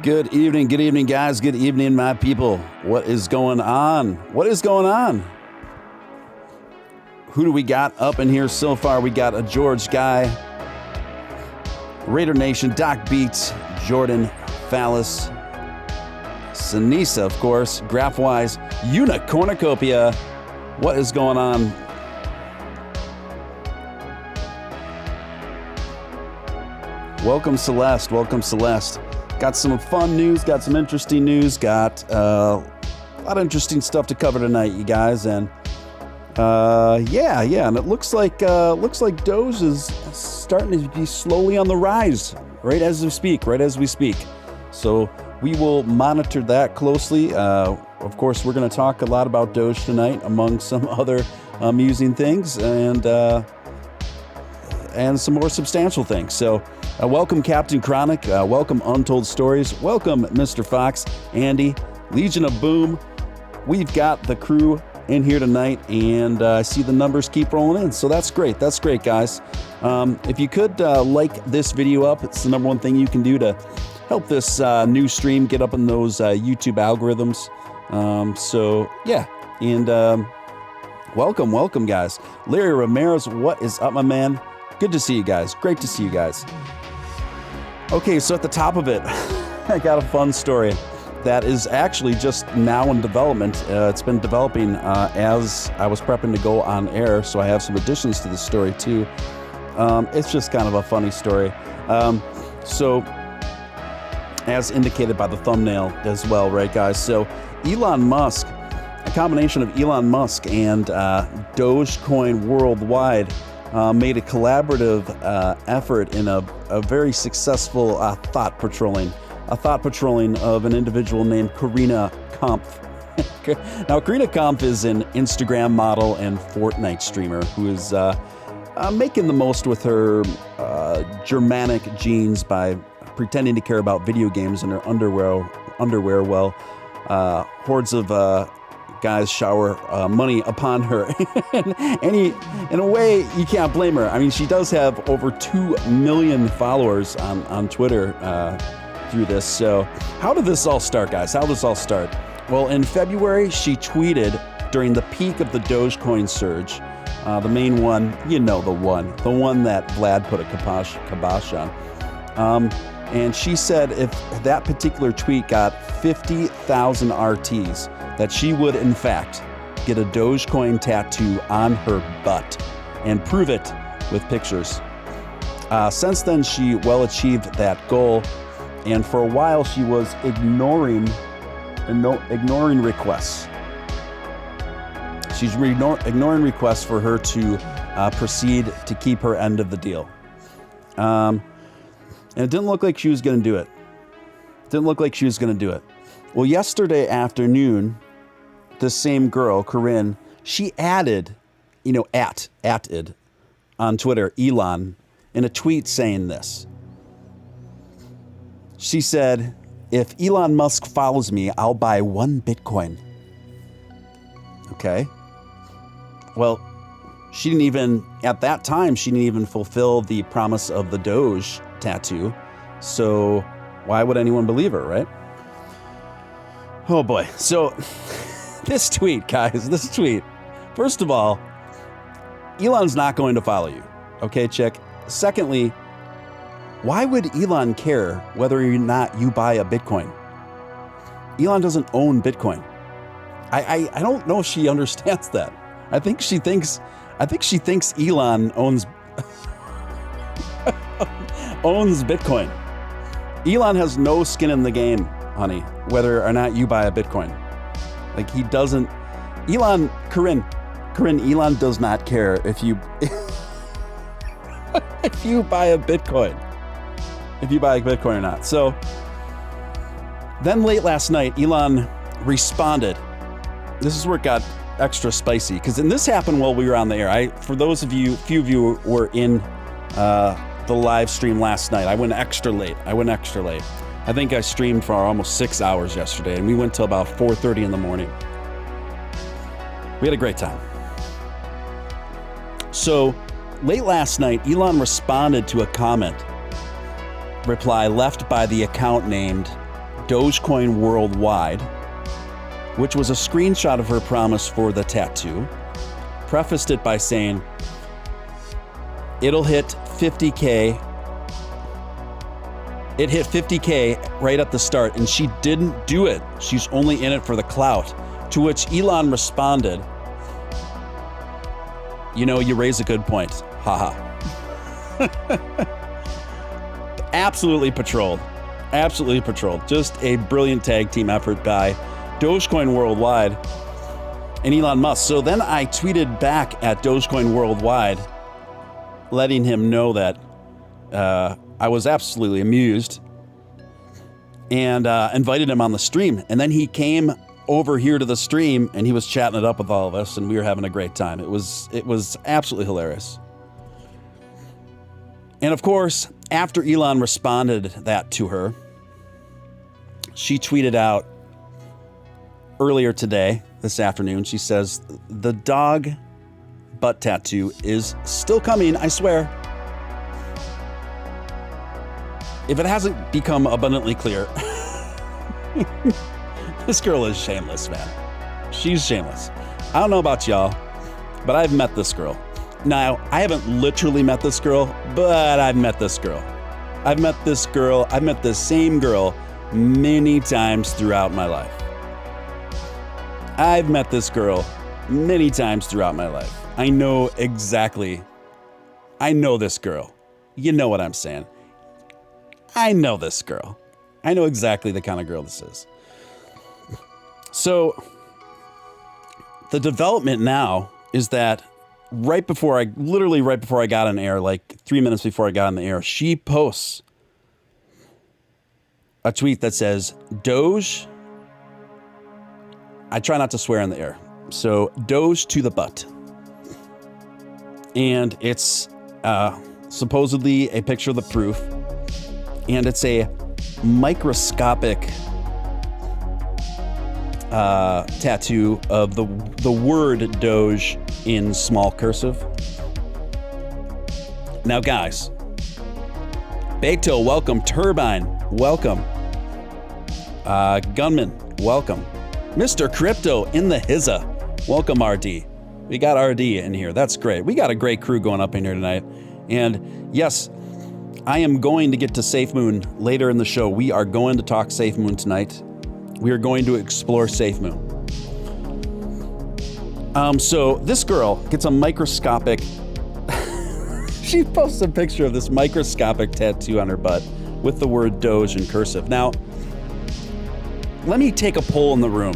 Good evening, guys. Good evening, my people. What is going on? What is going on? Who do we got up in here so far? We got a George Guy, Raider Nation, Doc Beats, Jordan, Phallus, Sinisa, of course, Graphwise, Unicornicopia. What is going on? Welcome, Celeste. Welcome, Celeste. Got some fun news, got some interesting news, got a lot of interesting stuff to cover tonight, you guys. And yeah, and it looks like Doge is starting to be slowly on the rise, right as we speak. So we will monitor that closely. Of course, we're going to talk a lot about Doge tonight, among some other amusing things and some more substantial things. So welcome, Captain Chronic. Welcome, Untold Stories. Welcome, Mr. Fox, Andy, Legion of Boom. We've got the crew in here tonight, and I see the numbers keep rolling in. So that's great. That's great, guys. If you could like this video up, it's the number one thing you can do to help this new stream get up in those YouTube algorithms. So yeah, and welcome, guys. Larry Ramirez, what is up, my man? Good to see you guys. Great to see you guys. Okay, so at the top of it, I got a fun story that is actually just now in development. It's been developing as I was prepping to go on air, so I have some additions to the story too. It's just kind of a funny story. So, as indicated by the thumbnail as well, right, guys? So, Elon Musk, a combination of Elon Musk and Dogecoin worldwide, made a collaborative effort in a very successful thought patrolling of an individual named Karina Kampf. Now, Karina Kampf is an Instagram model and Fortnite streamer who is making the most with her Germanic genes by pretending to care about video games in her underwear while hordes of guys shower money upon her. In a way, you can't blame her. I mean, she does have over 2 million followers on Twitter through this. So how did this all start, guys? How did this all start? Well, in February, she tweeted during the peak of the Dogecoin surge, the main one, the one that Vlad put a kibosh on. And she said if that particular tweet got 50,000 RTs, that she would, in fact, get a Dogecoin tattoo on her butt and prove it with pictures. Since then, she well achieved that goal, and for a while, she was ignoring requests. She's ignoring requests for her to proceed to keep her end of the deal. And it didn't look like she was going to do it. Well, yesterday afternoon, this same girl, Corinne, she added, added on Twitter, Elon, in a tweet saying this. She said, if Elon Musk follows me, I'll buy 1 Bitcoin. Okay. Well, at that time, she didn't even fulfill the promise of the Doge tattoo. So why would anyone believe her, right? Oh boy. So this tweet, guys, first of all, Elon's not going to follow you. Okay, check. Secondly, why would Elon care whether or not you buy a Bitcoin? Elon doesn't own Bitcoin. I don't know if she understands that. I think she thinks Elon owns Bitcoin. Elon has no skin in the game, honey, whether or not you buy a Bitcoin. Like, he doesn't. Corinne, Elon does not care if you if you buy a Bitcoin or not. So then late last night, Elon responded. This is where it got extra spicy, because this happened while we were on the air. For those of you, few of you were in the live stream last night. I went extra late. I think I streamed for almost 6 hours yesterday, and we went till about 4:30 in the morning. We had a great time. So late last night, Elon responded to a comment reply left by the account named Dogecoin Worldwide, which was a screenshot of her promise for the tattoo, prefaced it by saying, it'll hit 50K. It hit 50K right at the start, and she didn't do it. She's only in it for the clout. To which Elon responded, you know, you raise a good point. Haha. Absolutely patrolled. Absolutely patrolled. Just a brilliant tag team effort by Dogecoin Worldwide and Elon Musk. So then I tweeted back at Dogecoin Worldwide, letting him know that I was absolutely amused, and invited him on the stream. And then he came over here to the stream and he was chatting it up with all of us, and we were having a great time. It was absolutely hilarious. And of course, after Elon responded that to her, she tweeted out earlier today, this afternoon, she says, the dog butt tattoo is still coming, I swear. If it hasn't become abundantly clear, this girl is shameless, man. She's shameless. I don't know about y'all, but I've met this girl. Now, I haven't literally met this girl, but I've met this girl. I've met this same girl many times throughout my life. I've met this girl many times throughout my life. I know this girl. You know what I'm saying. I know this girl. I know exactly the kind of girl this is. So the development now is that right before I got on air, like 3 minutes before I got on the air, she posts a tweet that says, Doge, I try not to swear in the air, so Doge to the butt. And it's supposedly a picture of the proof, and it's a microscopic tattoo of the word Doge in small cursive. Now, guys, Beto, welcome. Turbine, welcome. Gunman, welcome. Mr. Crypto in the hizza, welcome, RD. We got RD in here. That's great. We got a great crew going up in here tonight. And yes, I am going to get to Safe Moon later in the show. We are going to talk Safe Moon tonight. We are going to explore Safe Moon. So this girl gets a microscopic, she posts a picture of this microscopic tattoo on her butt with the word Doge in cursive. Now, let me take a poll in the room.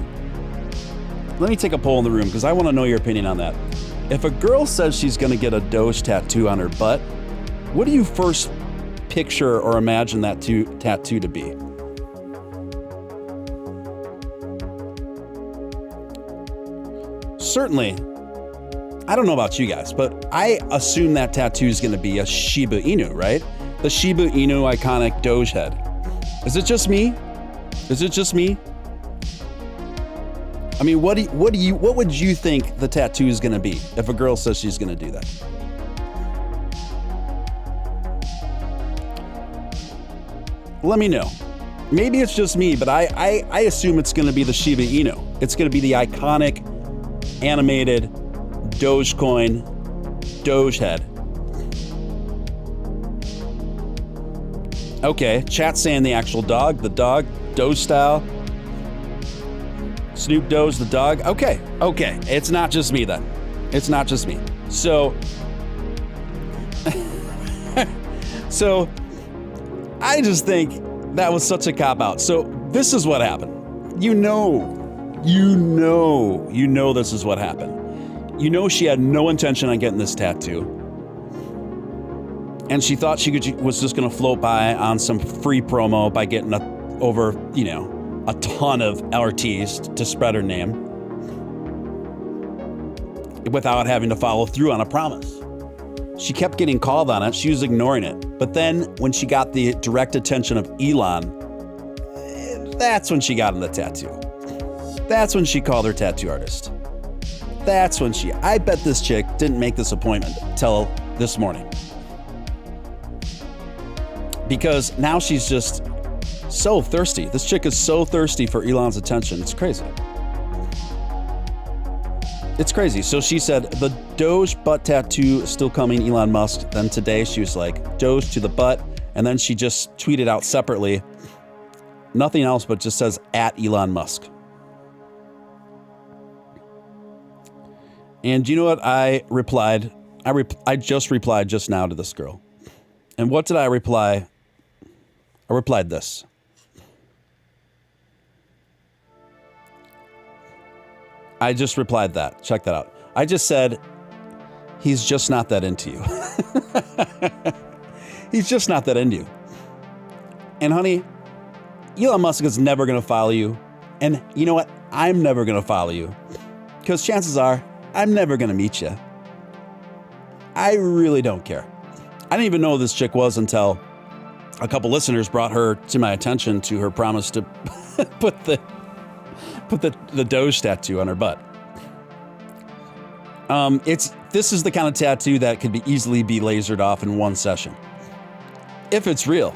Because I want to know your opinion on that. If a girl says she's going to get a Doge tattoo on her butt, what do you first picture or imagine that tattoo to be? Certainly, I don't know about you guys, but I assume that tattoo is going to be a Shiba Inu, right? The Shiba Inu iconic Doge head. Is it just me? I mean, what would you think the tattoo is going to be if a girl says she's going to do that? Let me know. Maybe it's just me, but I assume it's going to be the Shiba Inu. It's going to be the iconic animated Dogecoin Doge head. Okay, chat saying the actual dog, Doge style. Snoop Doge, the dog. Okay. It's not just me then. It's not just me. So I just think that was such a cop-out. So this is what happened. You know this is what happened. You know she had no intention on getting this tattoo. And she thought was just going to float by on some free promo by getting a ton of RTs to spread her name without having to follow through on a promise. She kept getting called on it. She was ignoring it. But then when she got the direct attention of Elon, that's when she got in the tattoo. That's when she called her tattoo artist. I bet this chick didn't make this appointment till this morning. Because now she's just So thirsty. This chick is so thirsty for Elon's attention. It's crazy. It's crazy. So she said, the Doge butt tattoo still coming, Elon Musk. Then today she was like, Doge to the butt. And then she just tweeted out separately, nothing else, but just says, at Elon Musk. And you know what I replied? I just replied just now to this girl. And what did I reply? I replied this. I just replied that. Check that out. I just said, he's just not that into you. He's just not that into you. And honey, Elon Musk is never going to follow you. And you know what? I'm never going to follow you. Because chances are, I'm never going to meet you. I really don't care. I didn't even know who this chick was until a couple listeners brought her to my attention to her promise to put the Doge tattoo on her butt. This is the kind of tattoo that could easily be lasered off in one session. If it's real.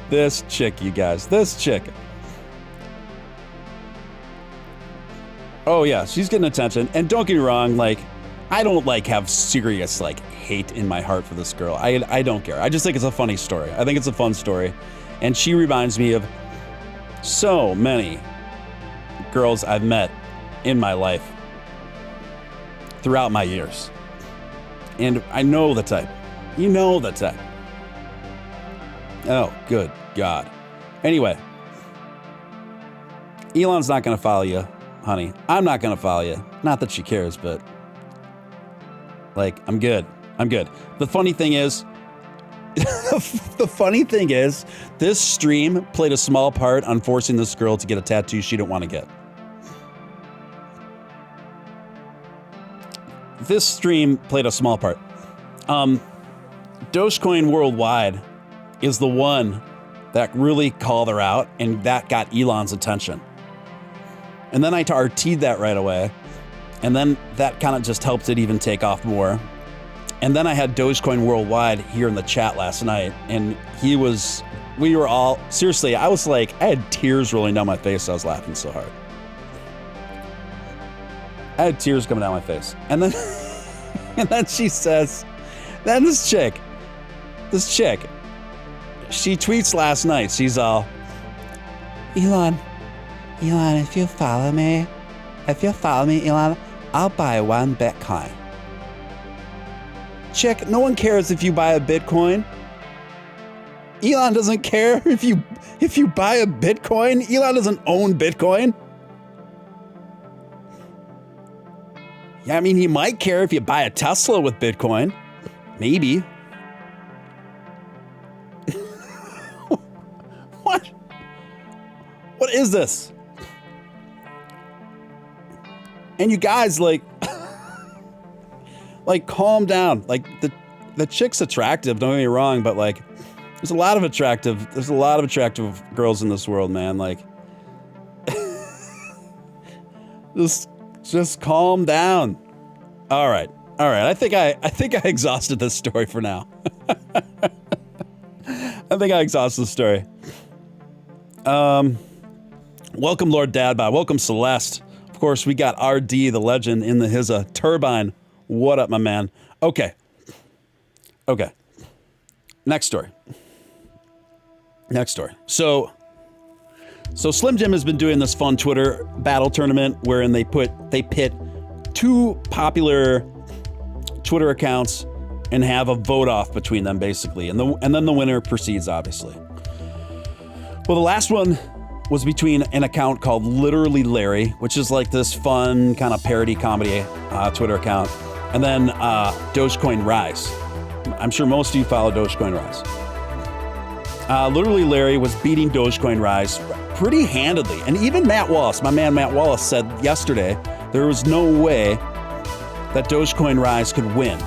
This chick, you guys. This chick. Oh yeah, she's getting attention. And don't get me wrong, like, I don't have serious hate in my heart for this girl. I don't care. I just think it's a funny story. I think it's a fun story. And she reminds me of so many girls I've met in my life throughout my years. And I know the type. You know the type. Oh, good God. Anyway, Elon's not going to follow you, honey. I'm not going to follow you. Not that she cares, but I'm good. I'm good. The funny thing is, this stream played a small part on forcing this girl to get a tattoo she didn't want to get. This stream played a small part. Dogecoin Worldwide is the one that really called her out, and that got Elon's attention. And then I RT'd that right away. And then that kind of just helped it even take off more. And then I had Dogecoin Worldwide here in the chat last night, and we were all, seriously, I was I had tears rolling down my face. I was laughing so hard. I had tears coming down my face. And then, and then she says, then this chick, she tweets last night. She's all, Elon, if you follow me, Elon, I'll buy 1 Bitcoin. Chick, no one cares if you buy a Bitcoin. Elon doesn't care if you buy a Bitcoin. Elon doesn't own Bitcoin. Yeah, I mean, he might care if you buy a Tesla with Bitcoin. Maybe. What? What is this? And you guys, calm down. The chick's attractive, don't get me wrong, but there's a lot of attractive girls in this world, man. Just calm down. All right. I think I exhausted this story for now. I think I exhausted the story. Welcome, Lord Dadbot. Welcome, Celeste. Of course, we got RD, the legend, in his turbine. What up, my man? Okay. Next story. So Slim Jim has been doing this fun Twitter battle tournament wherein they pit 2 popular Twitter accounts and have a vote off between them, basically, and then the winner proceeds, obviously. Well, the last one was between an account called Literally Larry, which is this fun kind of parody comedy Twitter account, and then Dogecoin Rise. I'm sure most of you follow Dogecoin Rise. Literally Larry was beating Dogecoin Rise pretty handedly. And even Matt Wallace, my man Matt Wallace, said yesterday there was no way that Dogecoin Rise could win.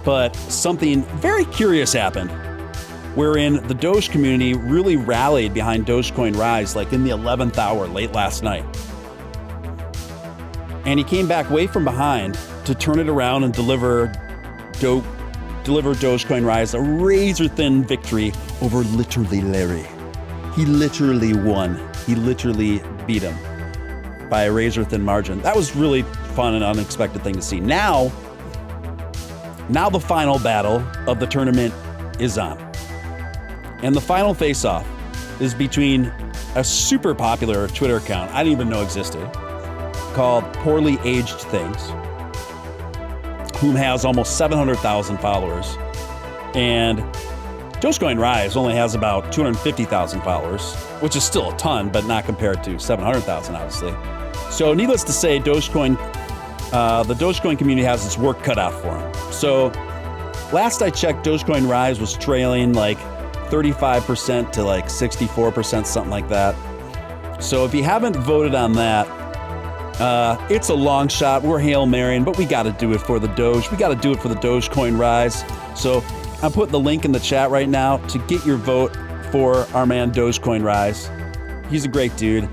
But something very curious happened, wherein the Doge community really rallied behind Dogecoin Rise in the 11th hour late last night. And he came back way from behind to turn it around and deliver Dogecoin Rise a razor-thin victory over literally Larry. He literally won. He literally beat him by a razor-thin margin. That was really fun and unexpected thing to see. Now the final battle of the tournament is on. And the final face-off is between a super popular Twitter account I didn't even know existed called Poorly Aged Things, whom has almost 700,000 followers. And Dogecoin Rise only has about 250,000 followers, which is still a ton, but not compared to 700,000, obviously. So needless to say, the Dogecoin community has its work cut out for them. So last I checked, Dogecoin Rise was trailing like 35% to like 64%, something like that. So if you haven't voted on that, it's a long shot. We're Hail Marrying, but we got to do it for the Doge. We got to do it for the Dogecoin Rise. So I'm putting the link in the chat right now to get your vote for our man Dogecoin Rise. He's a great dude.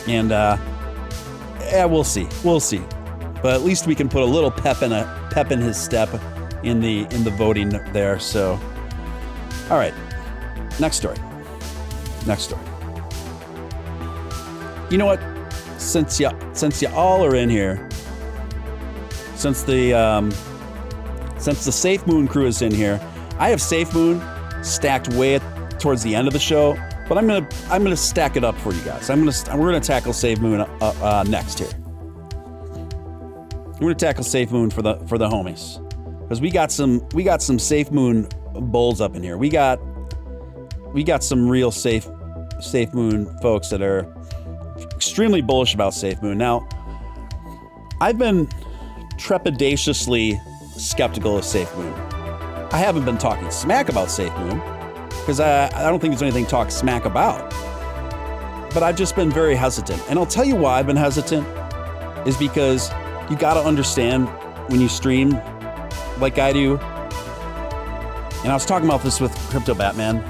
And yeah, we'll see. But at least we can put a little pep in his step in the voting there. So, all right. Next story. You know what? Since you all are in here, since the Safe Moon crew is in here, I have Safe Moon stacked way towards the end of the show, but I'm gonna stack it up for you guys. We're gonna tackle Safe Moon next here. We're gonna tackle Safe Moon for the homies, because we got some Safe Moon bulls up in here. We got some real Safe Moon folks that are extremely bullish about Safe Moon. Now, I've been trepidatiously skeptical of Safe Moon. I haven't been talking smack about Safe Moon because I don't think there's anything to talk smack about. But I've just been very hesitant. And I'll tell you why I've been hesitant is because you got to understand when you stream like I do. And I was talking about this with Crypto Batman.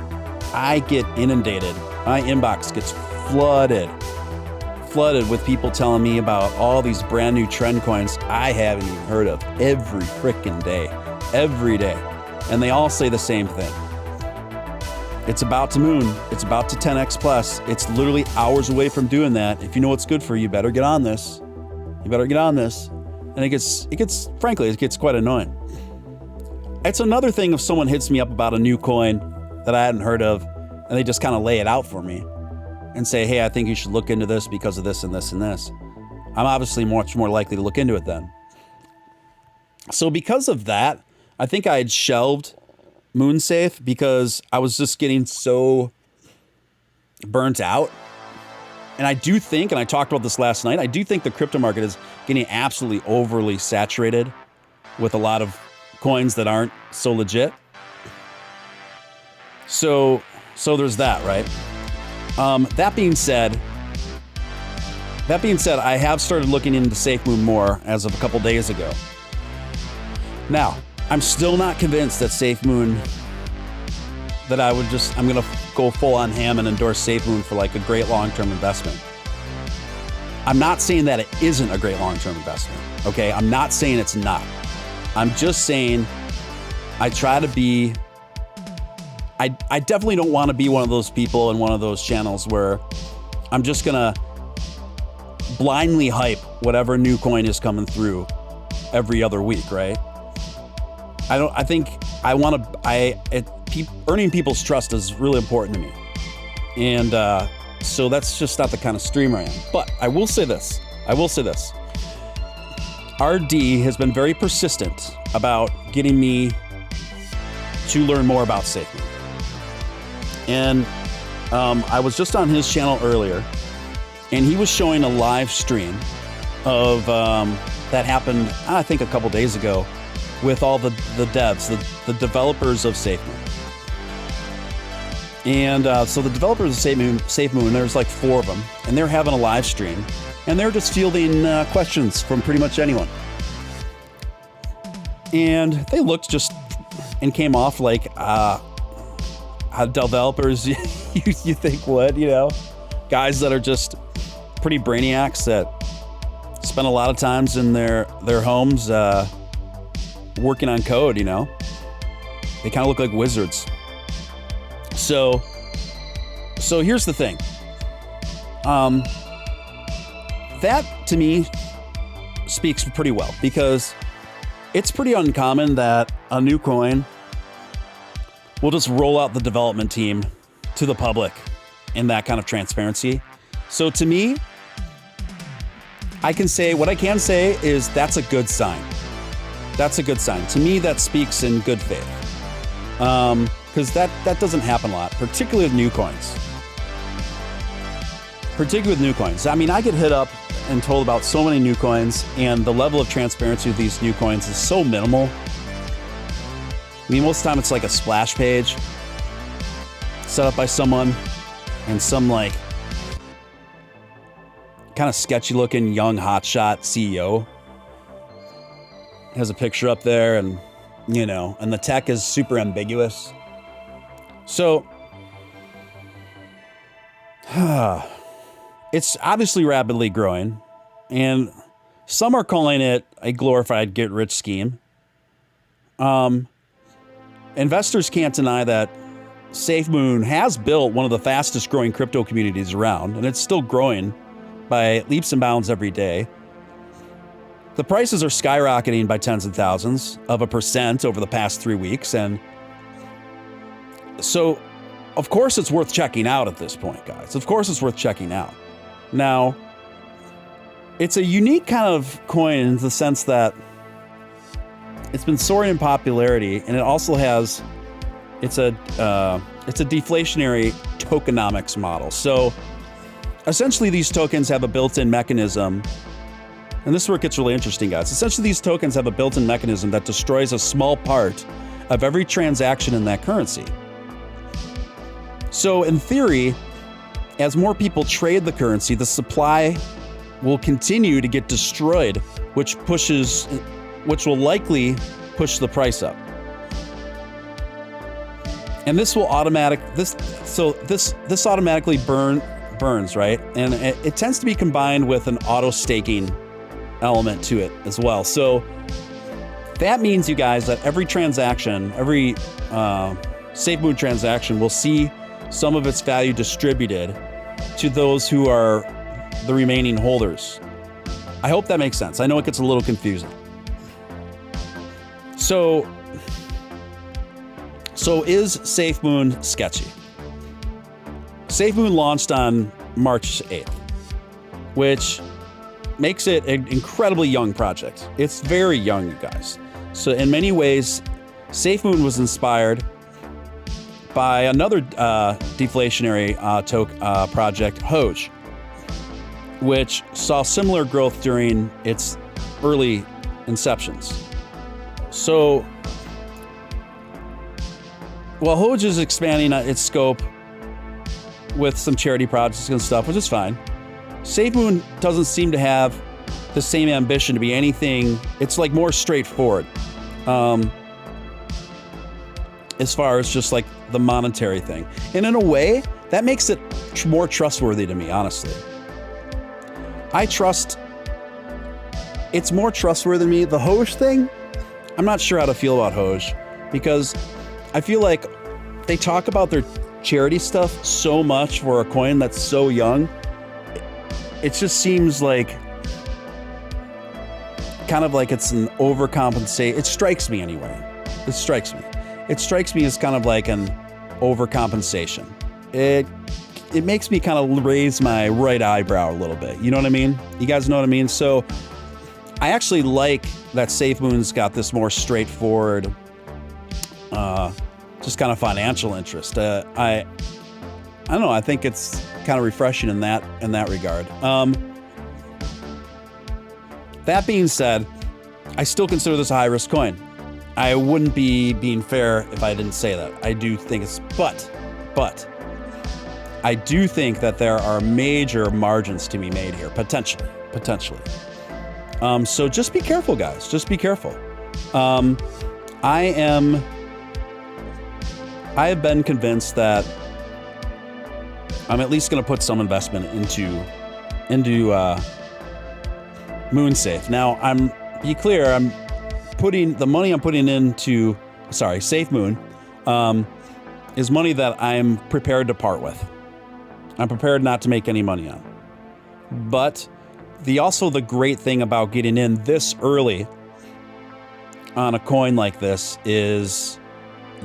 I get inundated. My inbox gets flooded with people telling me about all these brand new trend coins I haven't even heard of every freaking day. And they all say the same thing. It's about to moon. It's about to 10x plus. It's literally hours away from doing that. If you know what's good for you, better get on this. And it gets frankly quite annoying. It's another thing if someone hits me up about a new coin that I hadn't heard of and they just kind of lay it out for me and say, hey, I think you should look into this because of this and this and this. I'm obviously much more likely to look into it then. So because of that, I think I had shelved MoonSafe because I was just getting so burnt out. And I do think, and I talked about this last night, I do think the crypto market is getting absolutely overly saturated with a lot of coins that aren't so legit. So there's that, right? That being said, I have started looking into Safe Moon more as of a couple days ago. Now, I'm still not convinced that Safe Moon, that I'm going to go full on ham and endorse Safe Moon for like a great long-term investment. I'm not saying that it isn't a great long-term investment, okay? I'm not saying it's not. I'm just saying I try to be... I definitely don't want to be one of those people in one of those channels where I'm just gonna blindly hype whatever new coin is coming through every other week, right? Earning people's trust is really important to me. And so that's just not the kind of streamer I am. But I will say this. RD has been very persistent about getting me to learn more about Safe Moon. And I was just on his channel earlier, and he was showing a live stream of that happened, I think, a couple days ago with all the devs, the developers of Safe Moon. And so the developers of Safe Moon, there's like 4 of them, and they're having a live stream, and they're just fielding questions from pretty much anyone. And they looked just and came off like how developers you think would, guys that are just pretty brainiacs that spend a lot of times in their homes working on code, you know. They kind of look like wizards. So here's the thing. That to me speaks pretty well, because it's pretty uncommon that a new coin will just roll out the development team to the public in that kind of transparency. So to me, what I can say is that's a good sign. That's a good sign. To me, that speaks in good faith. Because that doesn't happen a lot, particularly with new coins. I mean, I get hit up and told about so many new coins, and the level of transparency of these new coins is so minimal. I mean, most of the time it's like a splash page set up by someone, and some like kind of sketchy looking young hotshot CEO has a picture up there, and you know, and the tech is super ambiguous. So it's obviously rapidly growing, and some are calling it a glorified get-rich scheme. Investors can't deny that SafeMoon has built one of the fastest growing crypto communities around, and it's still growing by leaps and bounds every day. The prices are skyrocketing by tens of thousands of a percent over the past 3 weeks, and so of course it's worth checking out at this point, guys. Of course it's worth checking out. Now, it's a unique kind of coin in the sense that it's been soaring in popularity, and it also has it's a deflationary tokenomics model. So essentially these tokens have a built-in mechanism, and this is where it gets really interesting, guys. Essentially these tokens have a built-in mechanism that destroys a small part of every transaction in that currency. So in theory, as more people trade the currency, the supply will continue to get destroyed, which will likely push the price up. And this will this automatically burns, right? And it tends to be combined with an auto staking element to it as well. So that means, you guys, that every transaction, every SafeMoon transaction will see some of its value distributed to those who are the remaining holders. I hope that makes sense. I know it gets a little confusing. So is SafeMoon sketchy? SafeMoon launched on March 8th, which makes it an incredibly young project. It's very young, you guys. So in many ways, SafeMoon was inspired by another deflationary project, Voyager, which saw similar growth during its early inceptions. So while Voyager is expanding its scope with some charity projects and stuff, which is fine, SafeMoon doesn't seem to have the same ambition to be anything. It's like more straightforward as far as just like the monetary thing. And in a way, that makes it more trustworthy to me, honestly. It's more trustworthy to me. The Voyager thing, I'm not sure how to feel about Voyager, because I feel like they talk about their charity stuff so much for a coin that's so young. It just seems like kind of like it's an overcompensate. It strikes me anyway. It strikes me as kind of like an overcompensation. It makes me kind of raise my right eyebrow a little bit. You know what I mean? You guys know what I mean? So I actually like that SafeMoon's got this more straightforward, just kind of financial interest. I don't know. I think it's kind of refreshing in that regard. That being said, I still consider this a high-risk coin. I wouldn't be being fair if I didn't say that. I do think but I do think that there are major margins to be made here, potentially. So just be careful, guys. Just be careful. I have been convinced that I'm at least going to put some investment into MoonSafe. Now, be clear, I'm putting the money I'm putting into, SafeMoon, is money that I'm prepared to part with. I'm prepared not to make any money on. But the great thing about getting in this early on a coin like this is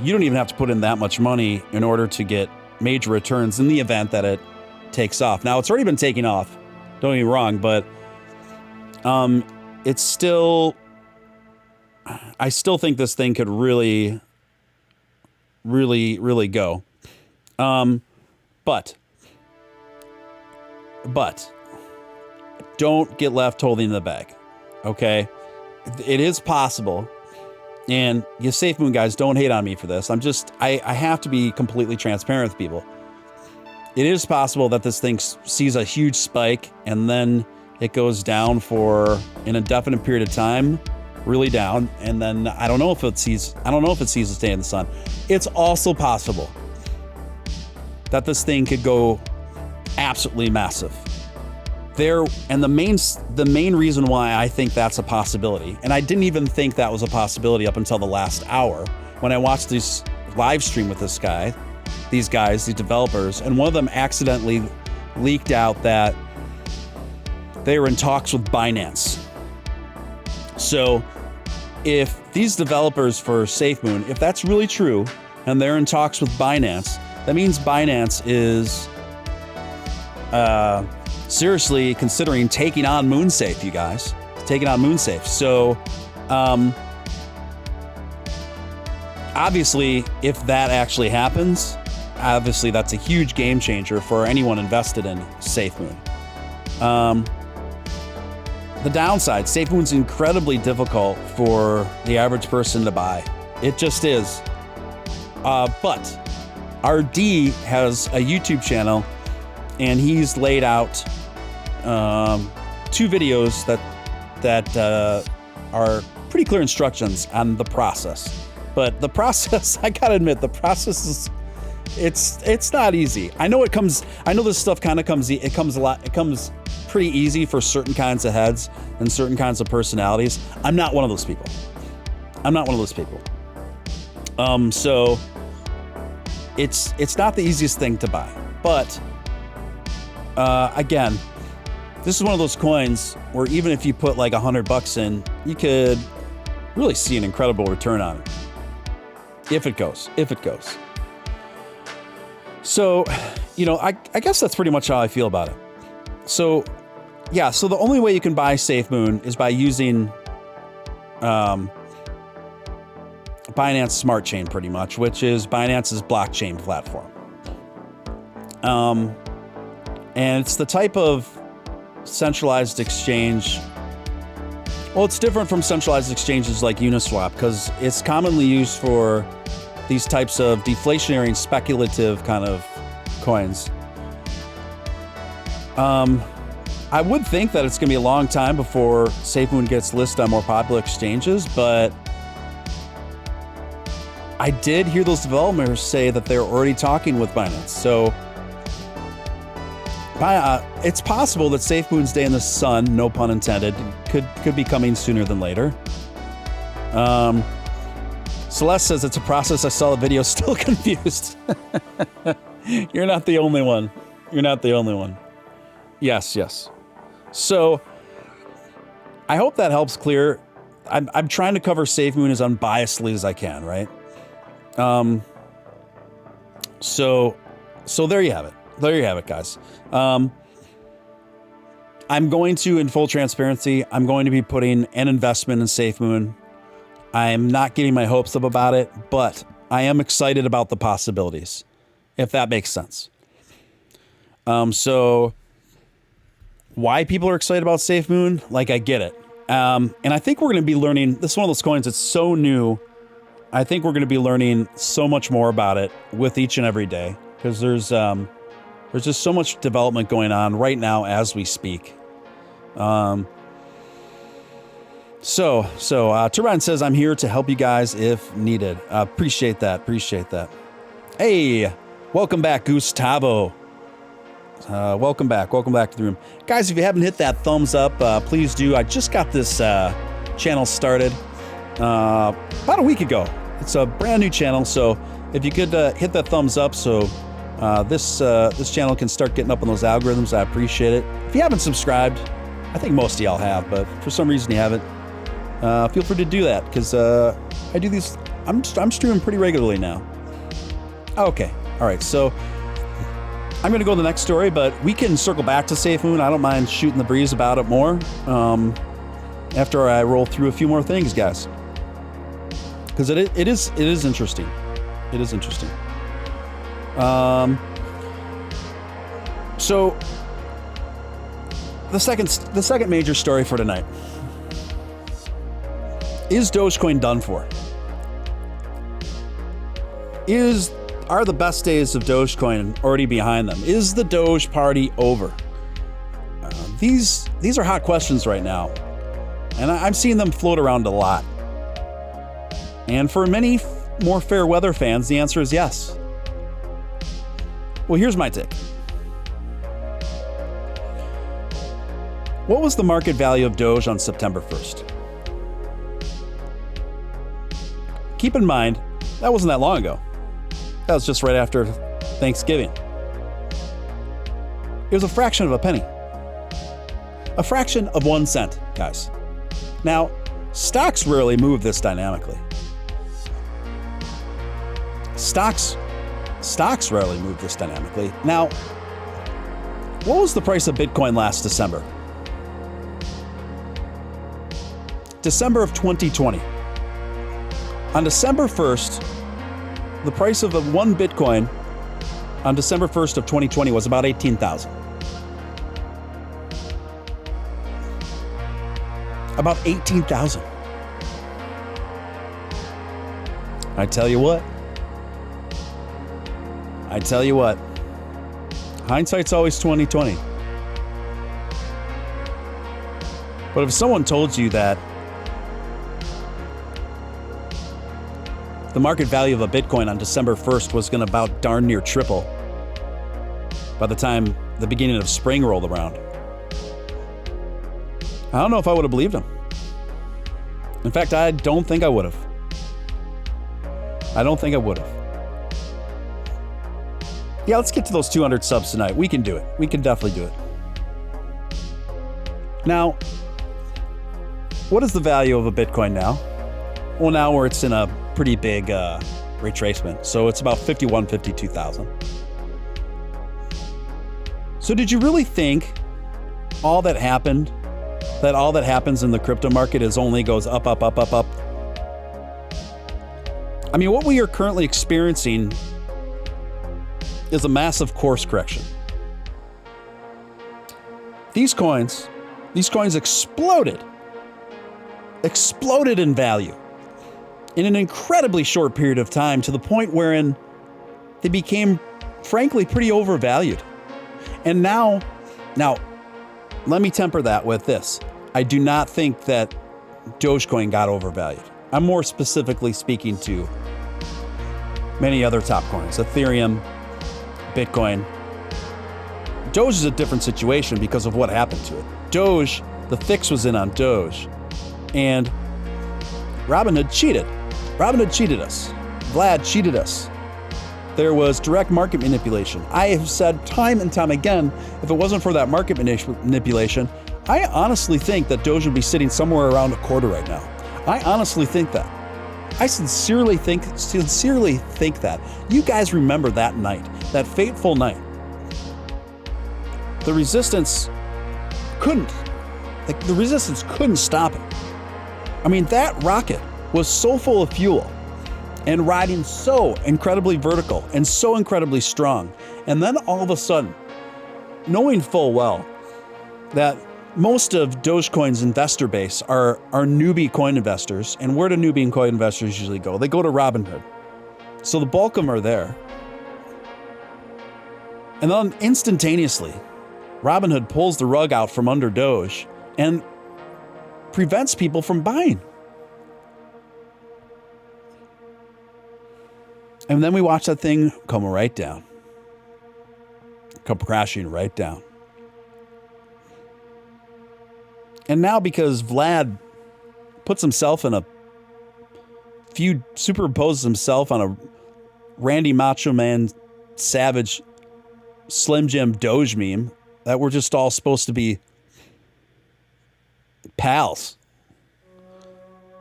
you don't even have to put in that much money in order to get major returns in the event that it takes off. Now, it's already been taking off, don't get me wrong, but it's still, I still think this thing could really go. But don't get left holding the bag. Okay. It is possible. And you SafeMoon guys, don't hate on me for this. I have to be completely transparent with people. It is possible that this thing sees a huge spike and then it goes down for an indefinite period of time, really down. And then I don't know if it sees a day in the sun. It's also possible that this thing could go absolutely massive. And the main reason why I think that's a possibility, and I didn't even think that was a possibility up until the last hour when I watched this live stream with these developers, and one of them accidentally leaked out that they were in talks with Binance. So if these developers for SafeMoon, if that's really true, and they're in talks with Binance, that means Binance is seriously considering taking on MoonSafe, you guys. Taking on MoonSafe. So, obviously, if that actually happens, obviously that's a huge game changer for anyone invested in SafeMoon. The downside, SafeMoon's incredibly difficult for the average person to buy. It just is. But RD has a YouTube channel, and he's laid out 2 videos that are pretty clear instructions on the process. But the process, I gotta admit, the process is it's not easy. I know this stuff kind of comes. It comes pretty easy for certain kinds of heads and certain kinds of personalities. I'm not one of those people. So it's not the easiest thing to buy, but again, this is one of those coins where even if you put like $100 in, you could really see an incredible return on it. If it goes. So, I guess that's pretty much how I feel about it. So, yeah, so the only way you can buy SafeMoon is by using Binance Smart Chain, pretty much, which is Binance's blockchain platform. And it's the type of centralized exchange. Well, it's different from centralized exchanges like Uniswap because it's commonly used for these types of deflationary and speculative kind of coins. I would think that it's going to be a long time before SafeMoon gets listed on more popular exchanges, but I did hear those developers say that they're already talking with Binance. So it's possible that SafeMoon's day in the sun, no pun intended, could be coming sooner than later. Celeste says it's a process. I saw the video, still confused. You're not the only one. Yes. So I hope that helps clear. I'm trying to cover SafeMoon as unbiasedly as I can, right? So there you have it. There you have it, guys. I'm going to, in full transparency, I'm going to be putting an investment in SafeMoon. I'm not getting my hopes up about it, but I am excited about the possibilities, if that makes sense. So why people are excited about SafeMoon, like, I get it. And I think we're going to be learning, this is one of those coins that's so new. I think we're going to be learning so much more about it with each and every day, because there's just so much development going on right now as we speak. Turan says, I'm here to help you guys if needed. Appreciate that. Hey, welcome back, Gustavo. Welcome back. Welcome back to the room. Guys, if you haven't hit that thumbs up, please do. I just got this channel started about a week ago. It's a brand new channel, so if you could hit that thumbs up so this channel can start getting up on those algorithms, I appreciate it. If you haven't subscribed, I think most of y'all have, but for some reason you haven't, feel free to do that, because I do these, I'm streaming pretty regularly now. Okay, all right, so I'm going to go to the next story, but we can circle back to Safe Moon. I don't mind shooting the breeze about it more after I roll through a few more things, guys, because it is interesting. It is interesting. So the second major story for tonight is Dogecoin done for? Are the best days of Dogecoin already behind them? Is the Doge party over? These are hot questions right now, and I'm seeing them float around a lot. And for many more fair weather fans, the answer is yes. Well, here's my take. What was the market value of Doge on September 1st? Keep in mind, that wasn't that long ago. That was just right after Thanksgiving. It was a fraction of a penny. A fraction of 1 cent, guys. Now, stocks rarely move this dynamically. Stocks rarely move this dynamically. Now, what was the price of Bitcoin last December? December of 2020. On December 1st, the price of one Bitcoin on December 1st of 2020 was about 18,000. About 18,000. I tell you what, hindsight's always 20/20. But if someone told you that the market value of a Bitcoin on December 1st was going to about darn near triple by the time the beginning of spring rolled around, I don't know if I would have believed him. In fact, I don't think I would have. Yeah, let's get to those 200 subs tonight. We can do it. We can definitely do it. Now, what is the value of a Bitcoin now? Well, now where it's in a pretty big retracement. So it's about 52,000. So did you really think all that happens in the crypto market is only goes up, up, up, up, up? I mean, what we are currently experiencing is a massive course correction. These coins exploded in value in an incredibly short period of time, to the point wherein they became, frankly, pretty overvalued. And now, let me temper that with this. I do not think that Dogecoin got overvalued. I'm more specifically speaking to many other top coins, Ethereum, Bitcoin. Doge is a different situation because of what happened to it. Doge, the fix was in on Doge, and Robinhood cheated. Robinhood cheated us. Vlad cheated us. There was direct market manipulation. I have said time and time again, if it wasn't for that market manipulation, I honestly think that Doge would be sitting somewhere around a quarter right now. I honestly think that. I sincerely think that. You guys remember that night, that fateful night. The resistance couldn't stop it. I mean, that rocket was so full of fuel and riding so incredibly vertical and so incredibly strong. And then all of a sudden, knowing full well that most of Dogecoin's investor base are newbie coin investors, and where do newbie coin investors usually go? They go to Robinhood. So the bulk of them are there. And then instantaneously, Robinhood pulls the rug out from under Doge and prevents people from buying. And then we watch that thing come right down. come crashing right down. And now because Vlad puts himself in a feud, superimposes himself on a Randy Macho Man Savage Slim Jim Doge meme that we're just all supposed to be pals.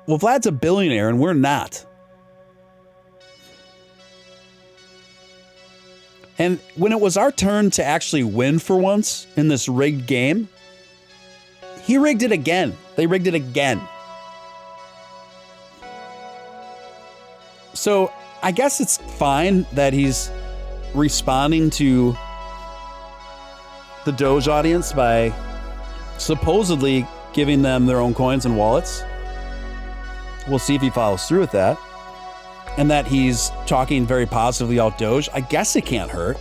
Well, Vlad's a billionaire and we're not. And when it was our turn to actually win for once in this rigged game, he rigged it again. They rigged it again. So I guess it's fine that he's responding to the Doge audience by supposedly giving them their own coins and wallets. We'll see if he follows through with that. And that he's talking very positively about Doge. I guess it can't hurt.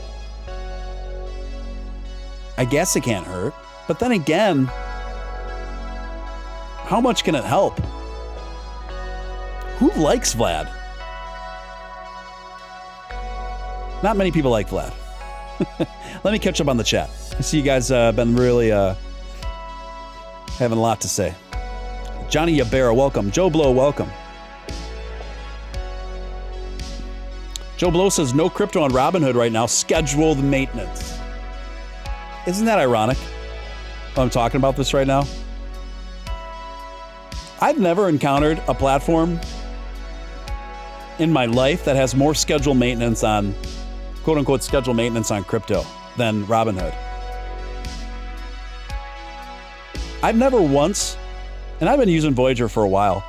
But then again, how much can it help? Who likes Vlad? Not many people like Vlad. Let me catch up on the chat. I see you guys been really having a lot to say. Johnny Yabera, welcome. Joe Blow, welcome. Joe Blow says no crypto on Robinhood right now. Scheduled maintenance. Isn't that ironic? I'm talking about this right now. I've never encountered a platform in my life that has more scheduled maintenance on, quote unquote, scheduled maintenance on crypto than Robinhood. I've never once, and I've been using Voyager for a while,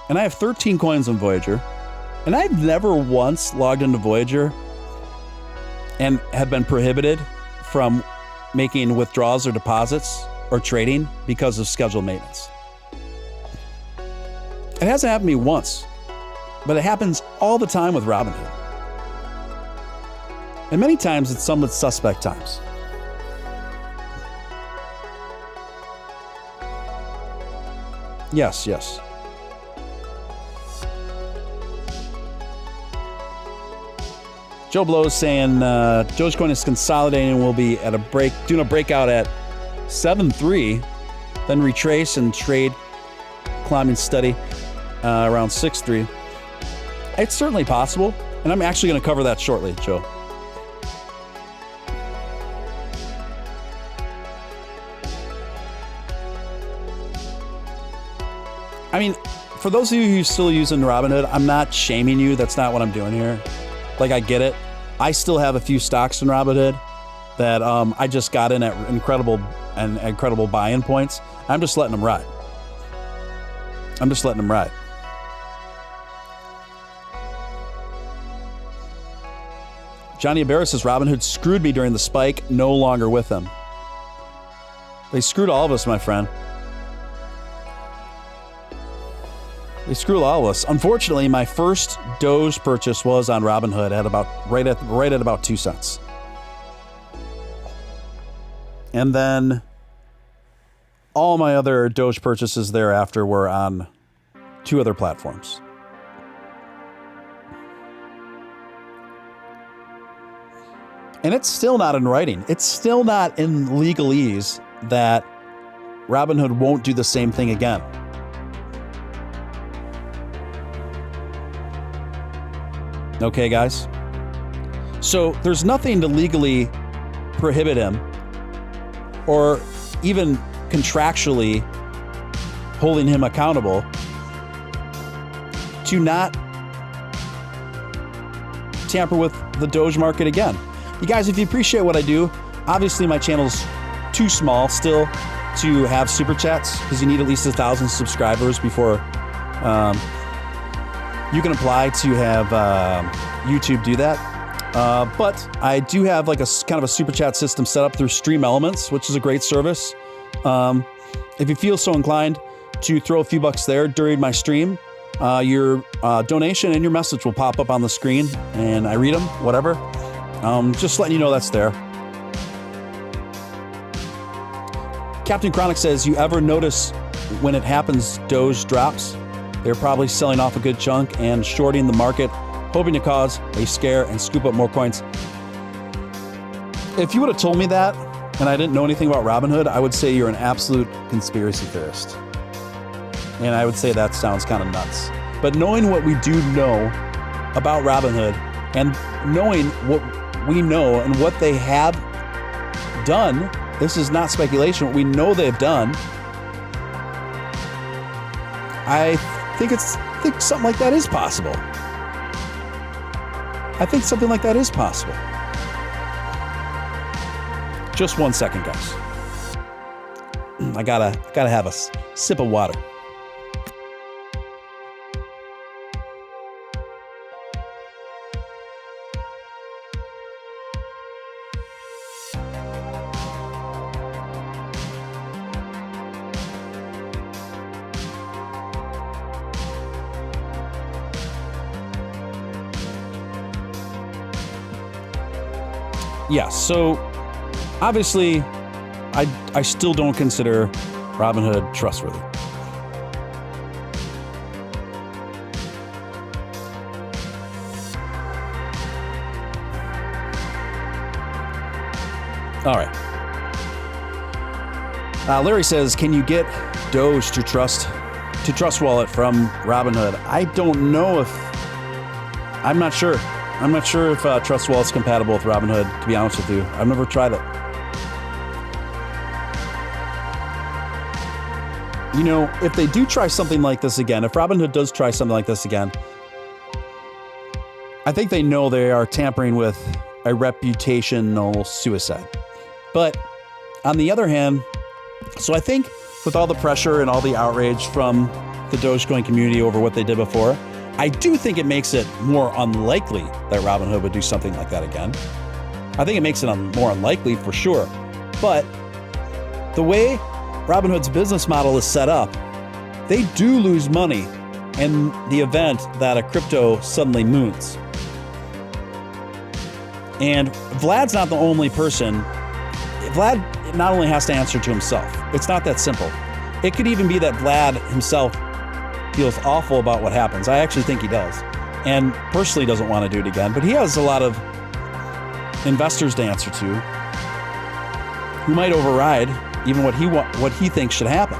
and I have 13 coins on Voyager, and I've never once logged into Voyager and have been prohibited from making withdrawals or deposits or trading because of scheduled maintenance. It hasn't happened to me once, but it happens all the time with Robinhood. And many times it's somewhat suspect times. Yes. Joe Blow is saying Dogecoin is consolidating and will be at doing a breakout at 7.3, then retrace and trade climbing steady around 6.3. It's certainly possible, and I'm actually going to cover that shortly, Joe. I mean, for those of you who are still using Robinhood, I'm not shaming you. That's not what I'm doing here. Like, I get it. I still have a few stocks in Robinhood that I just got in at incredible buy-in points. I'm just letting them ride. Johnny Ibarra says, Robinhood screwed me during the spike, no longer with them. They screwed all of us, my friend. They screwed all of us. Unfortunately, my first Doge purchase was on Robinhood at about right at about 2 cents. And then all my other Doge purchases thereafter were on 2 other platforms. And it's still not in writing. It's still not in legalese that Robinhood won't do the same thing again. Okay, guys? So there's nothing to legally prohibit him or even contractually holding him accountable to not tamper with the Doge market again. You guys, if you appreciate what I do, obviously my channel's too small still to have super chats because you need at least 1,000 subscribers before you can apply to have YouTube do that. But I do have like a kind of a super chat system set up through Stream Elements, which is a great service. If you feel so inclined to throw a few bucks there during my stream, your donation and your message will pop up on the screen and I read them, whatever. Just letting you know that's there. Captain Chronic says, you ever notice when it happens, Doge drops? They're probably selling off a good chunk and shorting the market, hoping to cause a scare and scoop up more coins. If you would have told me that and I didn't know anything about Robinhood, I would say you're an absolute conspiracy theorist. And I would say that sounds kind of nuts. But knowing what we do know about Robinhood and knowing what we know and what they have done, this is not speculation, what we know they've done, I think something like that is possible. I think something like that is possible. Just 1 second, guys. I gotta have a sip of water. Yeah, so obviously, I still don't consider Robinhood trustworthy. All right. Larry says, can you get Doge to Trust Wallet from Robinhood? I don't know if... I'm not sure. I'm not sure if Trust Wallet's compatible with Robinhood, to be honest with you. I've never tried it. You know, if they do try something like this again, if Robinhood does try something like this again, I think they know they are tampering with a reputational suicide. But on the other hand, so I think with all the pressure and all the outrage from the Dogecoin community over what they did before, I do think it makes it more unlikely that Robinhood would do something like that again. I think it makes it more unlikely for sure. But the way Robinhood's business model is set up, they do lose money in the event that a crypto suddenly moons. And Vlad's not the only person. Vlad not only has to answer to himself. It's not that simple. It could even be that Vlad himself feels awful about what happens. I actually think he does. And personally doesn't want to do it again. But he has a lot of investors to answer to who might override even what he thinks should happen.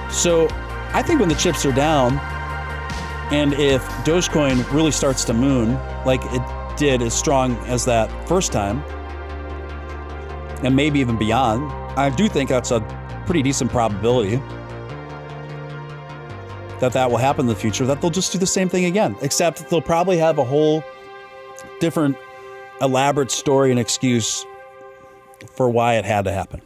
So I think when the chips are down, and if Dogecoin really starts to moon like it did as strong as that first time, and maybe even beyond, I do think that's a pretty decent probability that will happen in the future, that they'll just do the same thing again, except they'll probably have a whole different elaborate story and excuse for why it had to happen.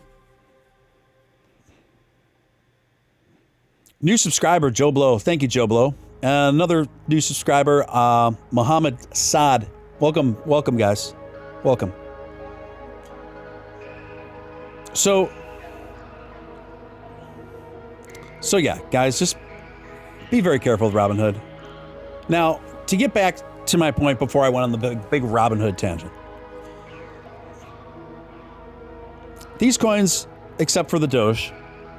New subscriber, Joe Blow. Thank you, Joe Blow. Another new subscriber, Muhammad Saad. Welcome, guys. Welcome. So yeah, guys, just be very careful with Robinhood. Now, to get back to my point before I went on the big Robinhood tangent. These coins, except for the Doge,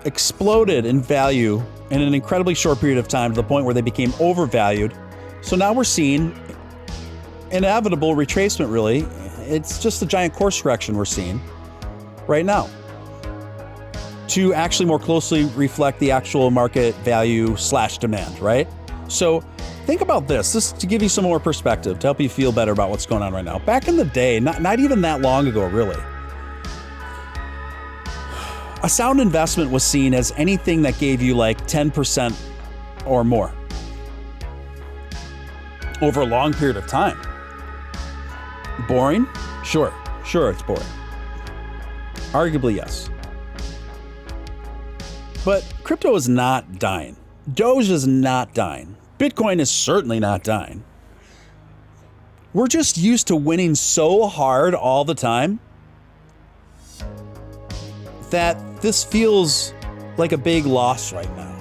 exploded in value in an incredibly short period of time to the point where they became overvalued. So now we're seeing inevitable retracement, really. It's just a giant course correction we're seeing right now to actually more closely reflect the actual market value / demand, right? So think about this to give you some more perspective, to help you feel better about what's going on right now. Back in the day, not even that long ago, really, a sound investment was seen as anything that gave you like 10% or more over a long period of time. Boring? Sure, it's boring. Arguably, yes. But crypto is not dying. Doge is not dying. Bitcoin is certainly not dying. We're just used to winning so hard all the time that this feels like a big loss right now.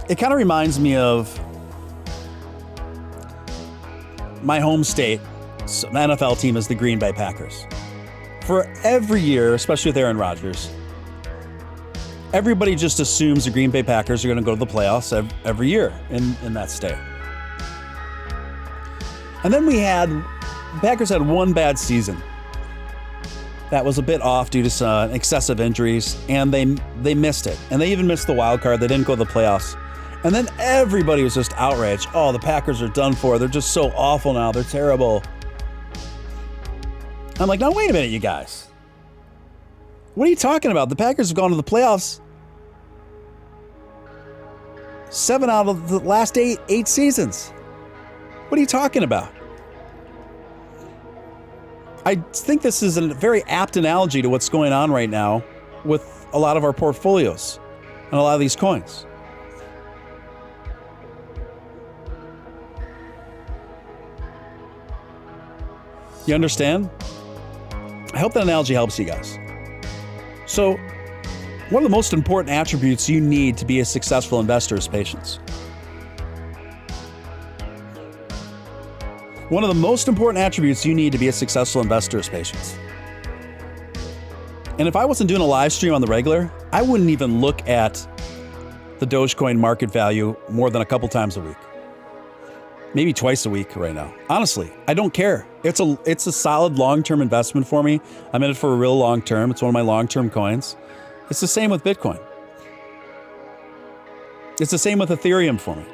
It kind of reminds me of my home state. So the NFL team is the Green Bay Packers. For every year, especially with Aaron Rodgers, everybody just assumes the Green Bay Packers are going to go to the playoffs every year in that state. And then we had The Packers had one bad season. That was a bit off due to some excessive injuries, and they missed it. And they even missed the wild card. They didn't go to the playoffs. And then everybody was just outraged. Oh, the Packers are done for. They're just so awful now. They're terrible. I'm like, now wait a minute, you guys. What are you talking about? The Packers have gone to the playoffs 7 out of the last eight seasons. What are you talking about? I think this is a very apt analogy to what's going on right now with a lot of our portfolios and a lot of these coins. You understand? I hope that analogy helps you guys. So, one of the most important attributes you need to be a successful investor is patience. One of the most important attributes you need to be a successful investor is patience. And if I wasn't doing a live stream on the regular, I wouldn't even look at the Dogecoin market value more than a couple times a week. Maybe twice a week right now. Honestly, I don't care. It's a solid long-term investment for me. I'm in it for a real long term. It's one of my long-term coins. It's the same with Bitcoin. It's the same with Ethereum for me.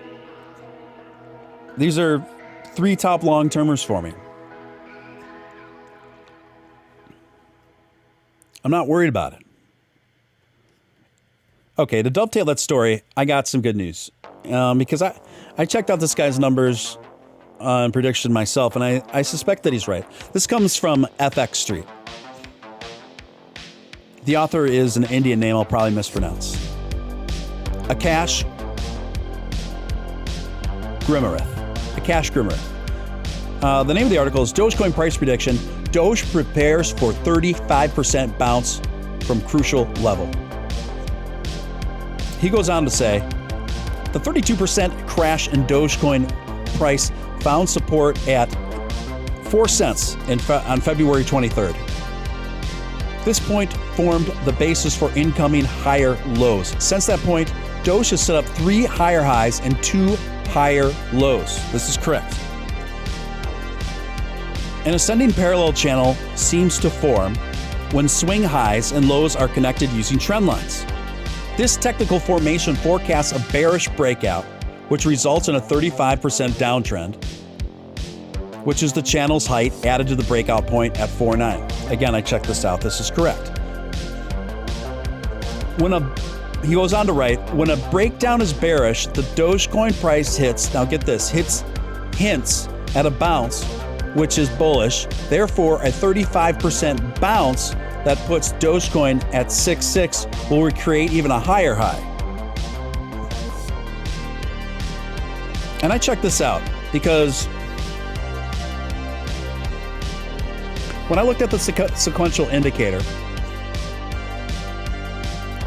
These are 3 top long-termers for me. I'm not worried about it. Okay, to dovetail that story, I got some good news. Because I checked out this guy's numbers and prediction myself, and I suspect that he's right. This comes from FX Street. The author is an Indian name I'll probably mispronounce. Akash Grimarith. The name of the article is Dogecoin Price Prediction. Doge prepares for 35% bounce from crucial level. He goes on to say, the 32% crash in Dogecoin price found support at 4 cents on February 23rd. This point formed the basis for incoming higher lows. Since that point, Doge has set up 3 higher highs and 2 higher lows. This is correct. An ascending parallel channel seems to form when swing highs and lows are connected using trend lines. This technical formation forecasts a bearish breakout, which results in a 35% downtrend, which is the channel's height added to the breakout point at 4.9. Again, I checked this out. This is correct. He goes on to write, when a breakdown is bearish, the Dogecoin price hits, now get this, hints at a bounce, which is bullish. Therefore, a 35% bounce that puts Dogecoin at 6.6 will recreate even a higher high. And I checked this out because when I looked at the sequential indicator,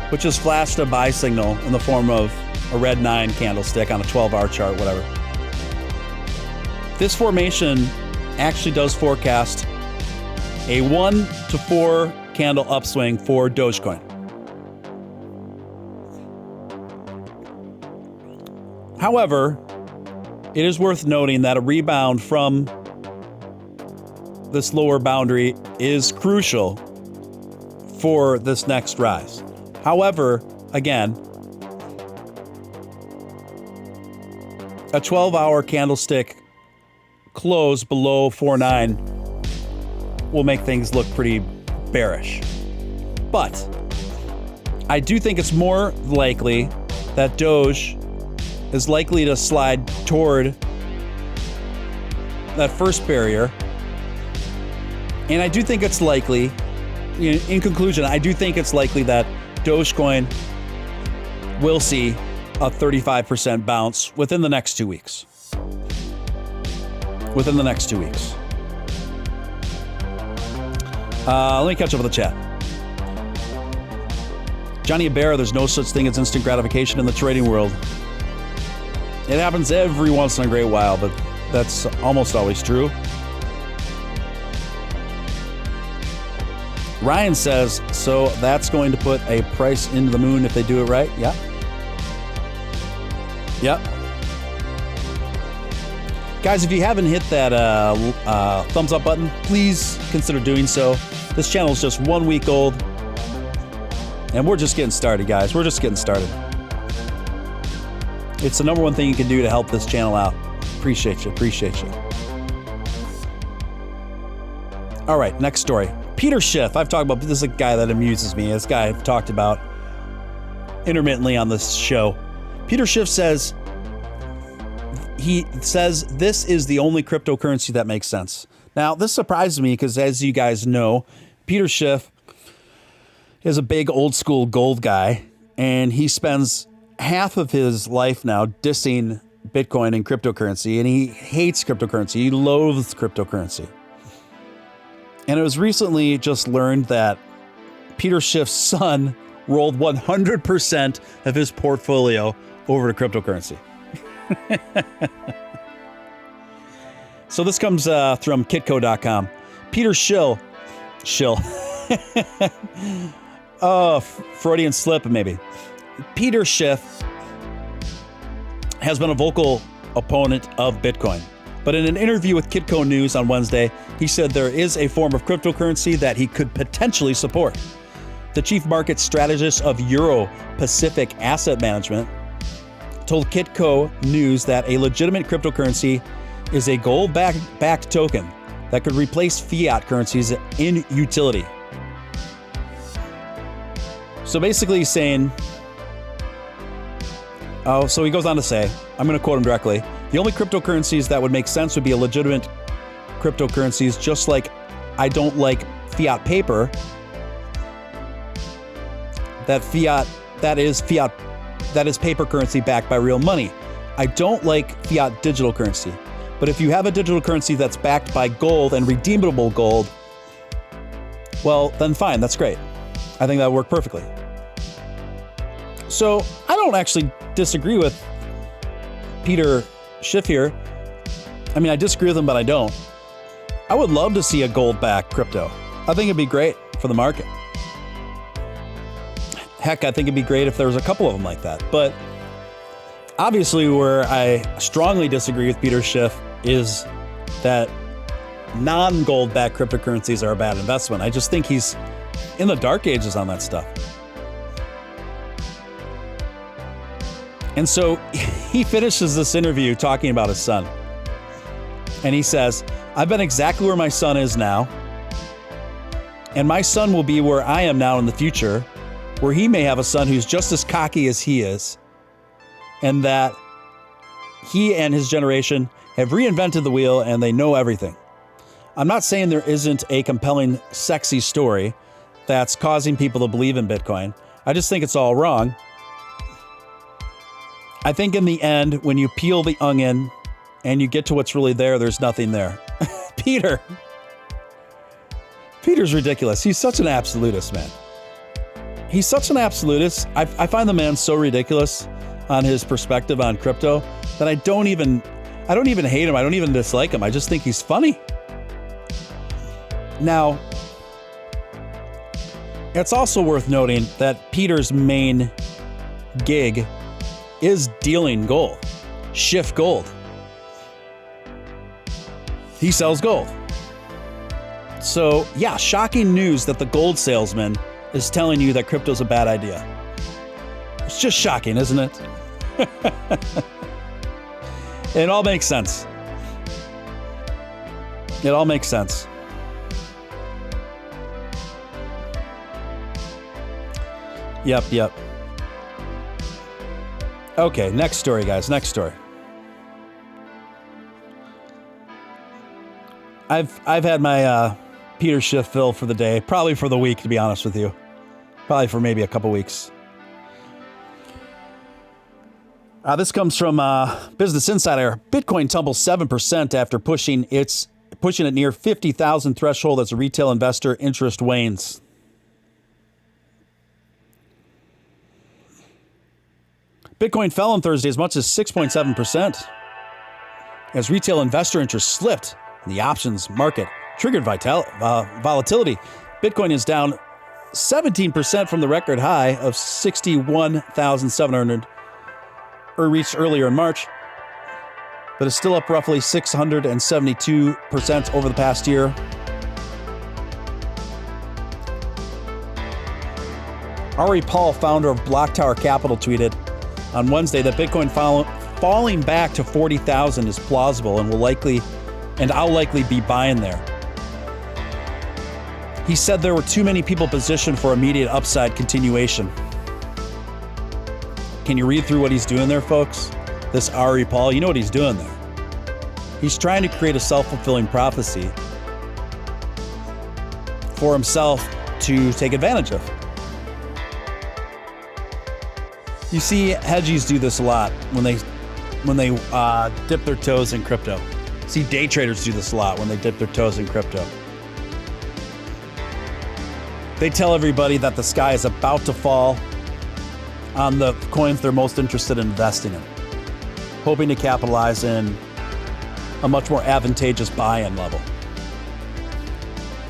which has flashed a buy signal in the form of a red 9 candlestick on a 12-hour chart, whatever. This formation actually does forecast a 1 to 4 candle upswing for Dogecoin. However, it is worth noting that a rebound from this lower boundary is crucial for this next rise. However, again, a 12-hour candlestick close below 4.9 will make things look pretty bearish. But I do think it's more likely that Doge is likely to slide toward that first barrier. And I do think it's likely, in conclusion, I do think it's likely that Dogecoin will see a 35% bounce within the next 2 weeks. Let me catch up with the chat. Johnny Bear, there's no such thing as instant gratification in the trading world. It happens every once in a great while, but that's almost always true. Ryan says, so that's going to put a price into the moon if they do it right? Yeah. Yep. Guys, if you haven't hit that thumbs up button, please consider doing so. This channel is just 1 week old, and we're just getting started, guys. We're just getting started. It's the number one thing you can do to help this channel out. Appreciate you. Appreciate you. All right, next story. Peter Schiff. I've talked about this is a guy that amuses me. This guy I've talked about intermittently on this show. Peter Schiff says, this is the only cryptocurrency that makes sense. Now, this surprises me because, as you guys know, Peter Schiff is a big old school gold guy, and he spends half of his life now dissing Bitcoin and cryptocurrency, and he hates cryptocurrency. He loathes cryptocurrency. And it was recently just learned that Peter Schiff's son rolled 100% of his portfolio over to cryptocurrency. So this comes from kitco.com. Peter Schill. Oh, Freudian slip, maybe. Peter Schiff has been a vocal opponent of Bitcoin. But in an interview with Kitco News on Wednesday, he said there is a form of cryptocurrency that he could potentially support. The chief market strategist of Euro Pacific Asset Management told Kitco News that a legitimate cryptocurrency is a gold-backed token that could replace fiat currencies in utility. So basically he's saying, so he goes on to say, I'm going to quote him directly, the only cryptocurrencies that would make sense would be a legitimate cryptocurrencies, just like I don't like fiat paper. That is paper currency backed by real money. I don't like fiat digital currency. But if you have a digital currency that's backed by gold and redeemable gold, well, then fine, that's great. I think that would work perfectly. So I don't actually disagree with Peter Schiff here. I mean, I disagree with him, but I don't. I would love to see a gold-backed crypto. I think it'd be great for the market. Heck, I think it'd be great if there was a couple of them like that. But obviously where I strongly disagree with Peter Schiff is that non-gold-backed cryptocurrencies are a bad investment. I just think he's in the dark ages on that stuff. And so he finishes this interview talking about his son. And he says, I've been exactly where my son is now. And my son will be where I am now in the future, where he may have a son who's just as cocky as he is. And that he and his generation have reinvented the wheel and they know everything. I'm not saying there isn't a compelling, sexy story that's causing people to believe in Bitcoin. I just think it's all wrong. I think in the end, when you peel the onion and you get to what's really there, there's nothing there. Peter's ridiculous. He's such an absolutist, man. He's such an absolutist. I find the man so ridiculous on his perspective on crypto that I don't even hate him. I don't even dislike him. I just think he's funny. Now, it's also worth noting that Peter's main gig is dealing gold. Schiff Gold. He sells gold. So, yeah, shocking news that the gold salesman is telling you that crypto's a bad idea. It's just shocking, isn't it? It all makes sense. It all makes sense. Yep. Okay, next story, guys. Next story. I've had my Peter Schiff fill for the day, probably for the week, to be honest with you. Probably for maybe a couple weeks. This comes from Business Insider. Bitcoin tumbles 7% after pushing it near 50,000 threshold as a retail investor interest wanes. Bitcoin fell on Thursday as much as 6.7% as retail investor interest slipped in the options market, triggered volatility. Bitcoin is down 17% from the record high of 61,700 reached earlier in March. but it's still up roughly 672% over the past year. Ari Paul, founder of Block Tower Capital, tweeted on Wednesday that Bitcoin falling back to 40,000 is plausible and I'll likely be buying there. He said there were too many people positioned for immediate upside continuation. Can you read through what he's doing there, folks? This Ari Paul, you know what he's doing there. He's trying to create a self-fulfilling prophecy for himself to take advantage of. You see hedgies do this a lot when they dip their toes in crypto. See day traders do this a lot when they dip their toes in crypto. They tell everybody that the sky is about to fall on the coins they're most interested in investing in, hoping to capitalize in a much more advantageous buy-in level.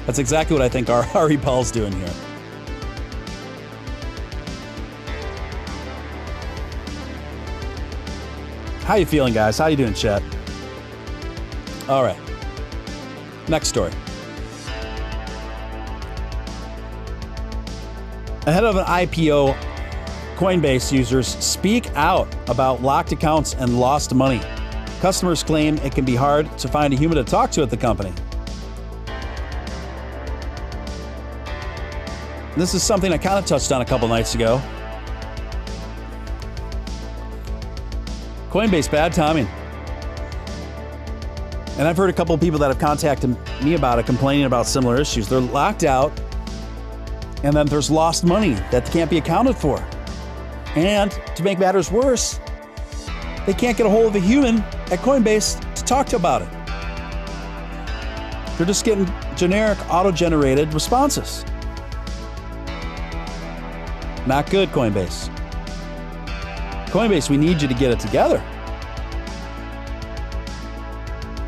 That's exactly what I think Ari Paul's doing here. How you feeling, guys? How you doing, chat? All right. Next story. Ahead of an IPO, Coinbase users speak out about locked accounts and lost money. Customers claim it can be hard to find a human to talk to at the company. This is something I kind of touched on a couple nights ago. Coinbase, bad timing. And I've heard a couple of people that have contacted me about it, complaining about similar issues. They're locked out, and then there's lost money that can't be accounted for. And to make matters worse, they can't get a hold of a human at Coinbase to talk to about it. They're just getting generic auto-generated responses. Not good, Coinbase. Coinbase, we need you to get it together.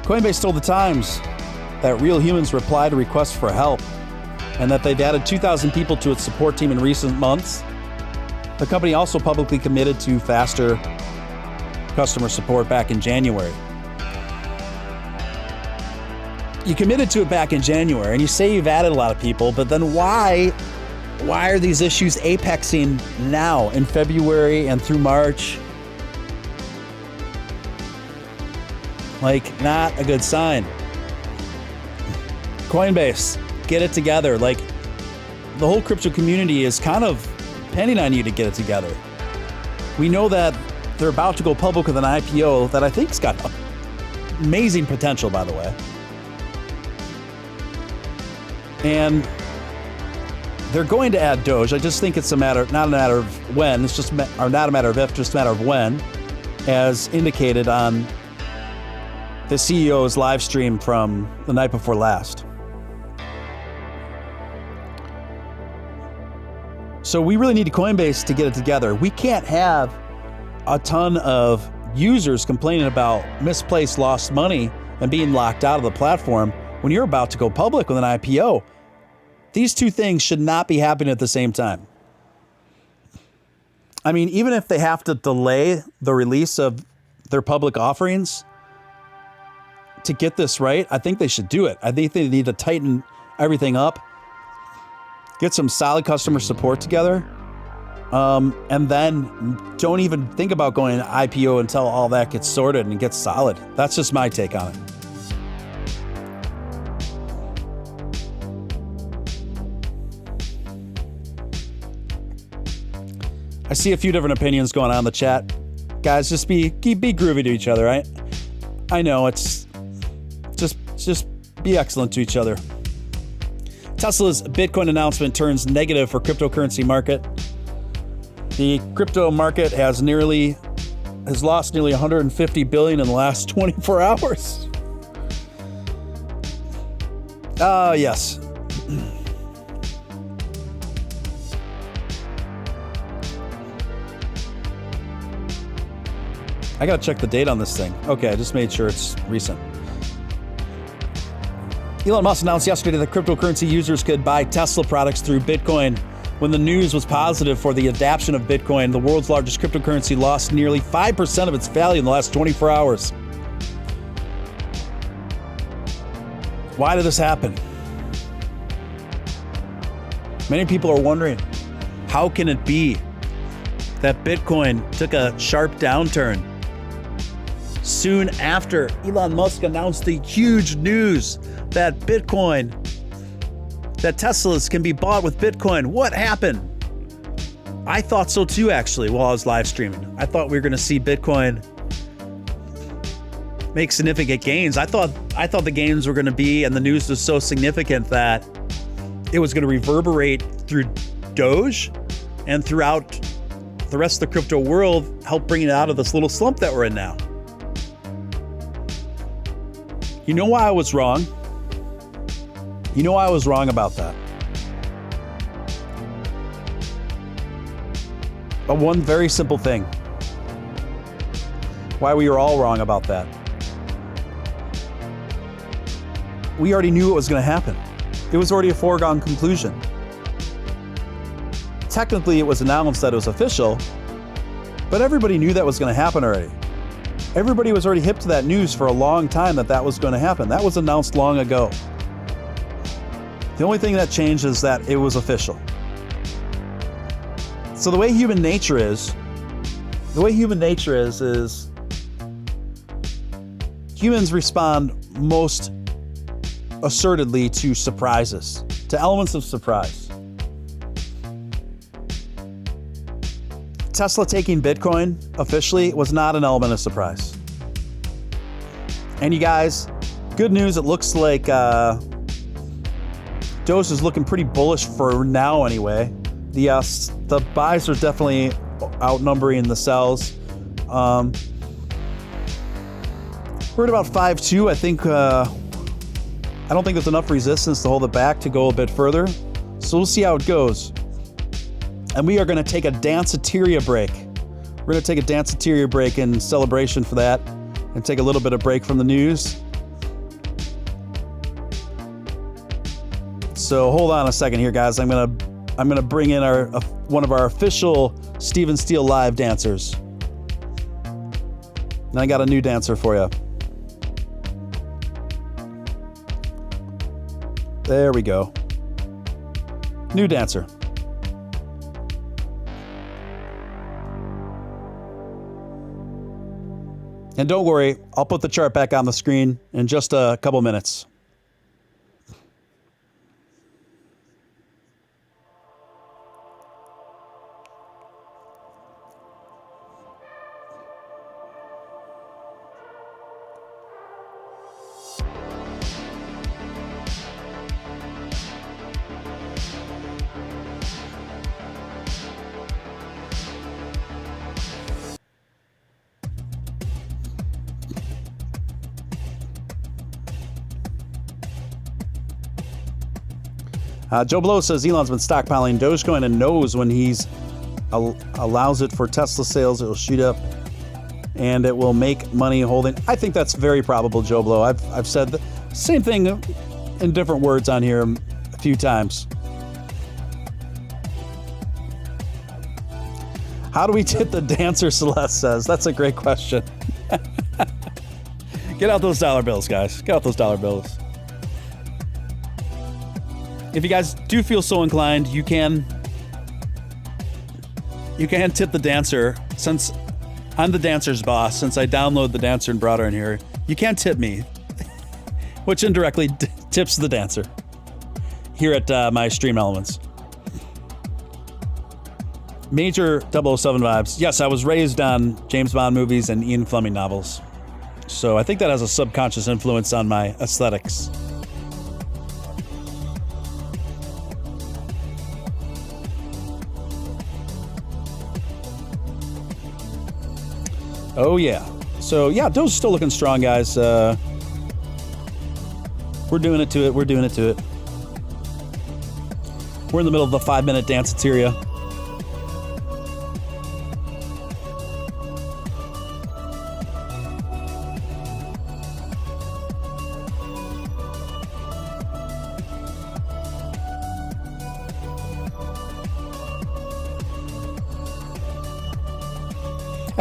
Coinbase told the Times that real humans reply to requests for help and that they've added 2,000 people to its support team in recent months. The company also publicly committed to faster customer support back in January. You committed to it back in January and you say you've added a lot of people, but then why are these issues apexing now in February and through March? Like, not a good sign. Coinbase, get it together. Like, the whole crypto community is kind of depending on you to get it together. We know that they're about to go public with an IPO that I think's got amazing potential, by the way. And they're going to add Doge. I just think it's not a matter of when. It's just, or not a matter of if, just a matter of when, as indicated on the CEO's live stream from the night before last. So we really need Coinbase to get it together. We can't have a ton of users complaining about misplaced lost money and being locked out of the platform when you're about to go public with an IPO. These two things should not be happening at the same time. I mean, even if they have to delay the release of their public offerings to get this right, I think they should do it. I think they need to tighten everything up, get some solid customer support together, and then don't even think about going to IPO until all that gets sorted and gets solid. That's just my take on it. I see a few different opinions going on in the chat. Guys, just be groovy to each other, right? I know, it's just be excellent to each other. Tesla's Bitcoin announcement turns negative for cryptocurrency market. The crypto market has lost nearly 150 billion in the last 24 hours. Yes. I gotta check the date on this thing. Okay, I just made sure it's recent. Elon Musk announced yesterday that cryptocurrency users could buy Tesla products through Bitcoin. When the news was positive for the adoption of Bitcoin, the world's largest cryptocurrency lost nearly 5% of its value in the last 24 hours. Why did this happen? Many people are wondering, how can it be that Bitcoin took a sharp downturn soon after Elon Musk announced the huge news that Bitcoin, that Teslas can be bought with Bitcoin? What happened? I thought so too, actually, while I was live streaming. I thought we were going to see Bitcoin make significant gains. I thought the gains were going to be, and the news was so significant that it was going to reverberate through Doge and throughout the rest of the crypto world, help bring it out of this little slump that we're in now. You know why I was wrong? You know why I was wrong about that? But one very simple thing. Why we were all wrong about that. We already knew what was going to happen. It was already a foregone conclusion. Technically, it was announced that it was official, but everybody knew that was going to happen already. Everybody was already hip to that news for a long time that was going to happen. That was announced long ago. The only thing that changed is that it was official. So the way human nature is humans respond most assertedly to surprises, to elements of surprise. Tesla taking Bitcoin officially was not an element of surprise. And you guys, good news, it looks like Doge is looking pretty bullish for now anyway. The buys are definitely outnumbering the sells. We're at about 5.2. I think I don't think there's enough resistance to hold it back to go a bit further. So we'll see how it goes. And we are going to take a danceteria break. We're going to take a danceteria break in celebration for that and take a little bit of break from the news. So hold on a second here, guys. I'm gonna bring in one of our official Steven Steele live dancers. And I got a new dancer for you. There we go. New dancer. And don't worry, I'll put the chart back on the screen in just a couple minutes. Joe Blow says Elon's been stockpiling Dogecoin and knows when he's allows it for Tesla sales, it will shoot up and it will make money holding. I think that's very probable, Joe Blow. I've said the same thing in different words on here a few times. How do we tip the dancer, Celeste says? That's a great question. Get out those dollar bills, guys. Get out those dollar bills. If you guys do feel so inclined, you can tip the dancer. Since I'm the dancer's boss, since I download the dancer and brought her in here, you can tip me, which indirectly tips the dancer here at my Stream Elements. Major 007 vibes. Yes, I was raised on James Bond movies and Ian Fleming novels, so I think that has a subconscious influence on my aesthetics. Oh yeah. So yeah, Doge's still looking strong, guys. We're doing it to it. We're doing it to it. We're in the middle of the 5-minute danceteria.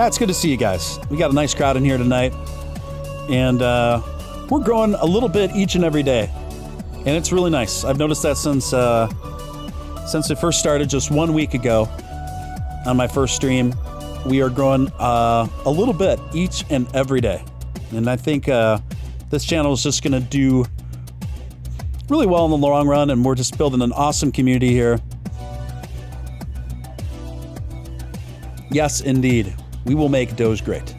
It's good to see you guys. We got a nice crowd in here tonight, and we're growing a little bit each and every day. And it's really nice. I've noticed that since it first started just 1 week ago on my first stream. We are growing a little bit each and every day. And I think this channel is just going to do really well in the long run, and we're just building an awesome community here. Yes, indeed. We will make Doge great.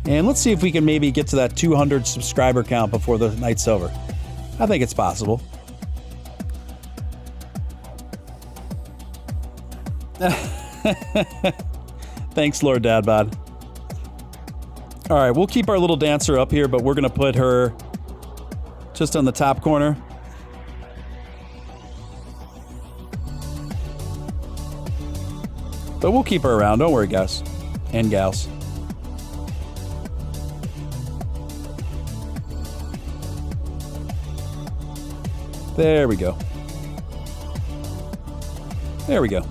And let's see if we can maybe get to that 200 subscriber count before the night's over. I think it's possible. Thanks, Lord Dadbod. All right, we'll keep our little dancer up here, but we're going to put her just on the top corner. But we'll keep her around. Don't worry, guys and gals. There we go. There we go.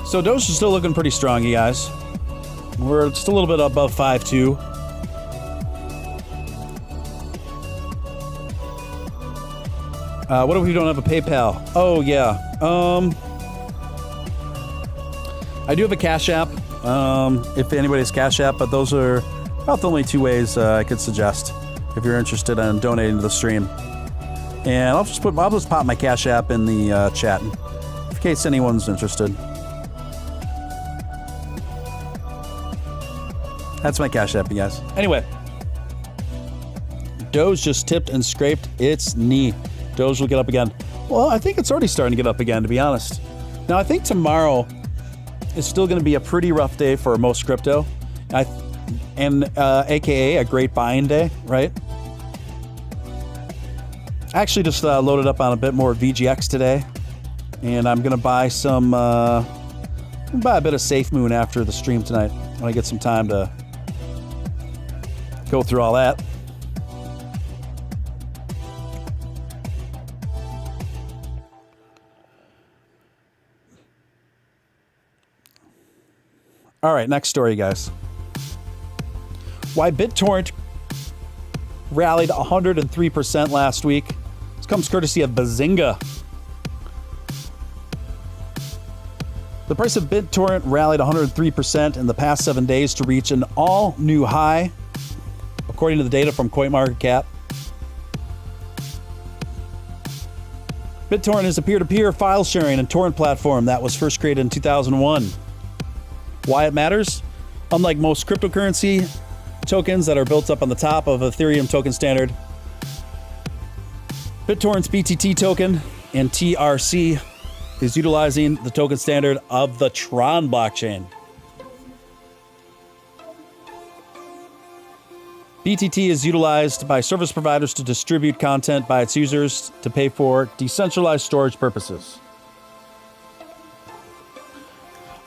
So Doge is still looking pretty strong, you guys. We're just a little bit above 5.2. What if we don't have a PayPal? Oh, yeah. I do have a Cash App, if anybody's Cash App, but those are about the only two ways I could suggest if you're interested in donating to the stream. And I'll just pop my Cash App in the chat in case anyone's interested. That's my Cash App, you guys. Anyway, Doge just tipped and scraped its knee. Doge will get up again. Well, I think it's already starting to get up again, to be honest. Now, I think tomorrow is still going to be a pretty rough day for most crypto. AKA a great buying day, right? I actually just loaded up on a bit more VGX today, and I'm gonna buy a bit of Safe Moon after the stream tonight when I get some time to go through all that. All right, next story, guys. Why BitTorrent rallied 103% last week. This comes courtesy of Bazinga. The price of BitTorrent rallied 103% in the past 7 days to reach an all-new high, according to the data from CoinMarketCap. BitTorrent is a peer-to-peer file sharing and torrent platform that was first created in 2001. Why it matters? Unlike most cryptocurrency tokens that are built up on the top of Ethereum token standard, BitTorrent's BTT token and TRC is utilizing the token standard of the Tron blockchain. BTT is utilized by service providers to distribute content by its users to pay for decentralized storage purposes.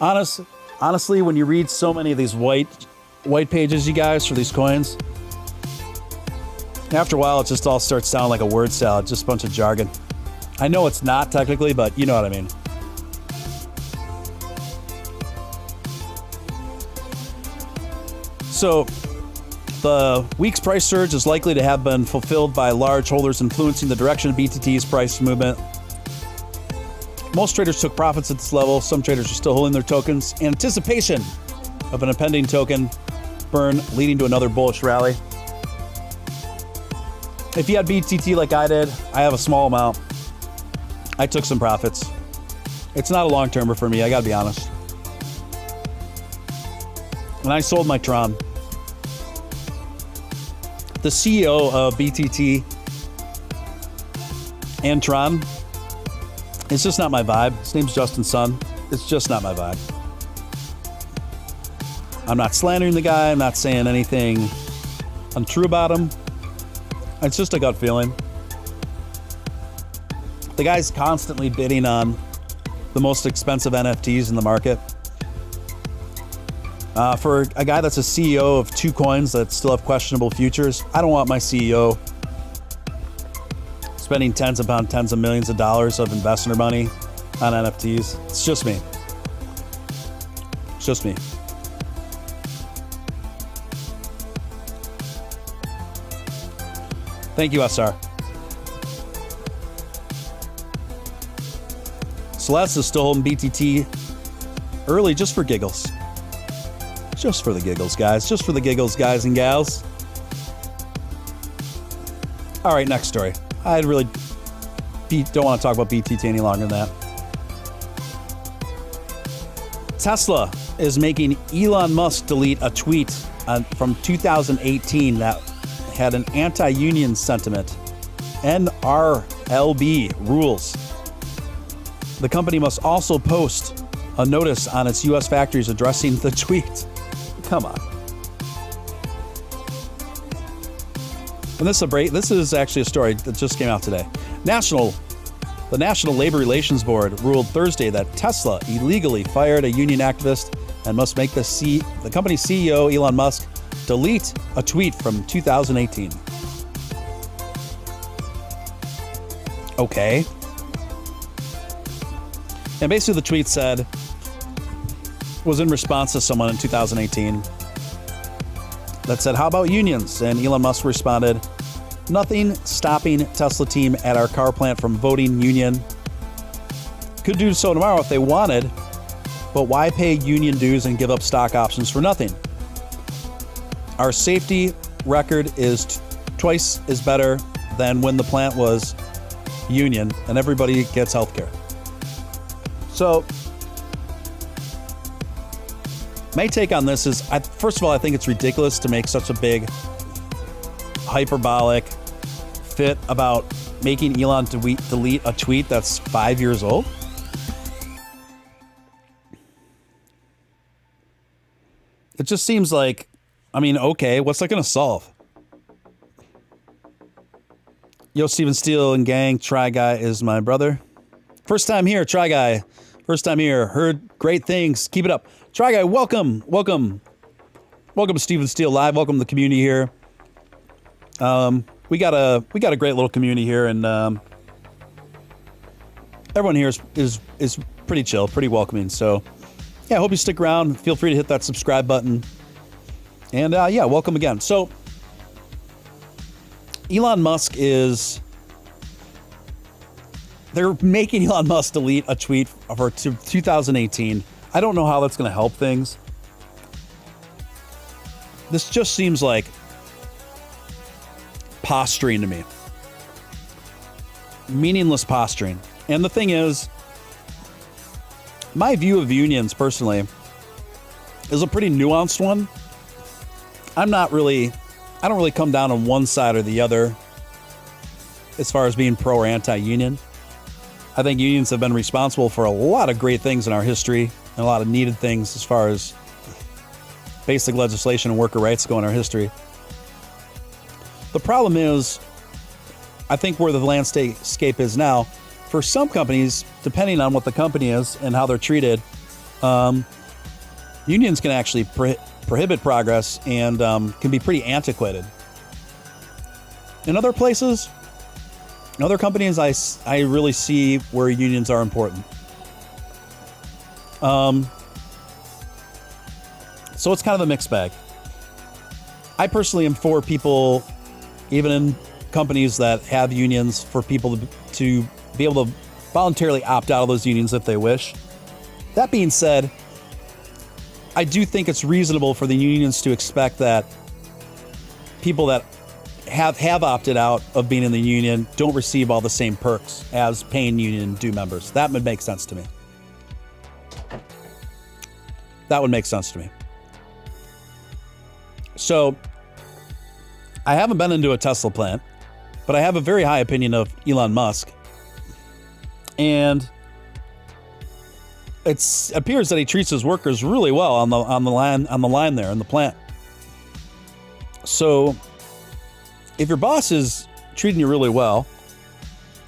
Honestly, when you read so many of these white pages, you guys, for these coins, after a while it just all starts sounding like a word salad, just a bunch of jargon. I know it's not technically, but you know what I mean. So the week's price surge is likely to have been fulfilled by large holders influencing the direction of BTT's price movement. Most traders took profits at this level. Some traders are still holding their tokens in anticipation of an impending token burn leading to another bullish rally. If you had BTT like I did, I have a small amount. I took some profits. It's not a long-termer for me, I gotta be honest. And I sold my Tron. The CEO of BTT and Tron, it's just not my vibe. His name's Justin Sun. It's just not my vibe. I'm not slandering the guy. I'm not saying anything untrue about him. It's just a gut feeling. The guy's constantly bidding on the most expensive NFTs in the market. For a guy that's a CEO of two coins that still have questionable futures, I don't want my CEO spending tens upon tens of millions of dollars of investor money on NFTs. It's just me. It's just me. Thank you, SR. Celeste is still holding BTT early just for giggles. Just for the giggles, guys. Just for the giggles, guys and gals. All right, next story. I really don't want to talk about BTT any longer than that. Tesla is making Elon Musk delete a tweet from 2018 that had an anti-union sentiment. NRLB rules. The company must also post a notice on its U.S. factories addressing the tweet. Come on. And this is actually a story that just came out today. The National Labor Relations Board ruled Thursday that Tesla illegally fired a union activist and must make the company's CEO, Elon Musk, delete a tweet from 2018. Okay. And basically the tweet was in response to someone in 2018 that said, "How about unions?" And Elon Musk responded, "Nothing stopping Tesla team at our car plant from voting union. Could do so tomorrow if they wanted, but why pay union dues and give up stock options for nothing? Our safety record is twice as better than when the plant was union, and everybody gets health care." So my take on this is, first of all, I think it's ridiculous to make such a big hyperbolic fit about making Elon delete a tweet that's 5 years old. It just seems like, okay, what's that going to solve? Yo, Steven Steele and gang, Try Guy is my brother. First time here, Try Guy. First time here. Heard great things. Keep it up. Try Guy, welcome. Welcome to Steven Steele Live. Welcome to the community here. We got a great little community here, and everyone here is pretty chill, pretty welcoming. So yeah, I hope you stick around. Feel free to hit that subscribe button. And yeah, welcome again. So Elon Musk they're making Elon Musk delete a tweet for 2018. I don't know how that's going to help things. This just seems like posturing to me. Meaningless posturing. And the thing is, my view of unions personally is a pretty nuanced one. I don't really come down on one side or the other as far as being pro or anti-union. I think unions have been responsible for a lot of great things in our history and a lot of needed things as far as basic legislation and worker rights go in our history. The problem is, I think where the landscape is now, for some companies, depending on what the company is and how they're treated, unions can actually prohibit progress and can be pretty antiquated. In other places, in other companies, I really see where unions are important. So it's kind of a mixed bag. I personally am for people, even in companies that have unions, for people to be able to voluntarily opt out of those unions if they wish. That being said, I do think it's reasonable for the unions to expect that people that have opted out of being in the union don't receive all the same perks as paying union due members. That would make sense to me. That would make sense to me. So, I haven't been into a Tesla plant, but I have a very high opinion of Elon Musk. And it appears that he treats his workers really well on the line there in the plant. So, if your boss is treating you really well,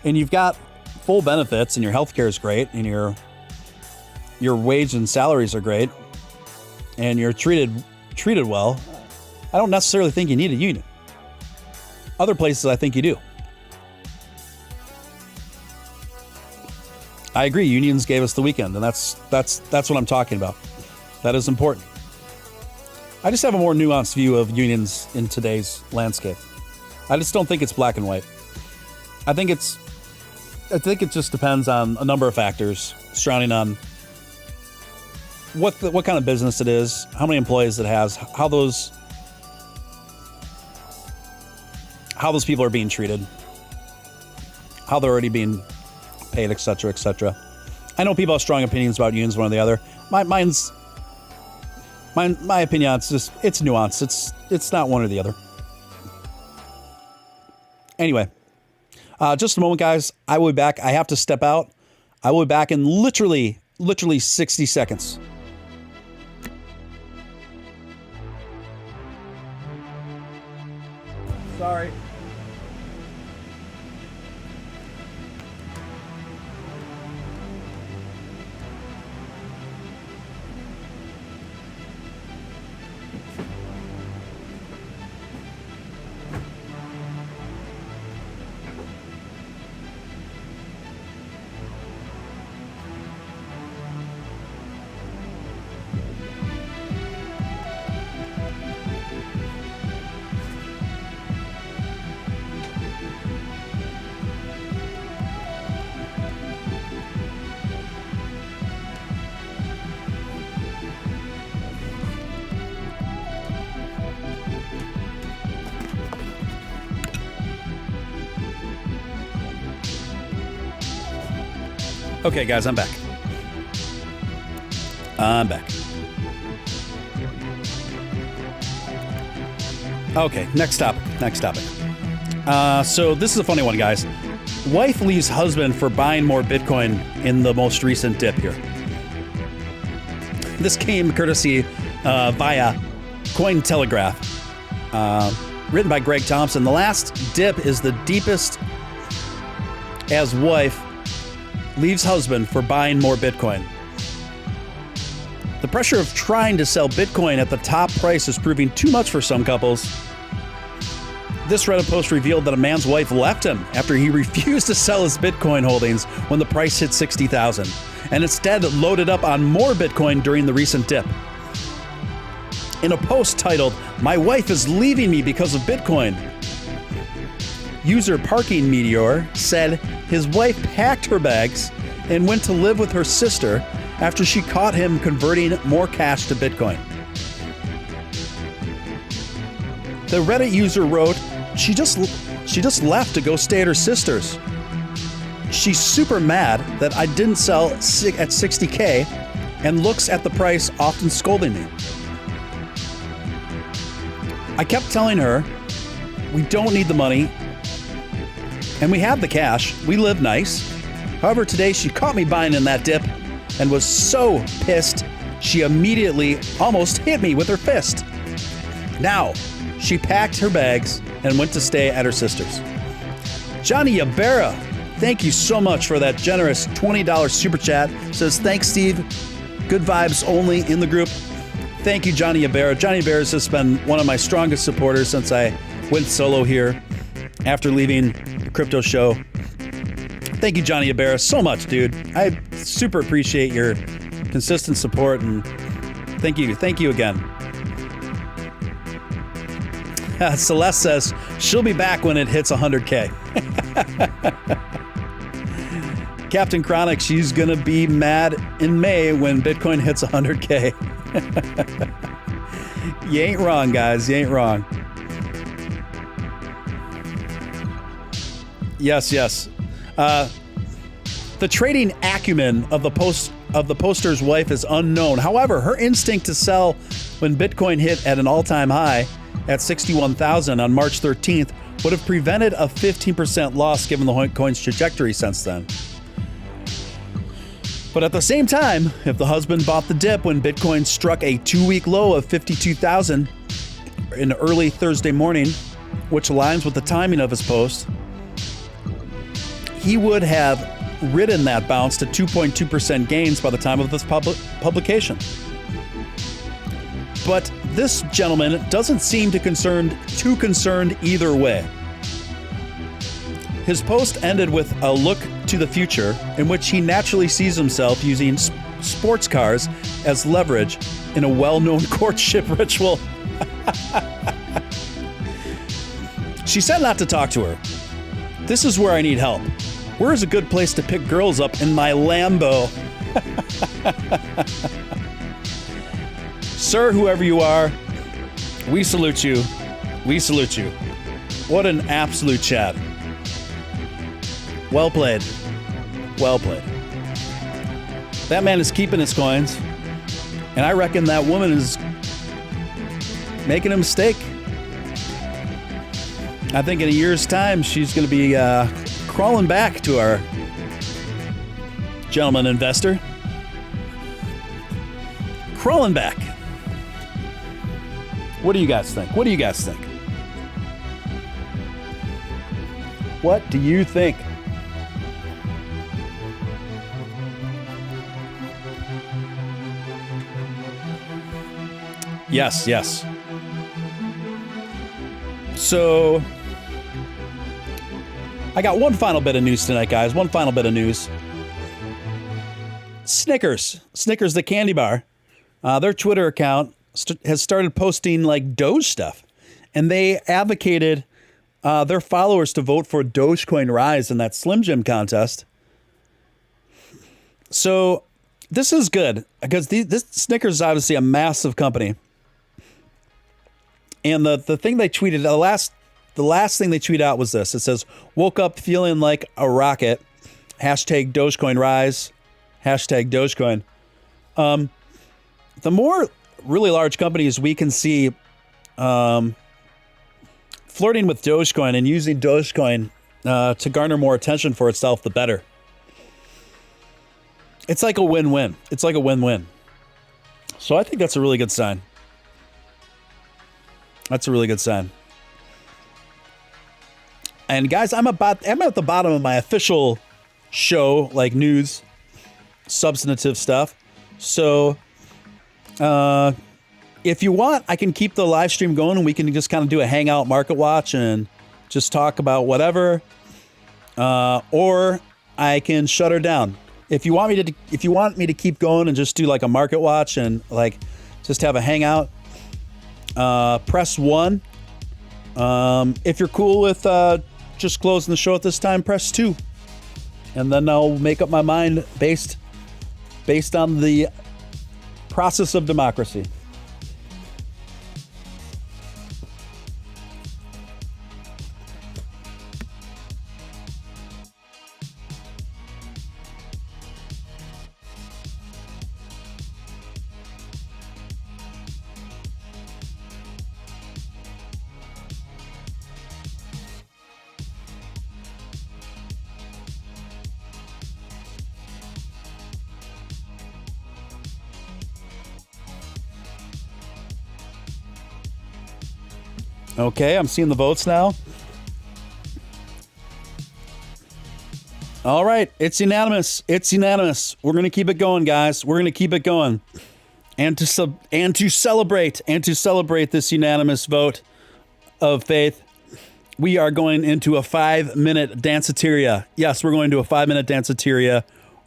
and you've got full benefits and your health care is great and your wage and salaries are great and you're treated well, I don't necessarily think you need a union. Other places I think you do. I agree, unions gave us the weekend, and that's what I'm talking about. That is important. I just have a more nuanced view of unions in today's landscape. I just don't think it's black and white. I think it just depends on a number of factors surrounding on what kind of business it is, how many employees it has, how those people are being treated, how they're already being paid, etc., etc. I know people have strong opinions about unions, one or the other. My opinion, it's nuanced. It's not one or the other. Anyway, just a moment, guys. I will be back. I have to step out. I will be back in literally 60 seconds. Sorry. Okay, guys, I'm back. Okay, next topic. So this is a funny one, guys. Wife leaves husband for buying more Bitcoin in the most recent dip here. This came courtesy via Cointelegraph, written by Greg Thompson. The last dip is the deepest as wife leaves husband for buying more Bitcoin. The pressure of trying to sell Bitcoin at the top price is proving too much for some couples. This Reddit post revealed that a man's wife left him after he refused to sell his Bitcoin holdings when the price hit $60,000, and instead loaded up on more Bitcoin during the recent dip. In a post titled, "My wife is leaving me because of Bitcoin," user Parking Meteor said his wife packed her bags and went to live with her sister after she caught him converting more cash to Bitcoin. The Reddit user wrote, she just left to go stay at her sister's. She's super mad that I didn't sell at $60K and looks at the price, often scolding me. I kept telling her, we don't need the money, and we have the cash. We live nice. However, today she caught me buying in that dip and was so pissed, she immediately almost hit me with her fist. Now, she packed her bags and went to stay at her sister's. Johnny Yabera, thank you so much for that generous $20 super chat. Says, thanks, Steve. Good vibes only in the group. Thank you, Johnny Yabera. Johnny Yabera has just been one of my strongest supporters since I went solo here after leaving the crypto show. Thank you, Johnny Yabera, so much, dude. I super appreciate your consistent support, and thank you again. Celeste says she'll be back when it hits 100K. Captain Chronic, she's gonna be mad in May when Bitcoin hits 100K. You ain't wrong, guys. You ain't wrong. Yes. The trading acumen of the poster's wife is unknown. However, her instinct to sell when Bitcoin hit at an all-time high at 61,000 on March 13th would have prevented a 15% loss given the coin's trajectory since then. But at the same time, if the husband bought the dip when Bitcoin struck a 2-week low of 52,000 in early Thursday morning, which aligns with the timing of his post, he would have ridden that bounce to 2.2% gains by the time of this publication. But this gentleman doesn't seem too concerned either way. His post ended with a look to the future in which he naturally sees himself using sports cars as leverage in a well-known courtship ritual. She said not to talk to her. This is where I need help. Where is a good place to pick girls up in my Lambo? Sir, whoever you are, we salute you. We salute you. What an absolute chat. Well played. Well played. That man is keeping his coins, and I reckon that woman is making a mistake. I think in a year's time, she's going to be crawling back to our gentleman investor. Crawling back. What do you guys think? What do you guys think? What do you think? Yes, yes. So, I got one final bit of news tonight, guys. One final bit of news. Snickers, the candy bar, their Twitter account has started posting like Doge stuff. And they advocated their followers to vote for Dogecoin Rise in that Slim Jim contest. So, this is good because this Snickers is obviously a massive company. And the thing they tweeted, the last thing they tweeted out was this. It says, woke up feeling like a rocket. Hashtag Dogecoin Rise. Hashtag Dogecoin. The more really large companies we can see flirting with Dogecoin and using Dogecoin to garner more attention for itself, the better. It's like a win-win. It's like a win-win. So I think that's a really good sign. That's a really good sign. And guys, I'm at the bottom of my official show, like news, substantive stuff. So, if you want, I can keep the live stream going and we can just kind of do a hangout market watch and just talk about whatever. Or I can shut her down. If you want me to keep going and just do like a market watch and like just have a hangout, press 1. If you're cool with just closing the show at this time, press 2. And then I'll make up my mind based on the process of democracy. Okay, I'm seeing the votes now. All right, it's unanimous. It's unanimous. We're going to keep it going, guys. We're going to keep it going. And to celebrate this unanimous vote of faith, we are going into a 5-minute danceteria. Yes, we're going to a 5-minute danceteria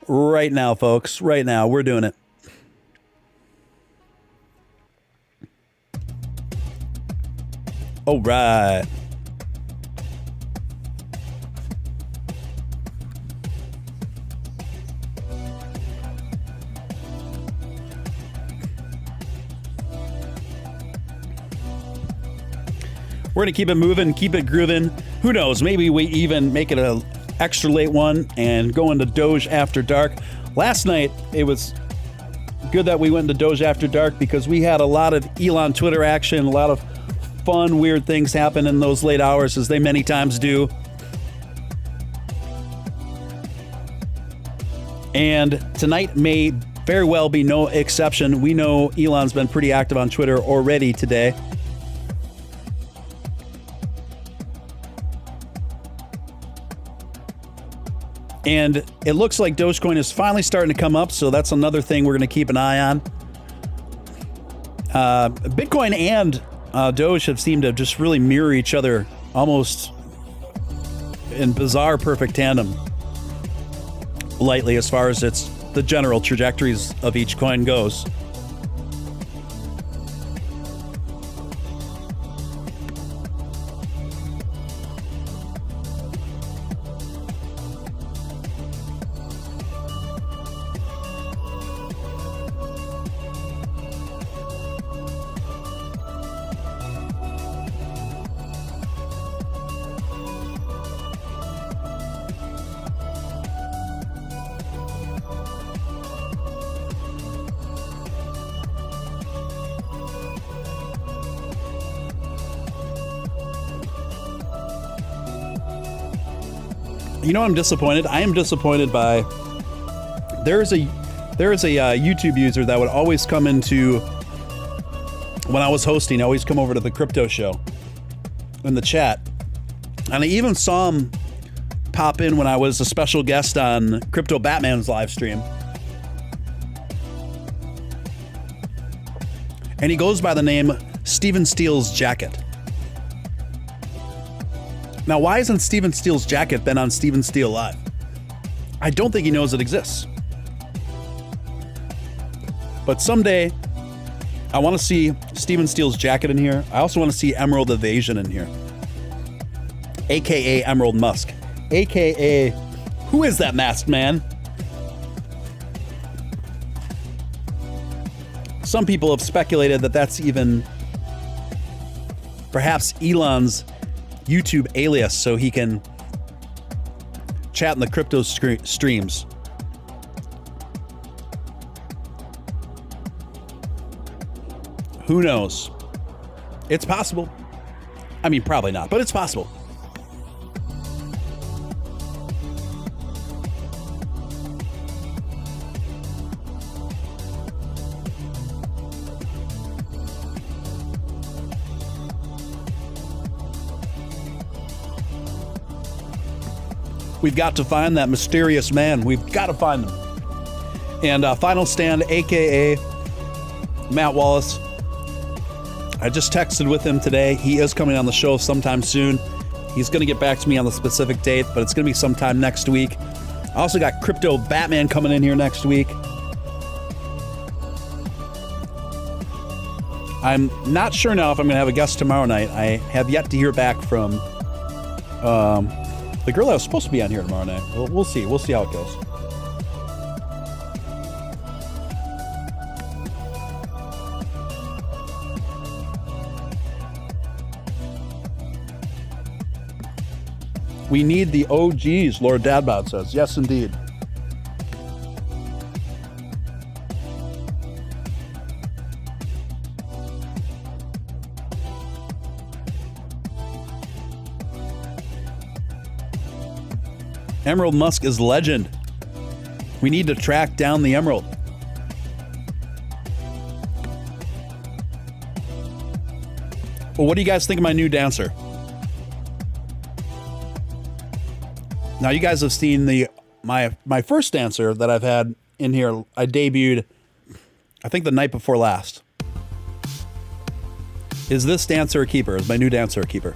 right now, folks. Right now, we're doing it. All right. We're going to keep it moving, keep it grooving. Who knows? Maybe we even make it an extra late one and go into Doge After Dark. Last night, it was good that we went into Doge After Dark because we had a lot of Elon Twitter action, a lot of fun, weird things happen in those late hours, as they many times do. And tonight may very well be no exception. We know Elon's been pretty active on Twitter already today. And it looks like Dogecoin is finally starting to come up, so that's another thing we're going to keep an eye on. Bitcoin and Doge have seemed to just really mirror each other almost in bizarre perfect tandem lately as far as the general trajectories of each coin goes. You know, I'm disappointed. I am disappointed by there is a YouTube user that would always come into when I was hosting. Always come over to the crypto show in the chat, and I even saw him pop in when I was a special guest on Crypto Batman's live stream. And he goes by the name Steven Steele's Jacket. Now, why hasn't Steven Steele's Jacket been on Steven Steele Live? I don't think he knows it exists. But someday, I want to see Steven Steele's Jacket in here. I also want to see Emerald Evasion in here. AKA Emerald Musk. AKA, who is that masked man? Some people have speculated that that's even perhaps Elon's YouTube alias so he can chat in the crypto streams. Who knows? It's possible. I mean, probably not, but it's possible. We've got to find that mysterious man. We've got to find him. And Final Stand, a.k.a. Matt Wallace. I just texted with him today. He is coming on the show sometime soon. He's going to get back to me on the specific date, but it's going to be sometime next week. I also got Crypto Batman coming in here next week. I'm not sure now if I'm going to have a guest tomorrow night. I have yet to hear back from the girl that was supposed to be on here tomorrow night. We'll see. We'll see how it goes. We need the OGs, Lord Dadbot says. Yes, indeed. Emerald Musk is legend. We need to track down the emerald. Well, what do you guys think of my new dancer? Now, you guys have seen my first dancer that I've had in here. I debuted, I think, the night before last. Is this dancer a keeper? Is my new dancer a keeper?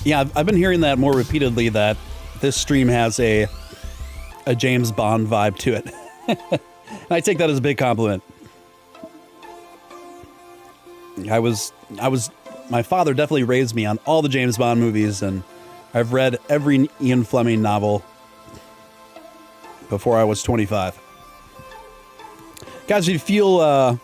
Yeah, I've been hearing that more repeatedly, that this stream has a James Bond vibe to it. And I take that as a big compliment. My father definitely raised me on all the James Bond movies, and I've read every Ian Fleming novel before I was 25. Guys, if you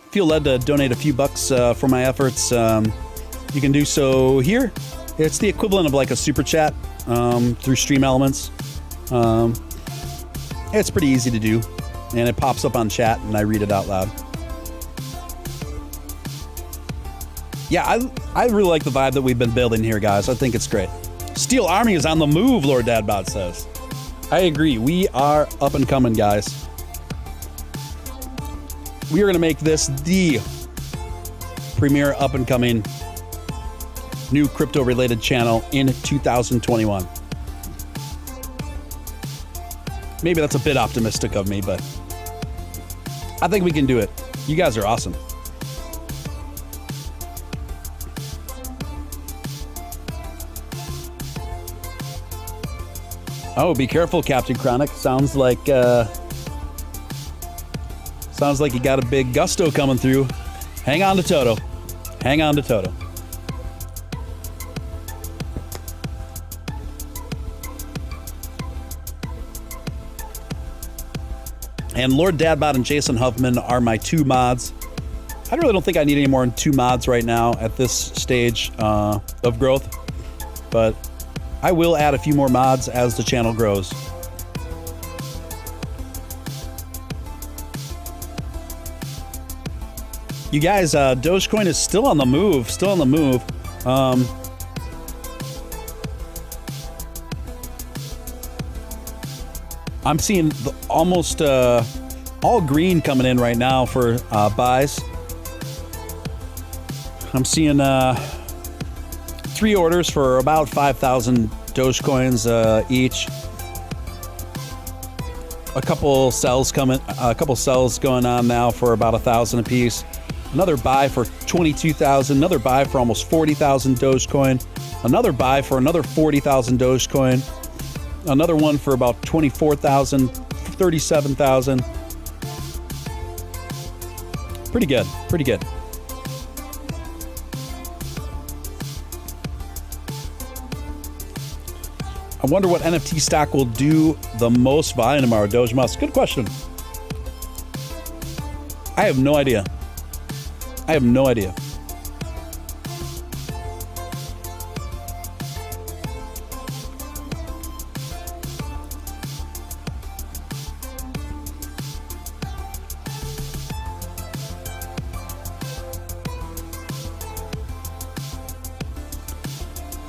feel led to donate a few bucks for my efforts, you can do so here. It's the equivalent of like a super chat. through Stream Elements. It's pretty easy to do, and it pops up on chat, and I read it out loud. Yeah, I really like the vibe that we've been building here, guys. I think it's great. Steel Army is on the move, Lord Dadbot says. I agree. We are up and coming, guys. We are going to make this the premier up and coming new crypto related channel in 2021. Maybe that's a bit optimistic of me, but I think we can do it. You guys are awesome. Oh, be careful, Captain Chronic. Sounds like you got a big gusto coming through. Hang on to Toto. Hang on to Toto. And Lord Dadbot and Jason Huffman are my 2 mods. I really don't think I need any more than 2 mods right now at this stage of growth, but I will add a few more mods as the channel grows. You guys, Dogecoin is still on the move. Still on the move. I'm seeing almost all green coming in right now for buys. I'm seeing 3 orders for about 5,000 Dogecoins each. A couple sells going on now for about 1,000 apiece. Another buy for 22,000. Another buy for almost 40,000 Dogecoin. Another buy for another 40,000 Dogecoin. Another one for about 24,000, 37,000. Pretty good. Pretty good. I wonder what NFT stock will do the most volume tomorrow. Doge Musk. Good question. I have no idea. I have no idea.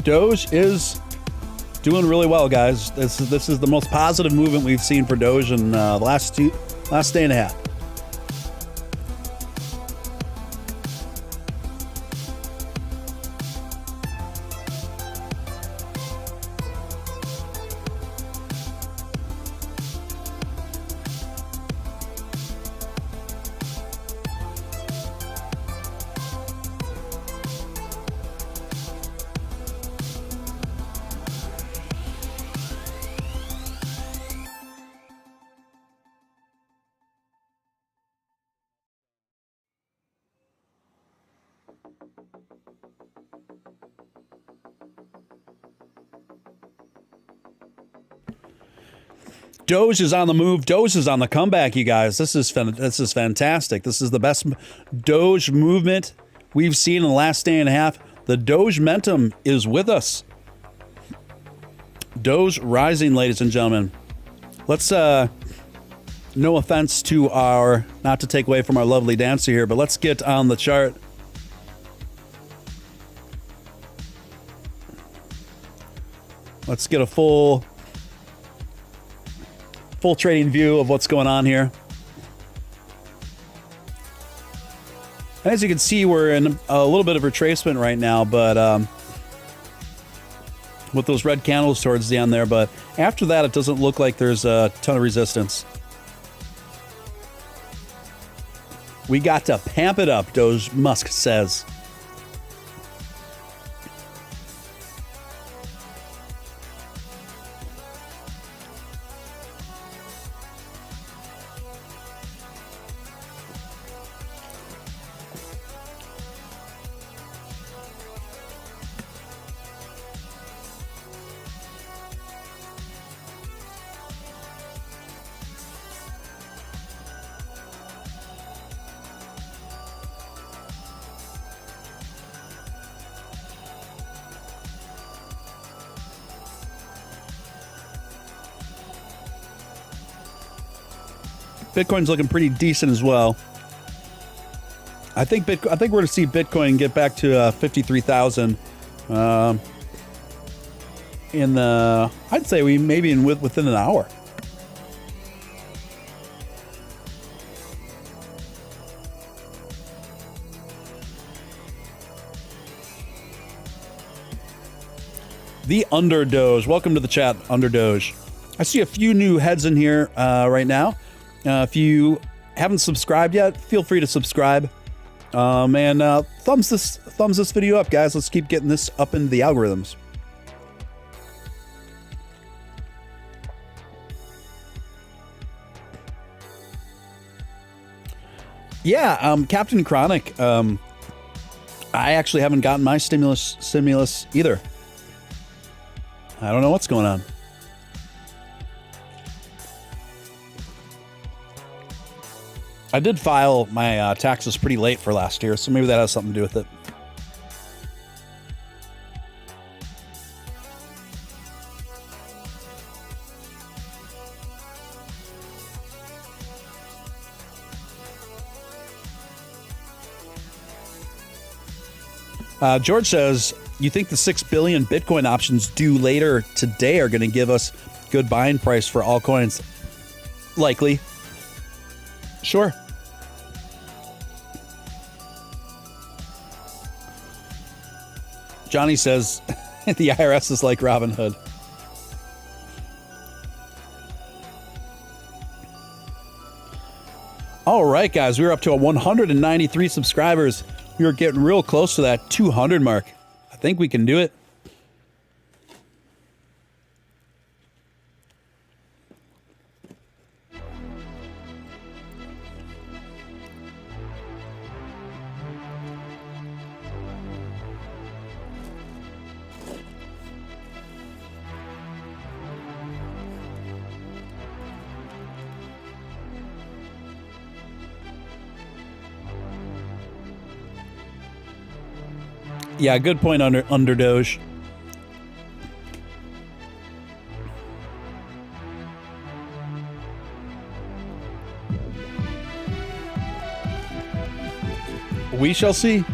Doge is doing really well, guys. This is the most positive movement we've seen for Doge in the last day and a half. Doge is on the move. Doge is on the comeback, you guys. This is fantastic. This is the best Doge movement we've seen in the last day and a half. The Doge momentum is with us. Doge rising, ladies and gentlemen. Let's, no offense to our, not to take away from our lovely dancer here, but let's get on the chart. Let's get a full trading view of what's going on here. And as you can see, we're in a little bit of retracement right now, but with those red candles towards the end there. But after that, it doesn't look like there's a ton of resistance. We got to pamp it up, Doge Musk says. Bitcoin's looking pretty decent as well. I think we're going to see Bitcoin get back to 53,000 in the, I'd say within an hour. The Underdoge. Welcome to the chat, Underdoge. I see a few new heads in here right now. If you haven't subscribed yet, feel free to subscribe. And thumbs this video up, guys. Let's keep getting this up into the algorithms. Yeah, Captain Chronic. I actually haven't gotten my stimulus either. I don't know what's going on. I did file my taxes pretty late for last year, so maybe that has something to do with it. George says, you think the 6 billion Bitcoin options due later today are going to give us good buying price for all coins? Likely. Sure. Johnny says, the IRS is like Robin Hood. All right, guys, we're up to 193 subscribers. We are getting real close to that 200 mark. I think we can do it. Yeah, good point, Underdoge. We shall see.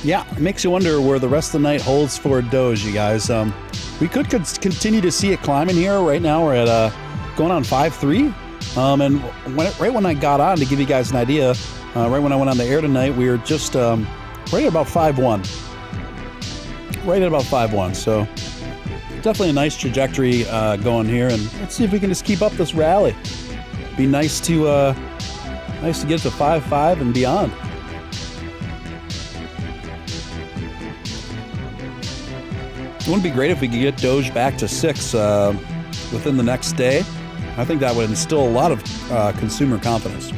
Yeah, it makes you wonder where the rest of the night holds for Doge, you guys. We could continue to see it climbing here. Right now we're at going on 5.3. And right when I got on, to give you guys an idea, right when I went on the air tonight, we were just right at about 5.1. Right at about 5.1. So definitely a nice trajectory going here. And let's see if we can just keep up this rally. Be nice to get to 5.5 and beyond. Wouldn't it be great if we could get Doge back to 6 within the next day? I think that would instill a lot of consumer confidence.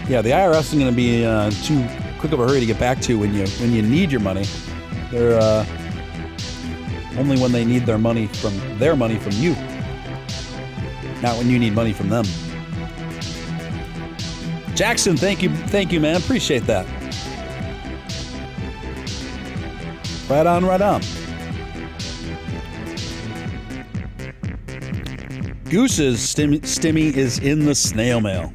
Yeah, the IRS isn't going to be too quick of a hurry to get back to when you need your money. They're only when they need their money from you, not when you need money from them. Jackson, thank you, man. Appreciate that. Right on, right on. Goose's stimmy is in the snail mail.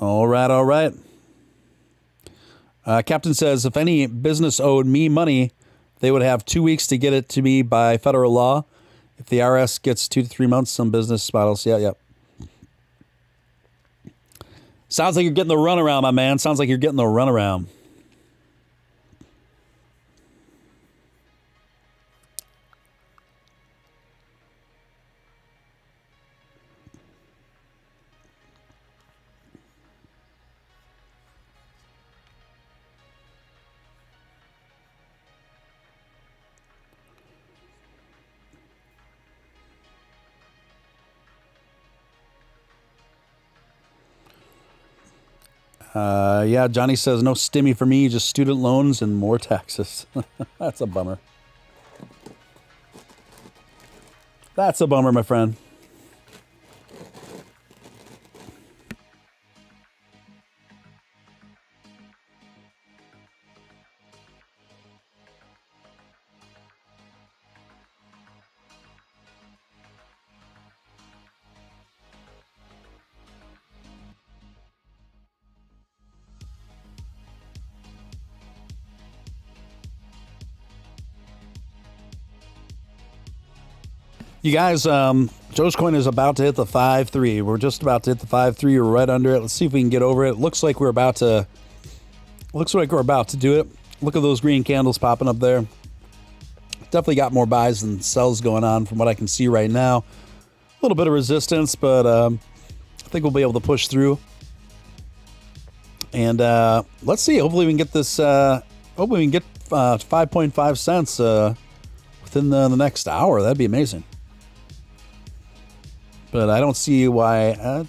All right, all right. Captain says, if any business owed me money, they would have 2 weeks to get it to me by federal law. If the IRS gets 2 to 3 months, some business models. Yeah. Sounds like you're getting the runaround, my man. Sounds like you're getting the runaround. Yeah, Johnny says no stimmy for me, just student loans and more taxes. That's a bummer. That's a bummer, my friend. You guys, Dogecoin is about to hit the 5.3. We're just about to hit the 5.3. We're right under it. Let's see if we can get over it. Looks like we're about to do it. Look at those green candles popping up there. Definitely got more buys than sells going on from what I can see right now. A little bit of resistance, but I think we'll be able to push through. And let's see. Hopefully we can get this. Hopefully we can get 5.5 cents within the next hour. That'd be amazing. But I don't see why.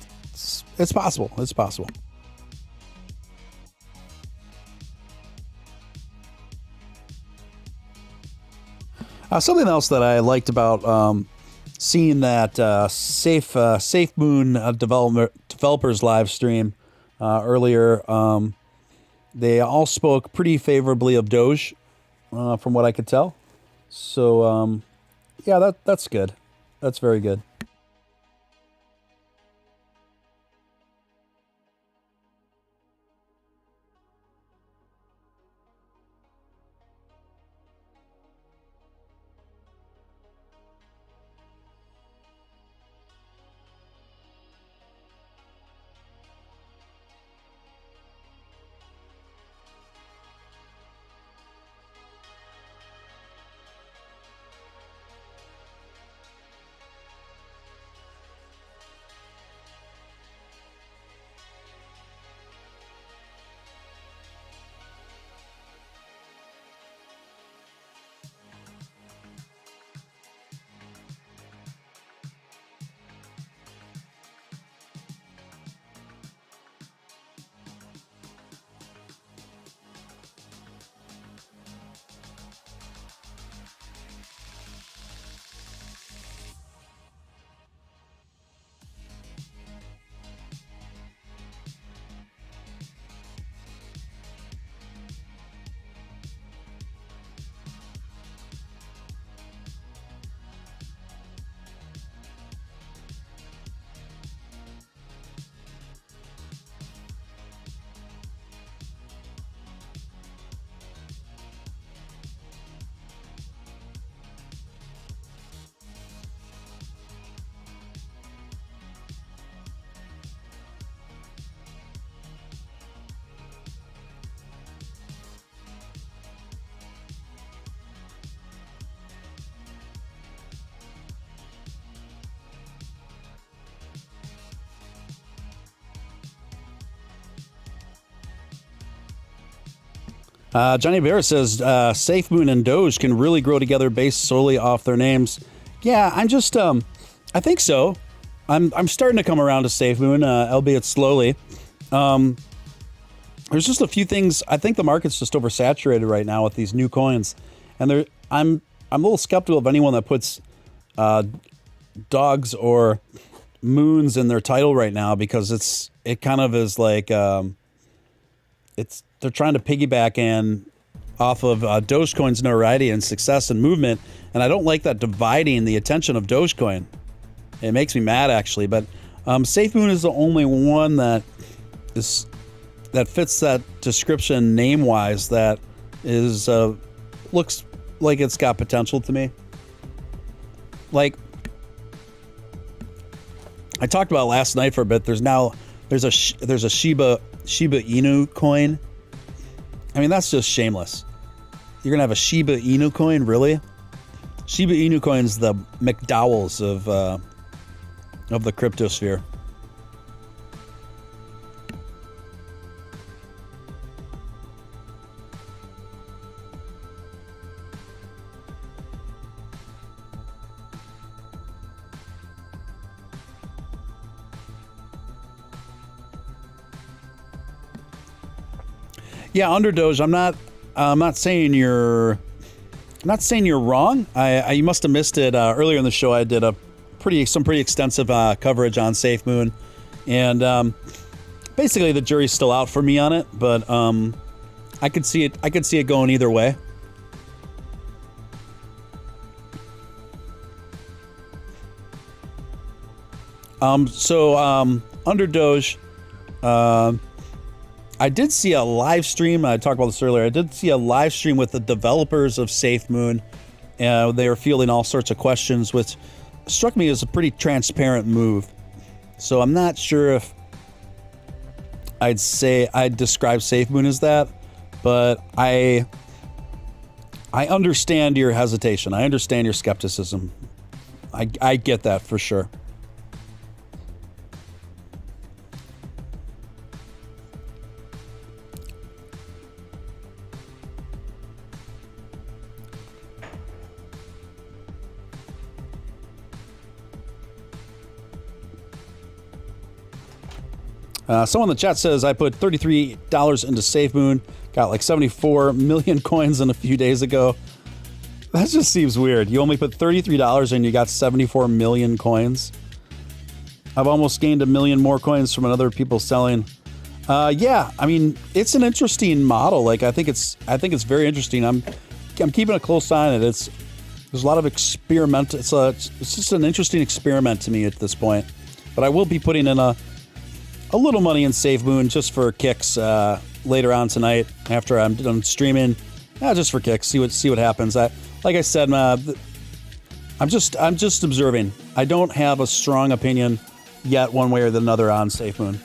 It's possible. It's possible. Something else that I liked about seeing that Safe Moon developers live stream earlier, they all spoke pretty favorably of Doge, from what I could tell. So yeah, that's good. That's very good. Johnny Bear says Safe Moon and Doge can really grow together based solely off their names. Yeah, I'm just I think so. I'm starting to come around to Safe Moon, albeit slowly. There's just a few things. I think the market's just oversaturated right now with these new coins, and I'm a little skeptical of anyone that puts dogs or moons in their title right now, because it kind of is like they're trying to piggyback off of Dogecoin's notoriety and success and movement, and I don't like that dividing the attention of Dogecoin. It makes me mad, actually. But Safe Moon is the only one that is that fits that description name wise. That is looks like it's got potential to me. Like I talked about last night for a bit. There's a Shiba Inu coin. I mean, that's just shameless. You're gonna have a Shiba Inu coin, really? Shiba Inu coin's the McDowell's of the cryptosphere. Yeah, under Doge, I'm not saying you're wrong. You must have missed it earlier in the show. I did some pretty extensive coverage on SafeMoon, and basically the jury's still out for me on it. But I could see it going either way. Under Doge, I did see a live stream. I talked about this earlier. I did see a live stream with the developers of SafeMoon. They were fielding all sorts of questions, which struck me as a pretty transparent move. So I'm not sure if I'd describe SafeMoon as that, but I understand your hesitation. I understand your skepticism. I get that for sure. Someone in the chat says, I put $33 into SafeMoon, got like 74 million coins in a few days ago. That just seems weird. You only put $33 and you got 74 million coins. I've almost gained 1 million more coins from other people selling. Yeah, I mean, it's an interesting model. Like, I think it's very interesting. I'm keeping a close eye on it. There's a lot of experiment. It's just an interesting experiment to me at this point. But I will be putting in a little money in SafeMoon just for kicks later on tonight after I'm done streaming. Just for kicks, see what happens. Like I said, I'm just observing. I don't have a strong opinion yet, one way or the other, on SafeMoon.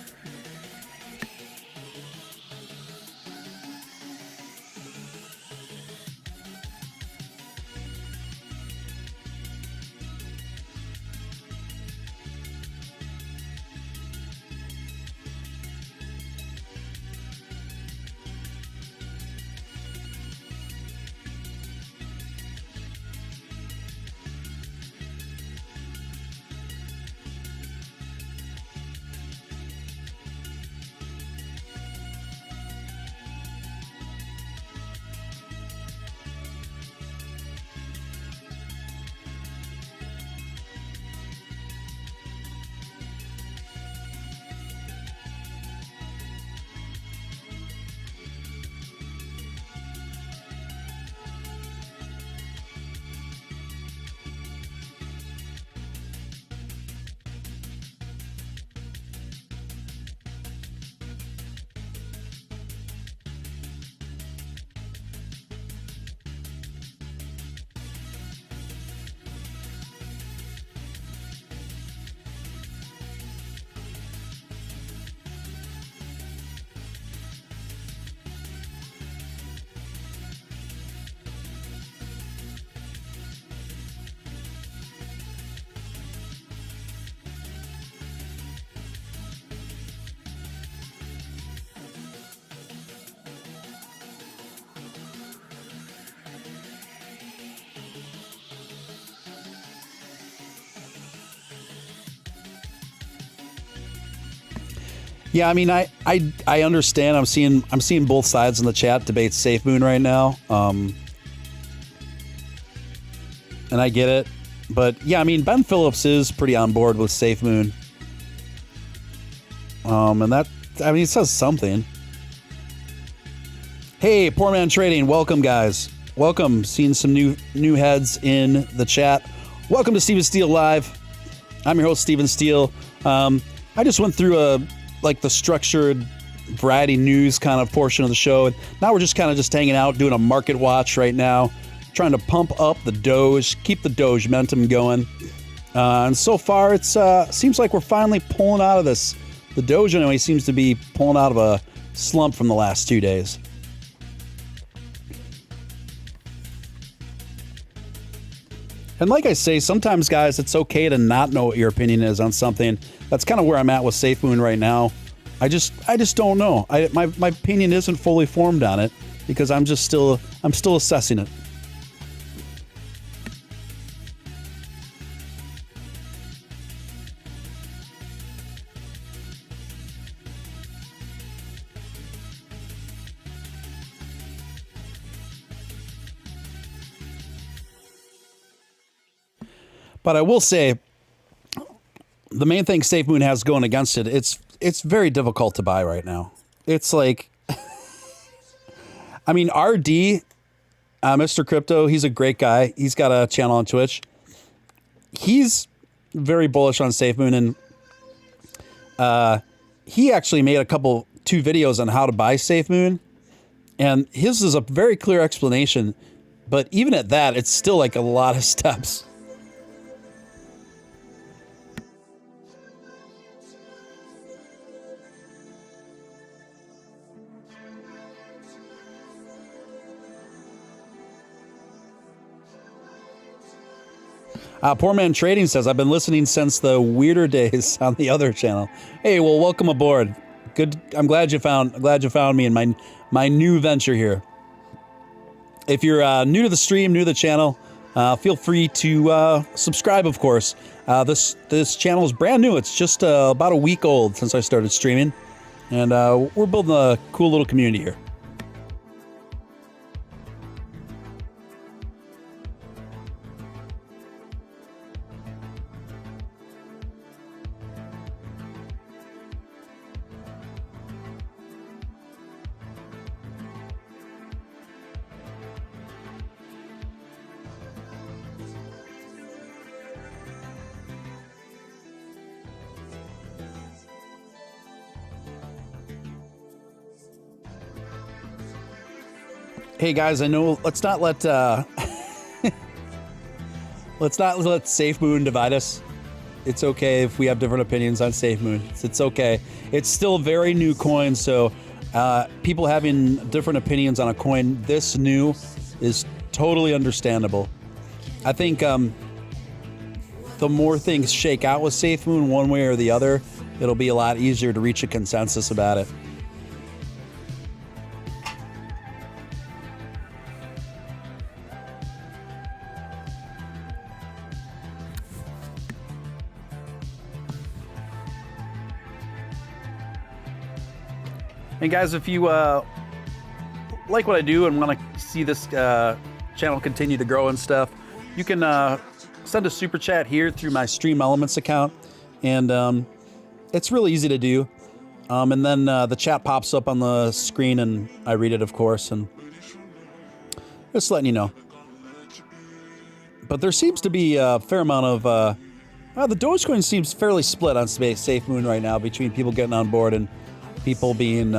Yeah, I mean, I understand. I'm seeing both sides in the chat debate SafeMoon right now, and I get it. But yeah, I mean, Ben Phillips is pretty on board with SafeMoon, and that, I mean, it says something. Hey, Poor Man Trading, welcome guys, welcome. Seeing some new heads in the chat. Welcome to Steven Steele Live. I'm your host, Steven Steele. I just went through the structured variety news kind of portion of the show. And now we're just kind of just hanging out, doing a market watch right now, trying to pump up the Doge, keep the Doge momentum going. And so far, it seems like we're finally pulling out of this. The Doge anyway seems to be pulling out of a slump from the last 2 days. And like I say, sometimes, guys, it's okay to not know what your opinion is on something. That's kind of where I'm at with SafeMoon right now. I just don't know. My opinion isn't fully formed on it because I'm still assessing it. But I will say, the main thing SafeMoon has going against it, it's very difficult to buy right now. It's like, I mean, RD, Mr. Crypto, he's a great guy. He's got a channel on Twitch. He's very bullish on SafeMoon, and he actually made two videos on how to buy SafeMoon, and his is a very clear explanation. But even at that, it's still like a lot of steps. Poor Man Trading says, I've been listening since the weirder days on the other channel. Hey, well, welcome aboard. Good. I'm glad you found me in my new venture here. If you're new to the stream, new to the channel, feel free to subscribe, of course. This channel is brand new. It's just about a week old since I started streaming. And we're building a cool little community here. Hey guys, I know. Let's not let SafeMoon divide us. It's okay if we have different opinions on SafeMoon. It's okay. It's still very new coin, so people having different opinions on a coin this new is totally understandable. I think the more things shake out with SafeMoon one way or the other, it'll be a lot easier to reach a consensus about it. And guys, if you like what I do and want to see this channel continue to grow and stuff, you can send a super chat here through my Stream Elements account, and it's really easy to do. And then the chat pops up on the screen, and I read it, of course, and just letting you know. But there seems to be a fair amount of the Dogecoin seems fairly split on SafeMoon right now between people getting on board and people being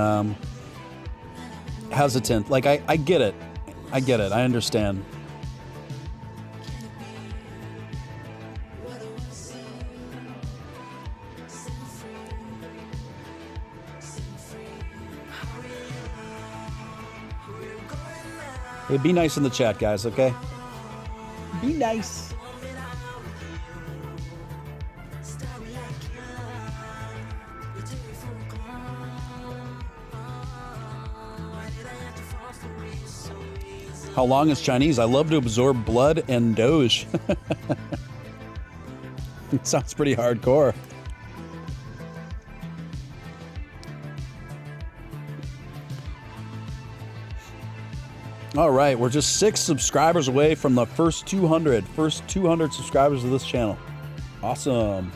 hesitant. Like, I get it. I get it. I understand. Hey, be nice in the chat, guys, okay? Be nice. How long is Chinese? I love to absorb blood and Doge. It sounds pretty hardcore. All right, we're just 6 subscribers away from the first 200 subscribers of this channel. Awesome.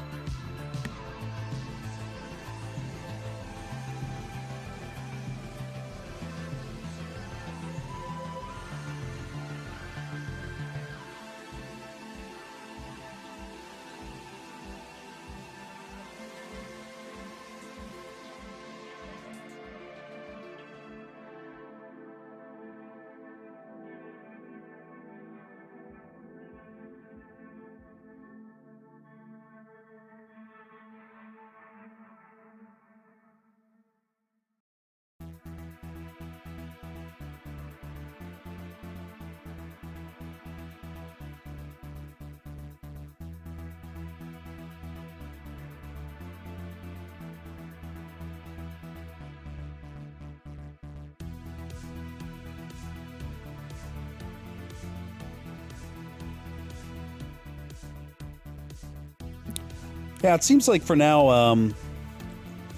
Yeah, it seems like for now,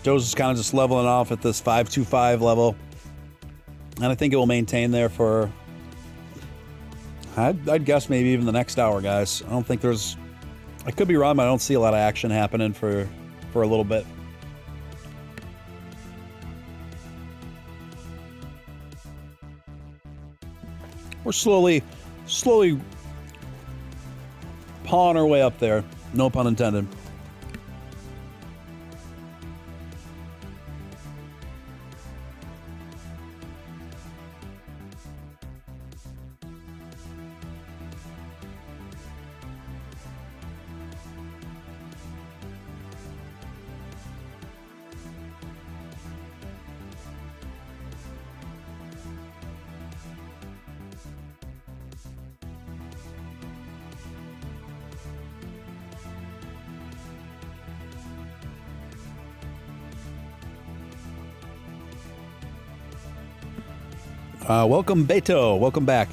Doge is kind of just leveling off at this 525 level. And I think it will maintain there for, I'd guess maybe even the next hour, guys. I don't think there's, I could be wrong, but I don't see a lot of action happening for a little bit. We're slowly pawing our way up there. No pun intended. Welcome, Beto. Welcome back.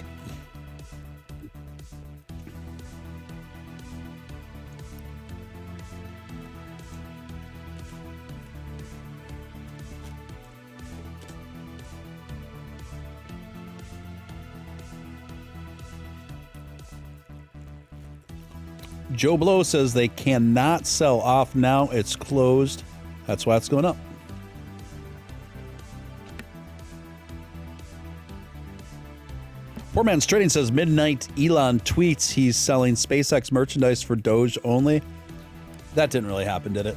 Joe Blow says they cannot sell off now. It's closed. That's why it's going up. Poor Man's Trading says midnight Elon tweets he's selling SpaceX merchandise for Doge only. That didn't really happen, did it?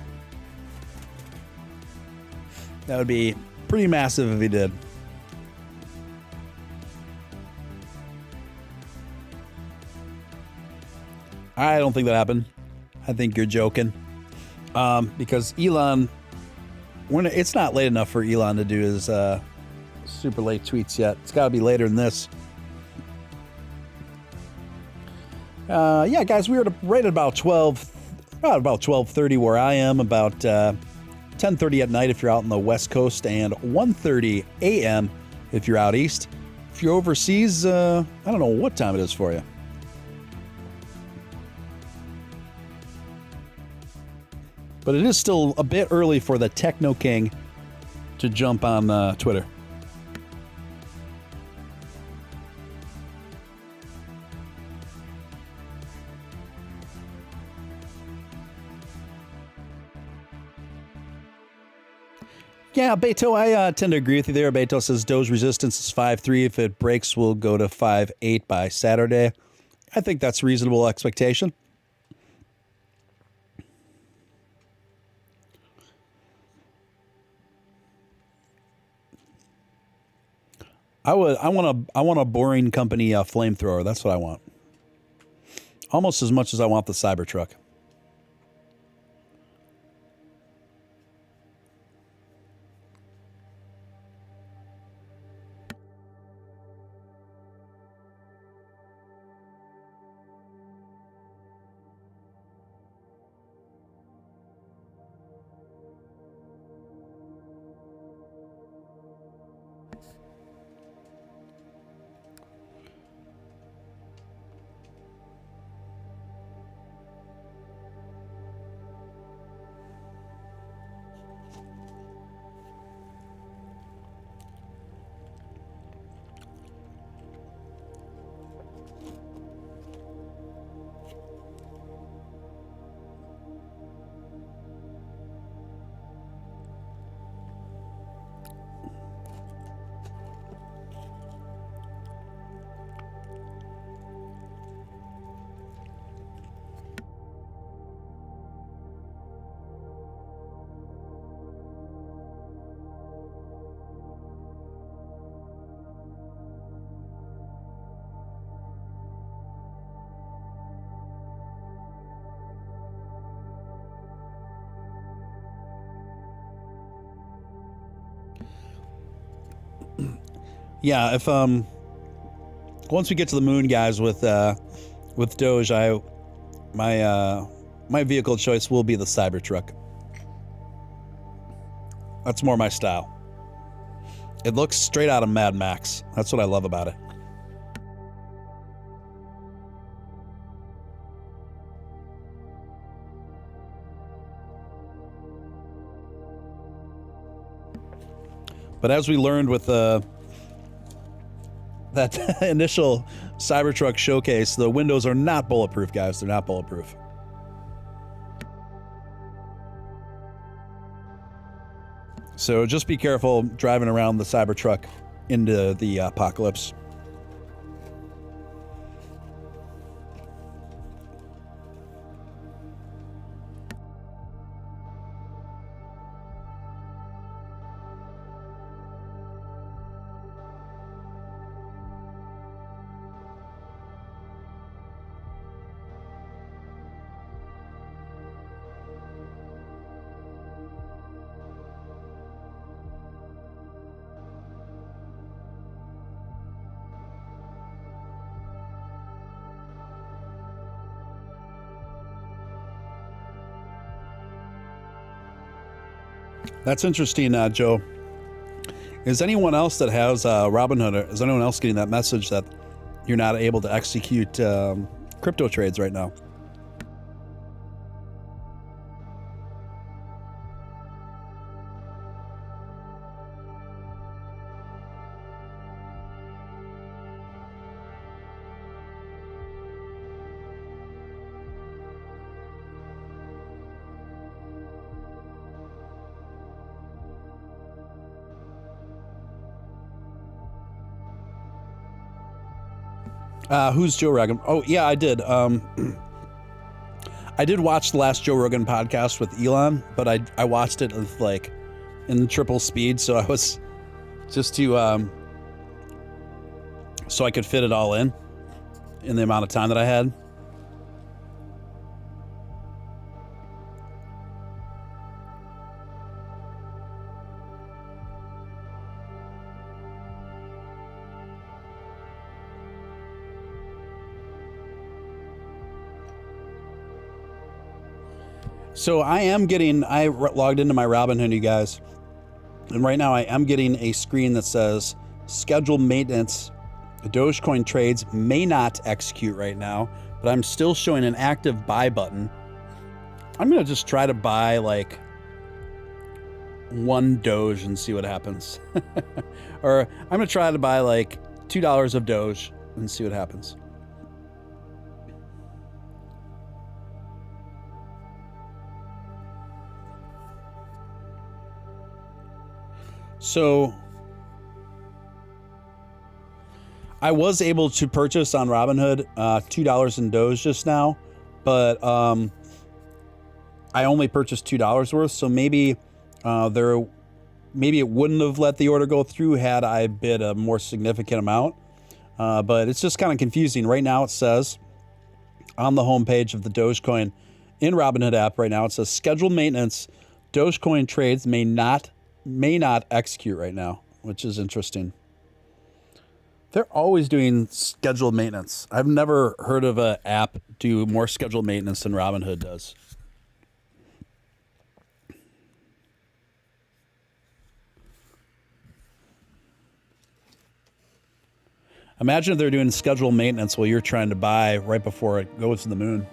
That would be pretty massive if he did. I don't think that happened. I think you're joking. Because Elon, it's not late enough for Elon to do his super late tweets yet. It's got to be later than this. Yeah, guys, we were right at about 12:30 where I am, about 10:30 at night if you're out on the West Coast, and 1:30 a.m. if you're out east. If you're overseas, I don't know what time it is for you. But it is still a bit early for the Techno King to jump on Twitter. Yeah, Beto, I tend to agree with you there. Beto says Doge resistance is 5.3. If it breaks, we'll go to 5.8 by Saturday. I think that's a reasonable expectation. I want a Boring Company flamethrower. That's what I want. Almost as much as I want the Cybertruck. Yeah, if once we get to the moon, guys, with Doge, my vehicle choice will be the Cybertruck. That's more my style. It looks straight out of Mad Max. That's what I love about it. But as we learned with that initial Cybertruck showcase, the windows are not bulletproof, guys. They're not bulletproof. So just be careful driving around the Cybertruck into the apocalypse. That's interesting, Joe. Is anyone else that has Robinhood, is anyone else getting that message that you're not able to execute crypto trades right now? Who's Joe Rogan? Oh, yeah, I did. I did watch the last Joe Rogan podcast with Elon, but I watched it with like in triple speed, so I was just to so I could fit it all in the amount of time that I had. So I logged into my Robinhood, you guys, and right now I am getting a screen that says scheduled maintenance. Dogecoin trades may not execute right now, but I'm still showing an active buy button. I'm going to just try to buy like one Doge and see what happens. Or I'm going to try to buy like $2 of Doge and see what happens. So I was able to purchase on Robinhood $2 in Doge just now, but I only purchased $2 worth. So maybe maybe it wouldn't have let the order go through had I bid a more significant amount. But it's just kind of confusing. Right now it says on the homepage of the Dogecoin in Robinhood app right now, it says scheduled maintenance. Dogecoin trades may not execute right now, which is interesting. They're always doing scheduled maintenance. I've never heard of an app do more scheduled maintenance than Robinhood does. Imagine if they're doing scheduled maintenance while you're trying to buy right before it goes to the moon.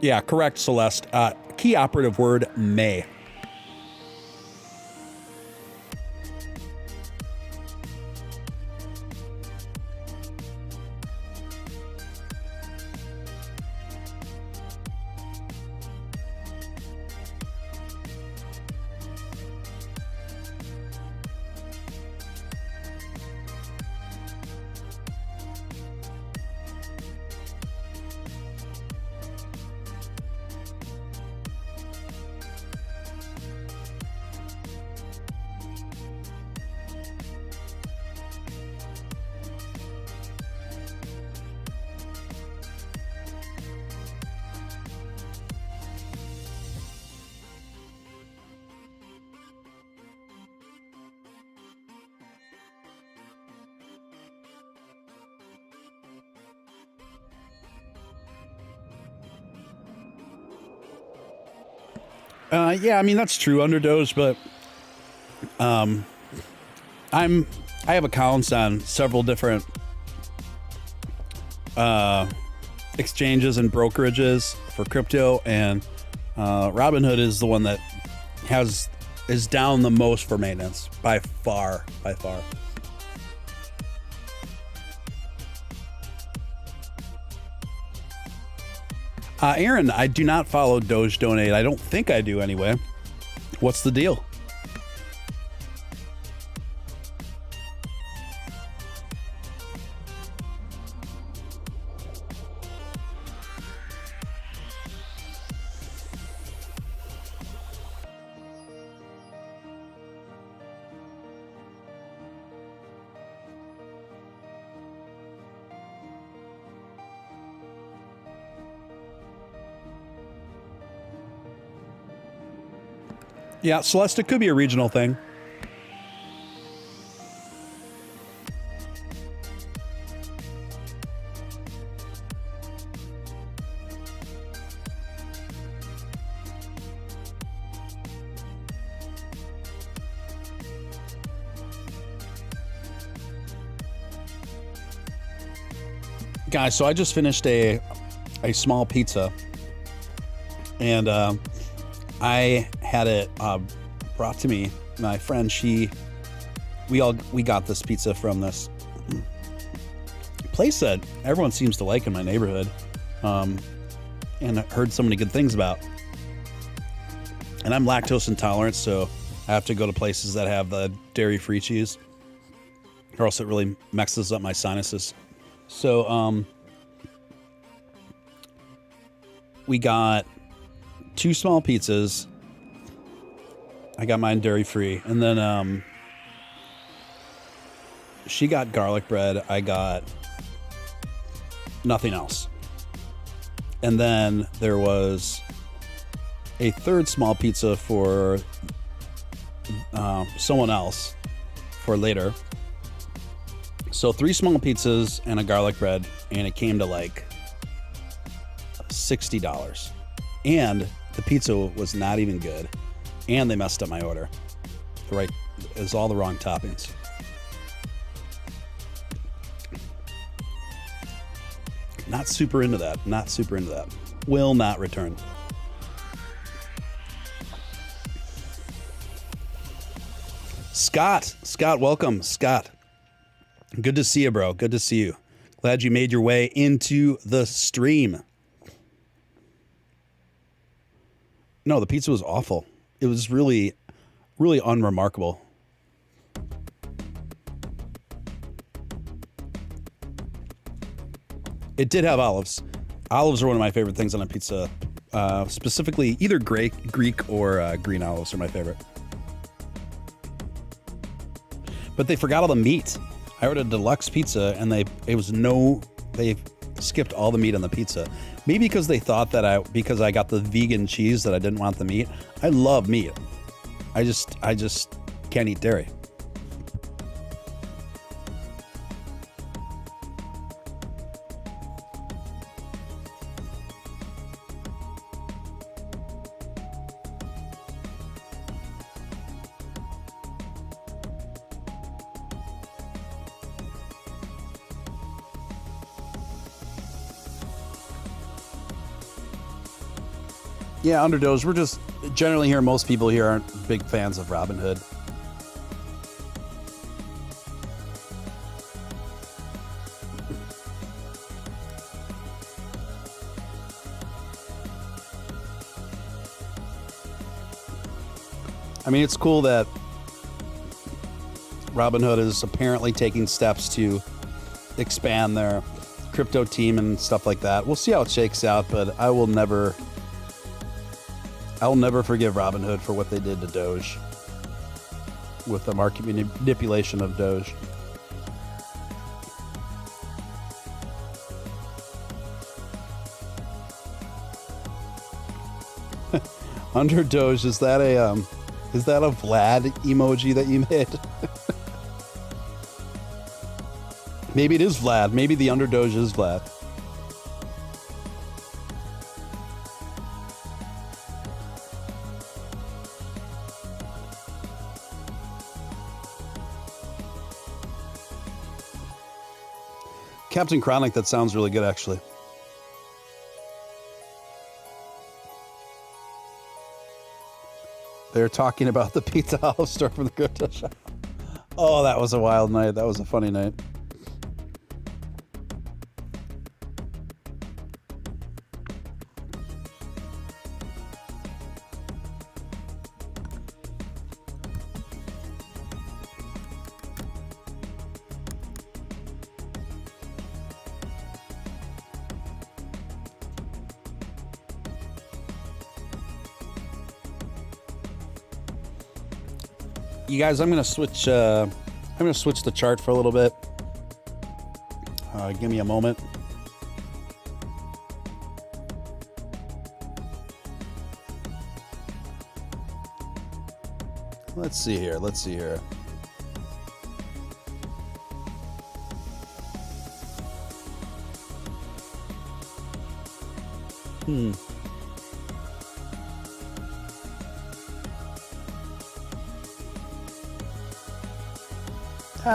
Yeah, correct, Celeste. Key operative word, may. Yeah, I mean, that's true under Doge, but I have accounts on several different exchanges and brokerages for crypto, and Robinhood is the one that is down the most for maintenance by far. Aaron, I do not follow Doge Donate. I don't think I do anyway. What's the deal? Yeah, Celeste, it could be a regional thing. Guys, so I just finished a small pizza, and I had it brought to me. My friend, we got this pizza from this place that everyone seems to like in my neighborhood, and I heard so many good things about. And I'm lactose intolerant, so I have to go to places that have the dairy-free cheese, or else it really messes up my sinuses. So we got 2 small pizzas. I got mine dairy-free. And then she got garlic bread. I got nothing else. And then there was a 3rd small pizza for someone else for later. So 3 small pizzas and a garlic bread, and it came to like $60. And the pizza was not even good, and they messed up my order. Right, it was all the wrong toppings. Not super into that. Not super into that. Will not return. Scott, welcome, Scott. Good to see you, bro. Good to see you. Glad you made your way into the stream. No, the pizza was awful. It was really, really unremarkable. It did have olives. Olives are one of my favorite things on a pizza. Specifically, either Greek or green olives are my favorite. But they forgot all the meat. I ordered a deluxe pizza, and they skipped all the meat on the pizza. Maybe because they thought that because I got the vegan cheese that I didn't want the meat. I love meat. I just can't eat dairy. Yeah, Underdoge, we're just generally here. Most people here aren't big fans of Robinhood. I mean, it's cool that Robinhood is apparently taking steps to expand their crypto team and stuff like that. We'll see how it shakes out, but I'll never forgive Robinhood for what they did to Doge with the market manipulation of Doge. Under Doge, is that a Vlad emoji that you made? Maybe it is Vlad. Maybe the Under Doge is Vlad. Captain Chronic, that sounds really good, actually. They're talking about the Pizza Hollow store from the crypto shop. Oh, that was a wild night. That was a funny night. You guys, I'm gonna switch the chart for a little bit. Give me a moment. Let's see here.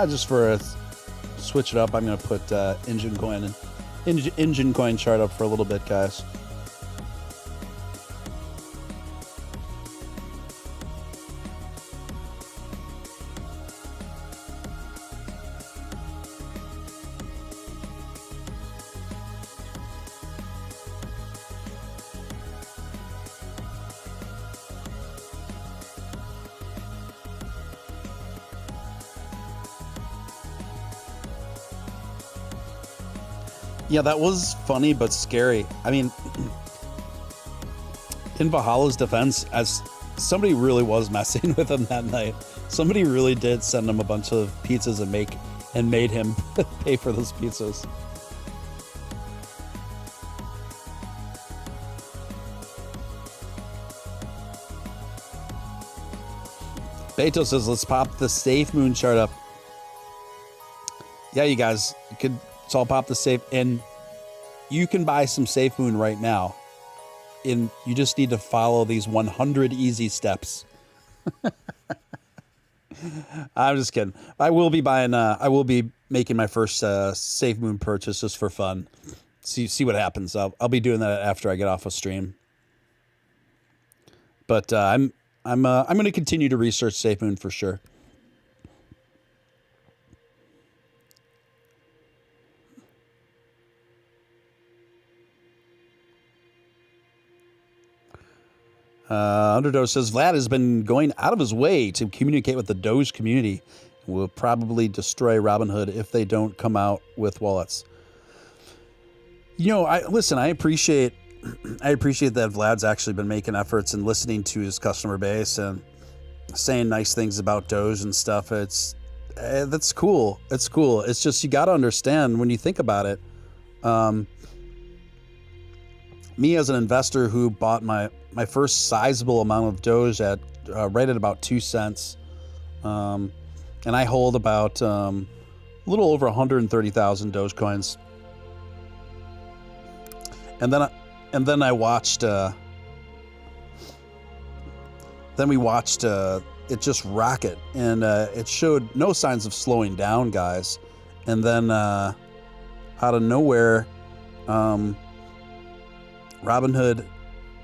Just for a switch it up, I'm going to put Engine Coin chart up for a little bit, guys. Yeah, that was funny but scary. I mean, in Valhalla's defense, as somebody really was messing with him that night. Somebody really did send him a bunch of pizzas and made him pay for those pizzas. Beto says, let's pop the Safe Moon chart up. Yeah, you guys, so I'll pop the Safe, and you can buy some Safe Moon right now. You just need to follow these 100 easy steps. I'm just kidding. I will be making my first Safe Moon purchase just for fun. See what happens. I'll be doing that after I get off a stream. But I'm going to continue to research Safe Moon for sure. Underdog says Vlad has been going out of his way to communicate with the Doge community. Will probably destroy Robinhood if they don't come out with wallets. You know, I appreciate that Vlad's actually been making efforts and listening to his customer base and saying nice things about Doge and stuff. That's cool. It's cool. It's just, you got to understand when you think about it. Me as an investor who bought my first sizable amount of Doge at right at about 2 cents, and I hold about a little over 130,000 Dogecoins. And then I watched. Then we watched it just rocket, and it showed no signs of slowing down, guys. And then out of nowhere, Robinhood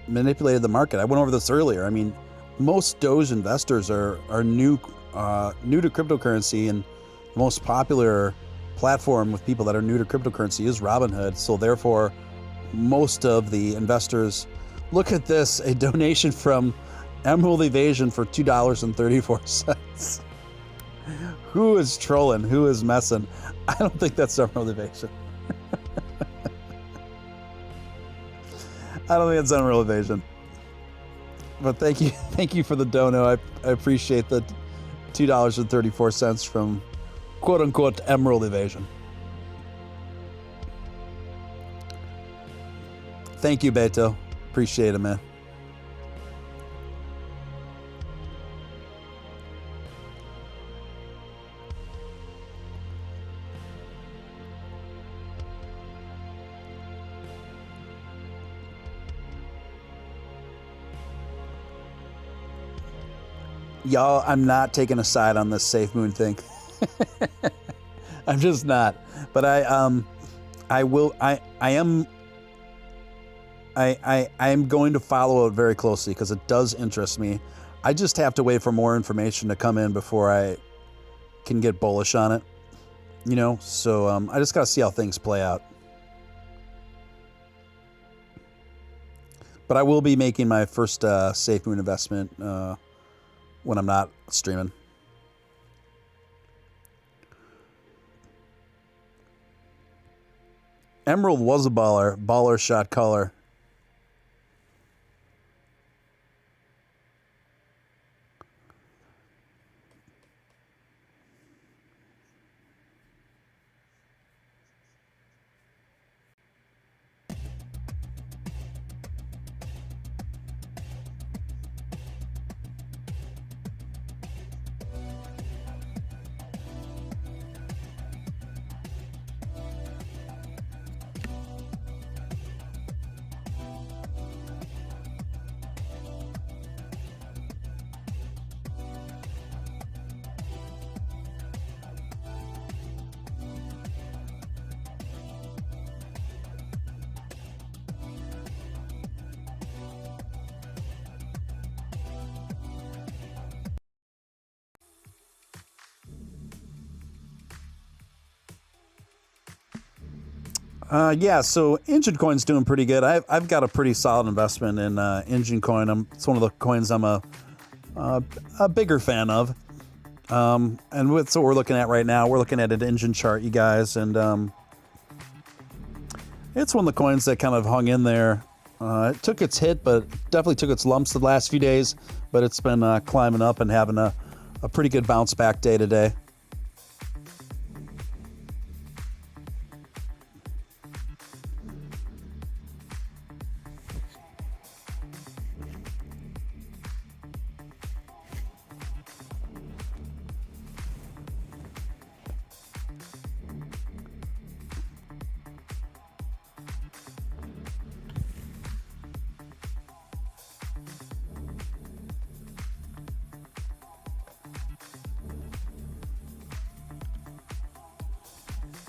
manipulated the market. I went over this earlier. I mean, most Doge investors are new to cryptocurrency, and the most popular platform with people that are new to cryptocurrency is Robinhood. So therefore, most of the investors look at this, a donation from Emerald Evasion for $2.34. Who is trolling? Who is messing? I don't think that's Emerald Evasion. I don't think it's Emerald Evasion. But thank you for the dono. I appreciate the $2.34 from quote unquote Emerald Evasion. Thank you, Beto. Appreciate it, man. Y'all, I'm not taking a side on this Safe Moon thing. I'm just not. But I will. I am going to follow it very closely because it does interest me. I just have to wait for more information to come in before I can get bullish on it. You know, so I just got to see how things play out. But I will be making my first SafeMoon investment when I'm not streaming. Emerald was a baller. Baller shot color. Yeah, so Engine Coin's doing pretty good. I've got a pretty solid investment in Engine Coin. It's one of the coins I'm a bigger fan of. And with what we're looking at right now, we're looking at an engine chart, you guys, and it's one of the coins that kind of hung in there. It took its hit, but definitely took its lumps the last few days, but it's been climbing up and having a pretty good bounce back day today.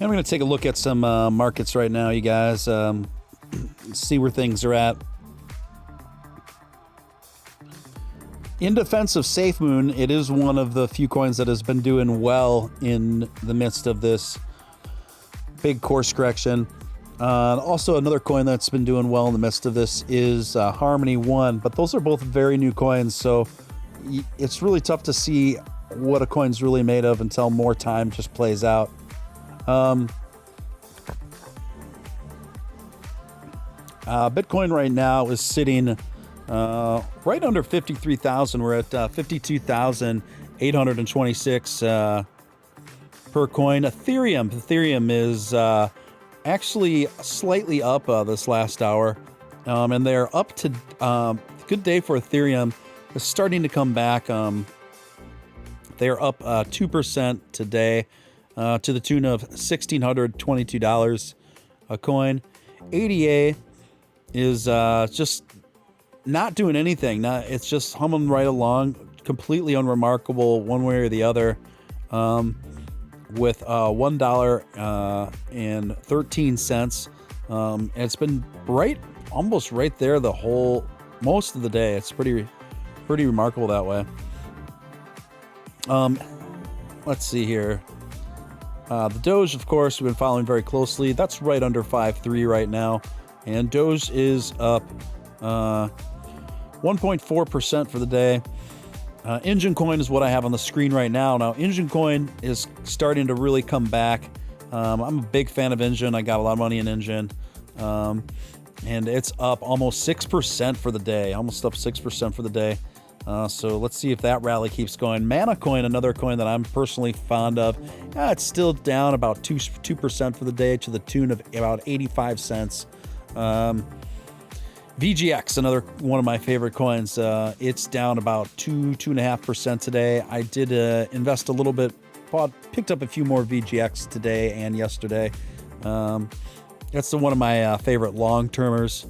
And I'm going to take a look at some markets right now, you guys, see where things are at. In defense of SafeMoon, it is one of the few coins that has been doing well in the midst of this big course correction. Also, another coin that's been doing well in the midst of this is Harmony One, but those are both very new coins, so it's really tough to see what a coin's really made of until more time just plays out. Bitcoin right now is sitting right under 53,000. We're at 52,826 per coin. Ethereum is actually slightly up this last hour, and they're up to good day for Ethereum. It's starting to come back. They're up 2% today. To the tune of $1,622 a coin. ADA is just not doing anything. It's just humming right along, completely unremarkable one way or the other, with $1.13. It's been almost right there most of the day. It's pretty remarkable that way. Let's see here. The Doge, of course, we've been following very closely. That's right under 5.3 right now. And Doge is up 1.4% for the day. Engine Coin is what I have on the screen right now. Now, Engine Coin is starting to really come back. I'm a big fan of Engine. I got a lot of money in Engine. And it's up almost 6% for the day. Almost up 6% for the day. So let's see if that rally keeps going. Mana Coin, another coin that I'm personally fond of. It's still down about 2% for the day to the tune of about 85 cents. VGX, another one of my favorite coins. It's down about 2.5% today. I did invest a little bit, picked up a few more VGX today and yesterday. That's one of my favorite long-termers.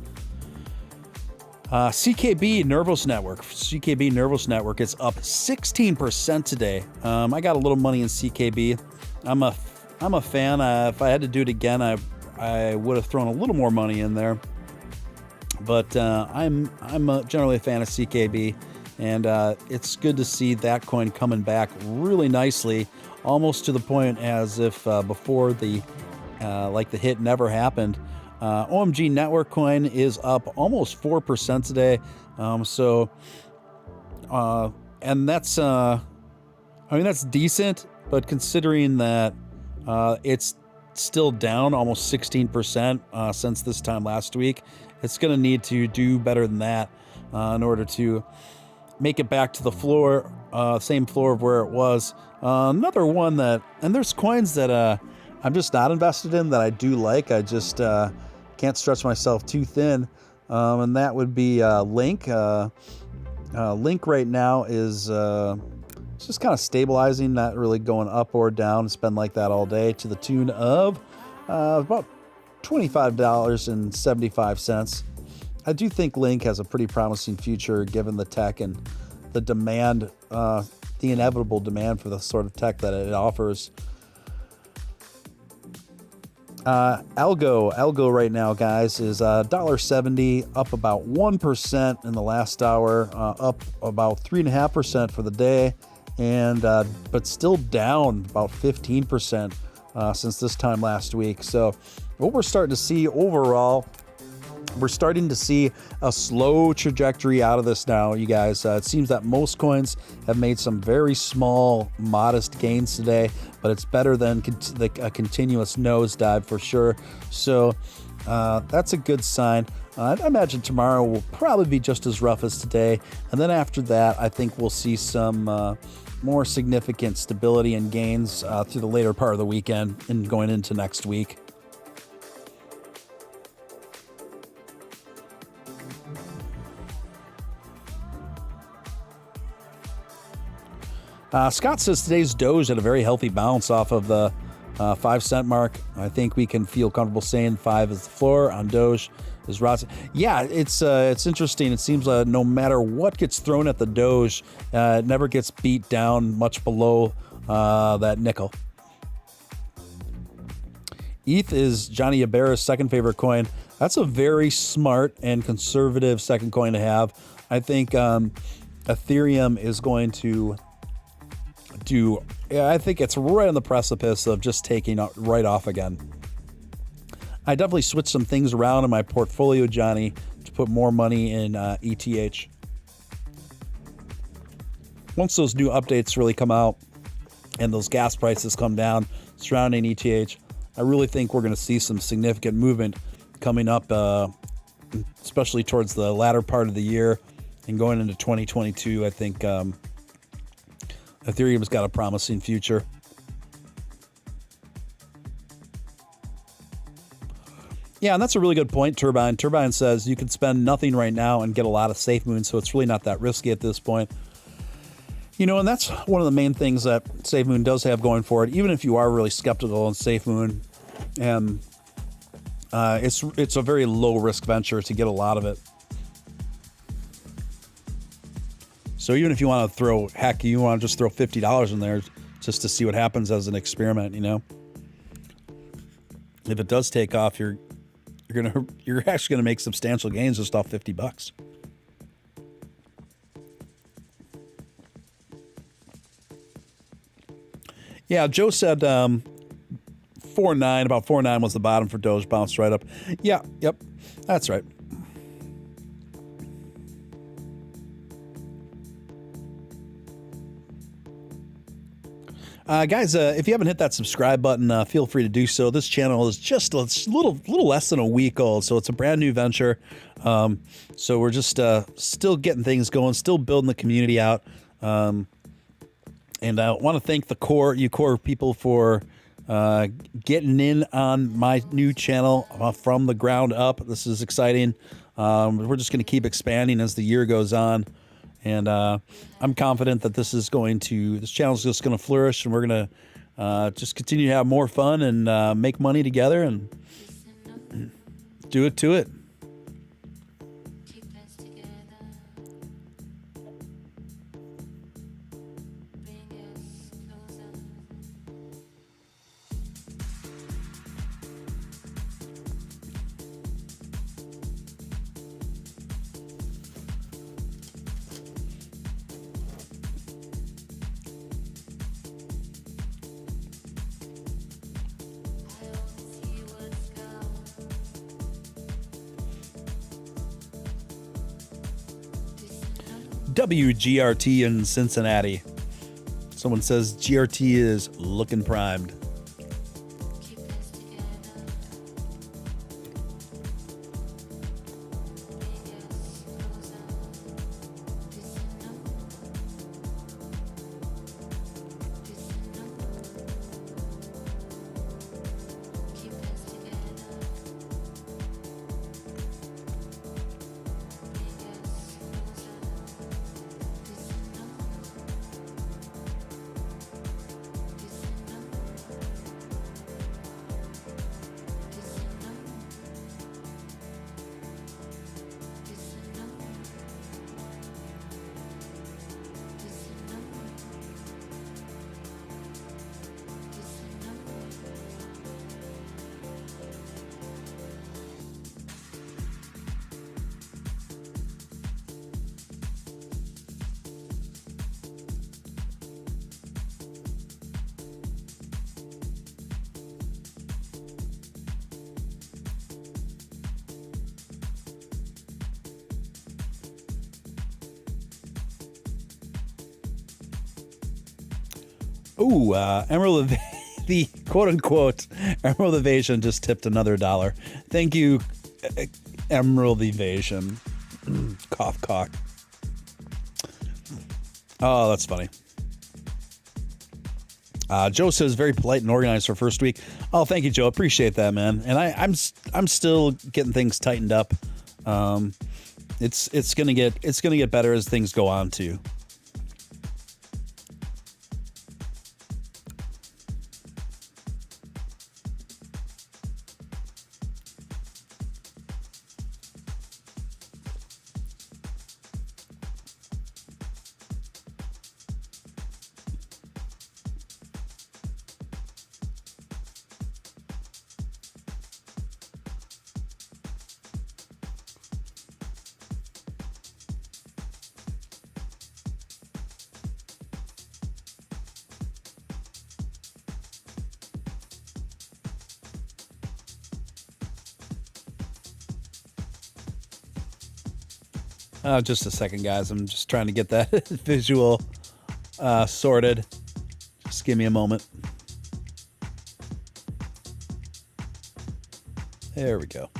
CKB Nervous Network. CKB Nervous Network is up 16% today. I got a little money in CKB. I'm a fan. If I had to do it again, I I would have thrown a little more money in there. But I'm generally a fan of CKB, and it's good to see that coin coming back really nicely, almost to the point as if before the hit never happened. OMG Network coin is up almost 4% today, and that's that's decent, but considering that it's still down almost 16% since this time last week, it's going to need to do better than that in order to make it back to the floor, same floor of where it was. Another one and there's coins that I'm just not invested in that I do like. I just can't stretch myself too thin, and that would be Link. Link right now is just kind of stabilizing, not really going up or down. It's been like that all day to the tune of about $25.75. I do think Link has a pretty promising future given the tech and the demand, the inevitable demand for the sort of tech that it offers. Algo right now, guys, is $1.70, up about 1% in the last hour, up about 3.5% for the day, and but still down about 15% since this time last week. So what we're starting to see overall, we're starting to see a slow trajectory out of this now, you guys. It seems that most coins have made some very small, modest gains today, but it's better than a continuous nosedive for sure. So that's a good sign. I imagine tomorrow will probably be just as rough as today. And then after that, I think we'll see some more significant stability and gains through the later part of the weekend and going into next week. Scott says today's Doge had a very healthy bounce off of the 5 cent mark. I think we can feel comfortable saying 5 is the floor on Doge. Is Ross? Yeah, it's interesting. It seems no matter what gets thrown at the Doge, it never gets beat down much below that nickel. ETH is Johnny Ibarra's second favorite coin. That's a very smart and conservative second coin to have. I think Ethereum is going to I think it's right on the precipice of just taking right off again. I definitely switched some things around in my portfolio, Johnny, to put more money in ETH. Once those new updates really come out and those gas prices come down surrounding ETH, I really think we're going to see some significant movement coming up, especially towards the latter part of the year and going into 2022. I think Ethereum's got a promising future. Yeah, and that's a really good point, Turbine. Turbine says you can spend nothing right now and get a lot of SafeMoon, so it's really not that risky at this point. You know, and that's one of the main things that SafeMoon does have going for it, even if you are really skeptical on SafeMoon. And it's a very low-risk venture to get a lot of it. So even if you want to you want to just throw $50 in there just to see what happens as an experiment, you know. If it does take off, you're actually gonna make substantial gains just off $50. Yeah, Joe said 4.9, about 4.9 was the bottom for Doge, bounced right up. Yeah, yep, that's right. Guys, if you haven't hit that subscribe button, feel free to do so. This channel is just a little less than a week old, so it's a brand new venture. So we're just still getting things going, still building the community out. And I want to thank you core people for getting in on my new channel from the ground up. This is exciting. We're just going to keep expanding as the year goes on. And I'm confident that this channel is just going to flourish, and we're going to just continue to have more fun and make money together and do it to it. WGRT in Cincinnati. Someone says GRT is looking primed. Ooh, Emerald, the quote-unquote Emerald Evasion just tipped another $1. Thank you, Emerald Evasion. Cough, cock. Oh, that's funny. Joe says very polite and organized for first week. Oh, thank you, Joe. Appreciate that, man. And I'm still getting things tightened up. It's gonna get better as things go on too. Just a second, guys. I'm just trying to get that visual sorted. Just give me a moment. There we go.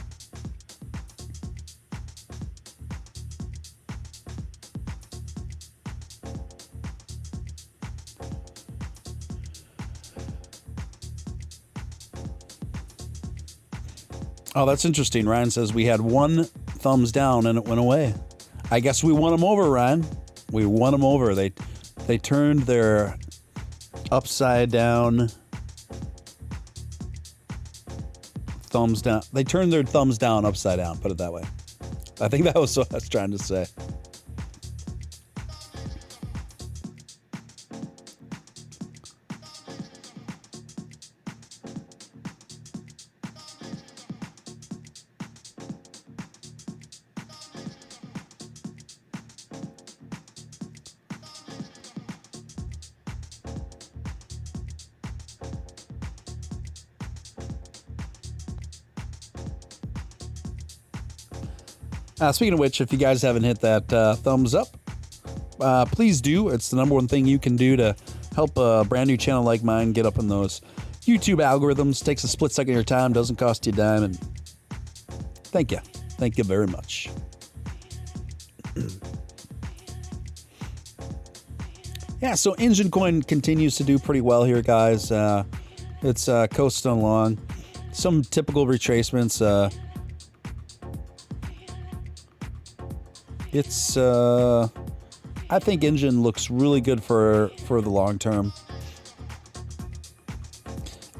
Oh, that's interesting. Ryan says we had one thumbs down and it went away. I guess we won them over, Ryan. We won them over. They turned their upside down thumbs down. They turned their thumbs down upside down, put it that way. I think that was what I was trying to say. Speaking of which, if you guys haven't hit that thumbs up, please do. It's the number one thing you can do to help a brand new channel like mine get up in those YouTube algorithms. Takes a split second of your time, doesn't cost you a dime, and thank you. Thank you very much. Yeah, so Engine Coin continues to do pretty well here, guys. It's coasting along. Some typical retracements. I think Engine looks really good for the long term,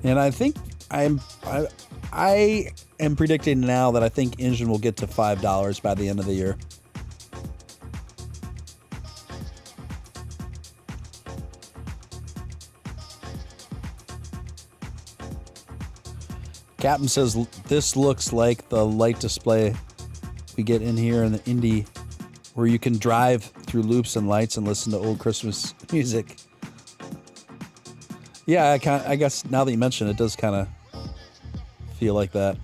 and I think I am predicting now that I think Engine will get to $5 by the end of the year. Captain says this looks like the light display we get in here in the Indy, where you can drive through loops and lights and listen to old Christmas music. Yeah, I guess now that you mention it, it does kind of feel like that.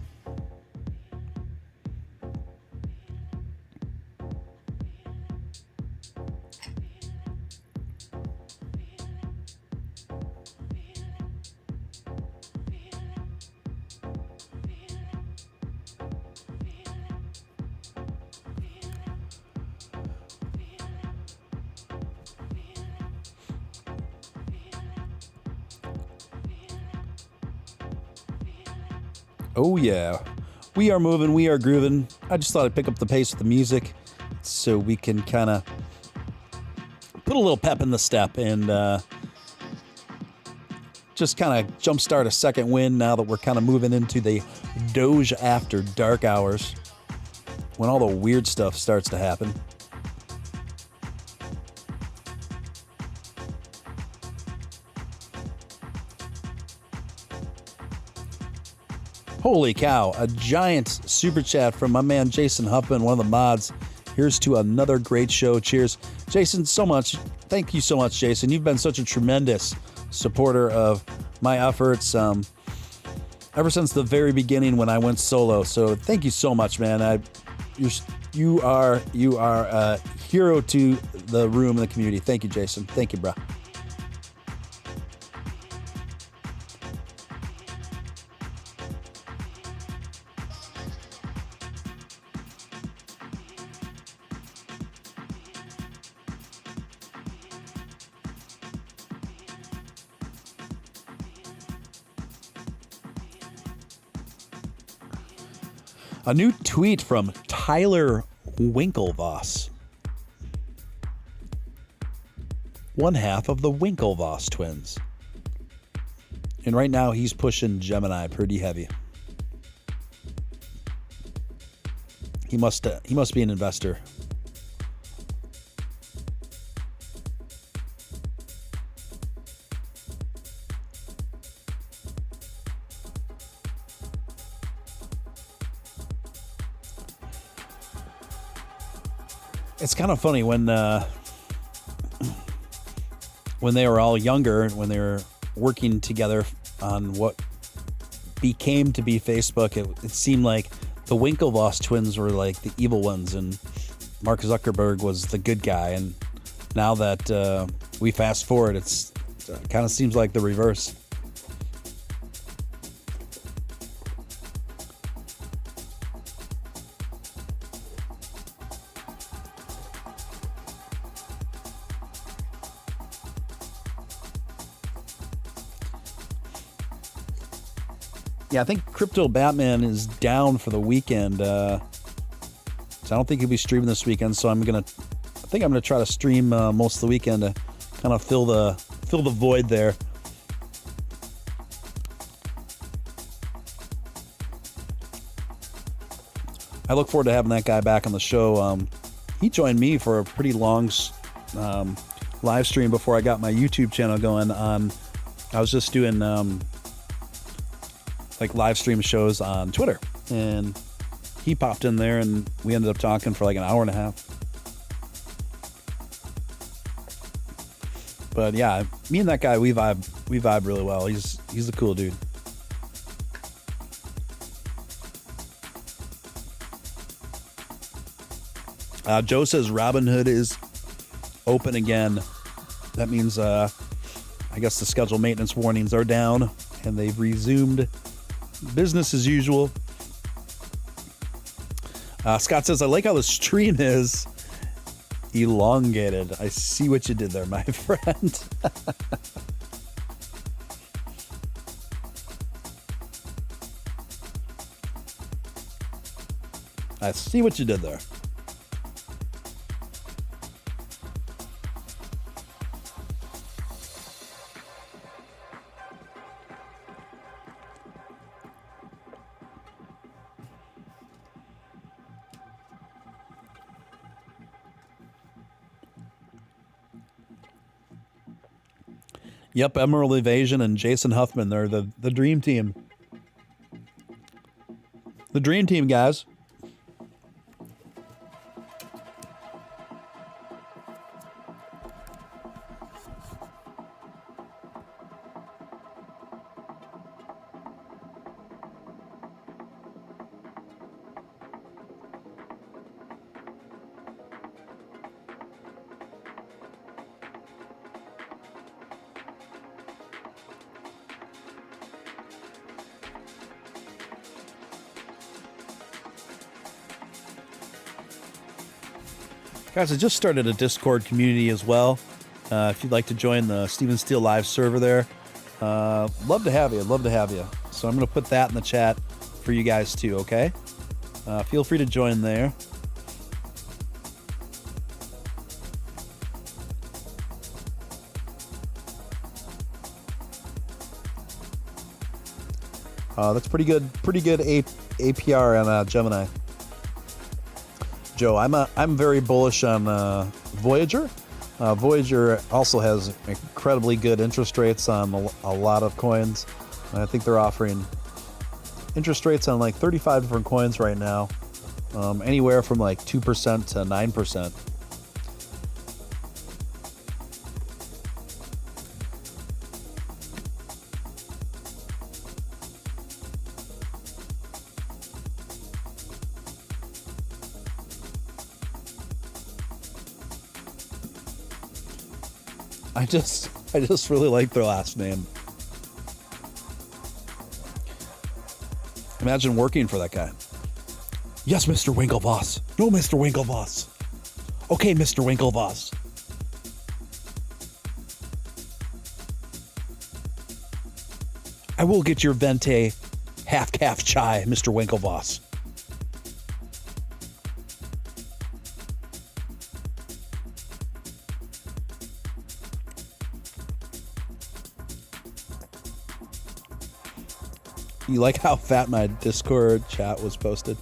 Oh, yeah. We are moving. We are grooving. I just thought I'd pick up the pace with the music so we can kind of put a little pep in the step and just kind of jumpstart a second wind now that we're kind of moving into the Doge after dark hours when all the weird stuff starts to happen. Holy cow, a giant super chat from my man Jason Huffman, one of the mods. Here's to another great show. Cheers. Jason, so much. Thank you so much, Jason. You've been such a tremendous supporter of my efforts ever since the very beginning when I went solo. So thank you so much, man. You are a hero to the room and the community. Thank you, Jason. Thank you, bro. A new tweet from Tyler Winklevoss, one half of the Winklevoss twins. And right now he's pushing Gemini pretty heavy. He must be an investor. It's kind of funny when they were all younger, when they were working together on what became to be Facebook, it seemed like the Winklevoss twins were like the evil ones and Mark Zuckerberg was the good guy. And now that we fast forward, it kind of seems like the reverse. Yeah, I think Crypto Batman is down for the weekend. So I don't think he'll be streaming this weekend. So I think I'm gonna try to stream most of the weekend to kind of fill the void there. I look forward to having that guy back on the show. He joined me for a pretty long live stream before I got my YouTube channel going. I was just doing like live stream shows on Twitter, and he popped in there and we ended up talking for like an hour and a half. But yeah, me and that guy, we vibe really well. He's a cool dude. Joe says Robinhood is open again. That means I guess the scheduled maintenance warnings are down and they've resumed business as usual. Scott says, I like how the stream is elongated. I see what you did there, my friend. I see what you did there. Yep, Emerald Evasion and Jason Huffman, they're the dream team. The dream team, guys. Guys, I just started a Discord community as well. If you'd like to join the Steven Steele live server there, love to have you. So I'm going to put that in the chat for you guys too, okay? Feel free to join there. That's pretty good APR on Gemini. Joe, I'm very bullish on Voyager. Voyager also has incredibly good interest rates on a lot of coins. And I think they're offering interest rates on like 35 different coins right now, anywhere from like 2% to 9%. I just really like their last name. Imagine working for that guy. Yes, Mr. Winklevoss. No, Mr. Winklevoss. Okay, Mr. Winklevoss. I will get your venti half-calf chai, Mr. Winklevoss. You like how fat my Discord chat was posted?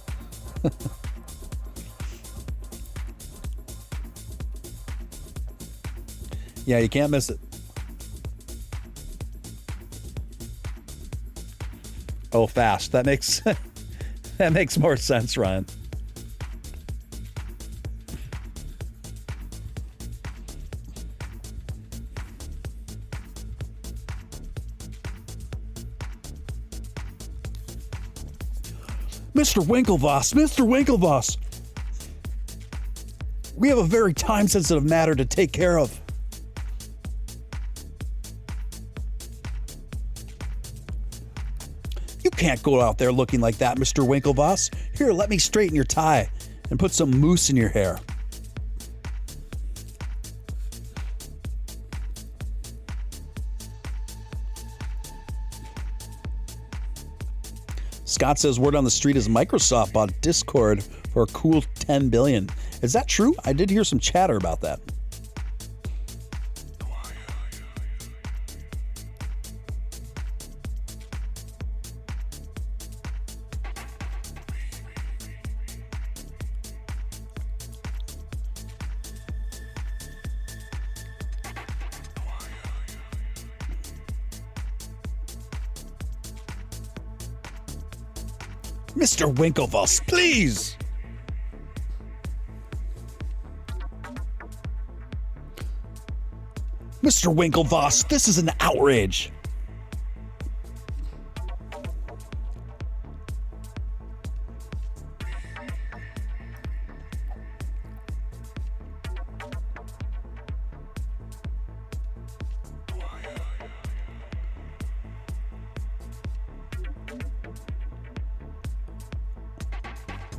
Yeah, you can't miss it. Oh, fast. That makes that makes more sense, Ryan. Mr. Winklevoss, Mr. Winklevoss. We have a very time-sensitive matter to take care of. You can't go out there looking like that, Mr. Winklevoss. Here, let me straighten your tie and put some mousse in your hair. Scott says word on the street is Microsoft bought Discord for a cool $10 billion. Is that true? I did hear some chatter about that. Mr. Winklevoss, please! Mr. Winklevoss, this is an outrage.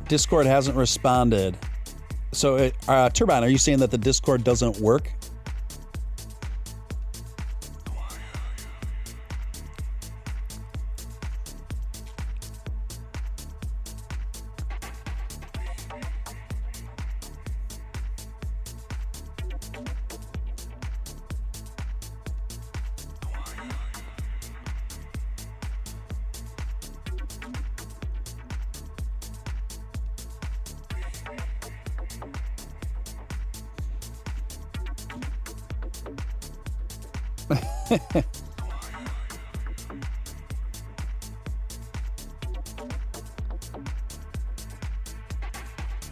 Discord hasn't responded. So, Turbine, are you saying that the Discord doesn't work?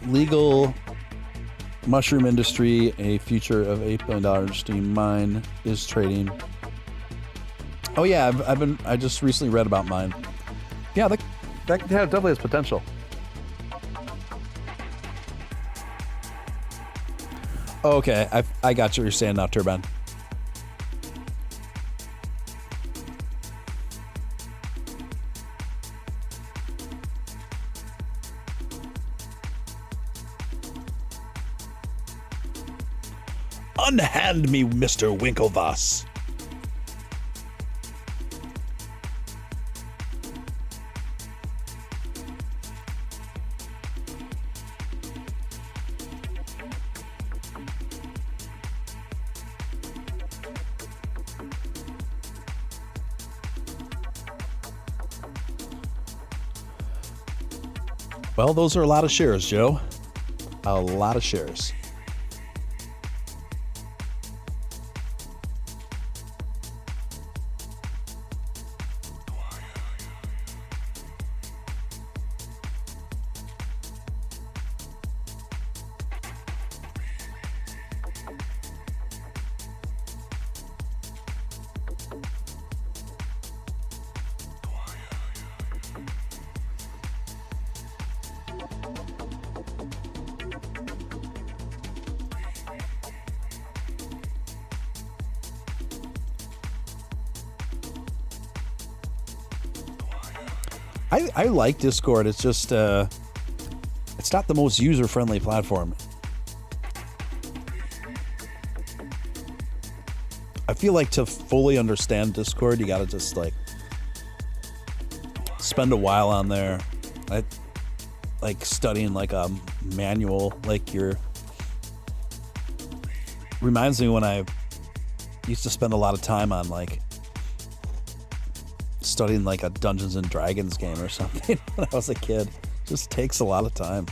Legal mushroom industry, a future of $8 billion industry. Mine is trading. Oh yeah, I just recently read about mine. Yeah, that definitely has potential. Okay, I got what you're saying now, Turbine. Unhand me, Mr. Winklevoss. Well, those are a lot of shares, Joe. A lot of shares. I like Discord. It's just it's not the most user-friendly platform. I feel like to fully understand Discord, you gotta just like spend a while on there. Like studying like a manual, like reminds me when I used to spend a lot of time on like studying like a Dungeons and Dragons game or something when I was a kid. Just takes a lot of time.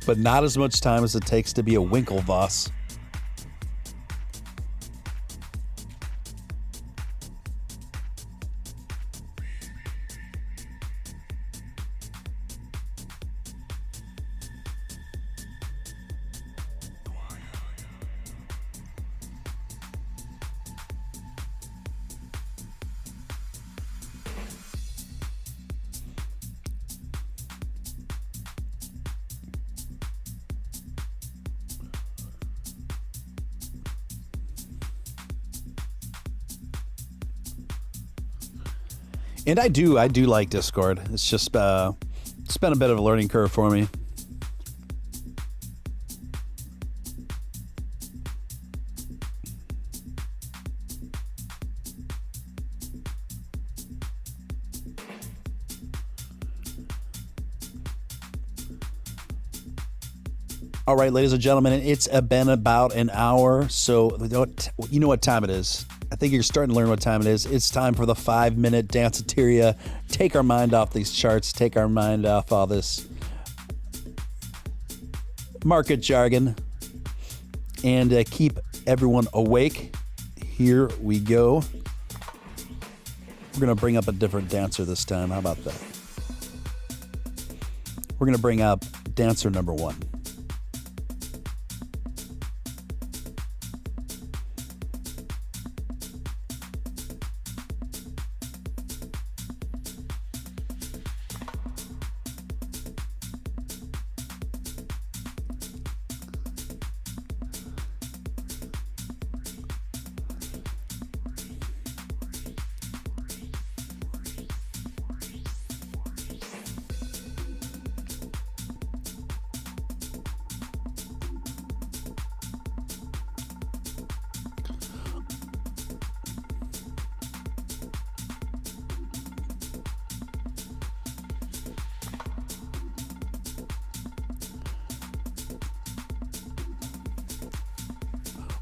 But not as much time as it takes to be a Winklevoss. And I do like Discord. It's just it's been a bit of a learning curve for me. All right, ladies and gentlemen, it's been about an hour, so you know what time it is. I think you're starting to learn what time it is. It's time for the 5-minute danceteria. Take our mind off these charts. Take our mind off all this market jargon. And keep everyone awake. Here we go. We're going to bring up a different dancer this time. How about that? We're going to bring up dancer number 1.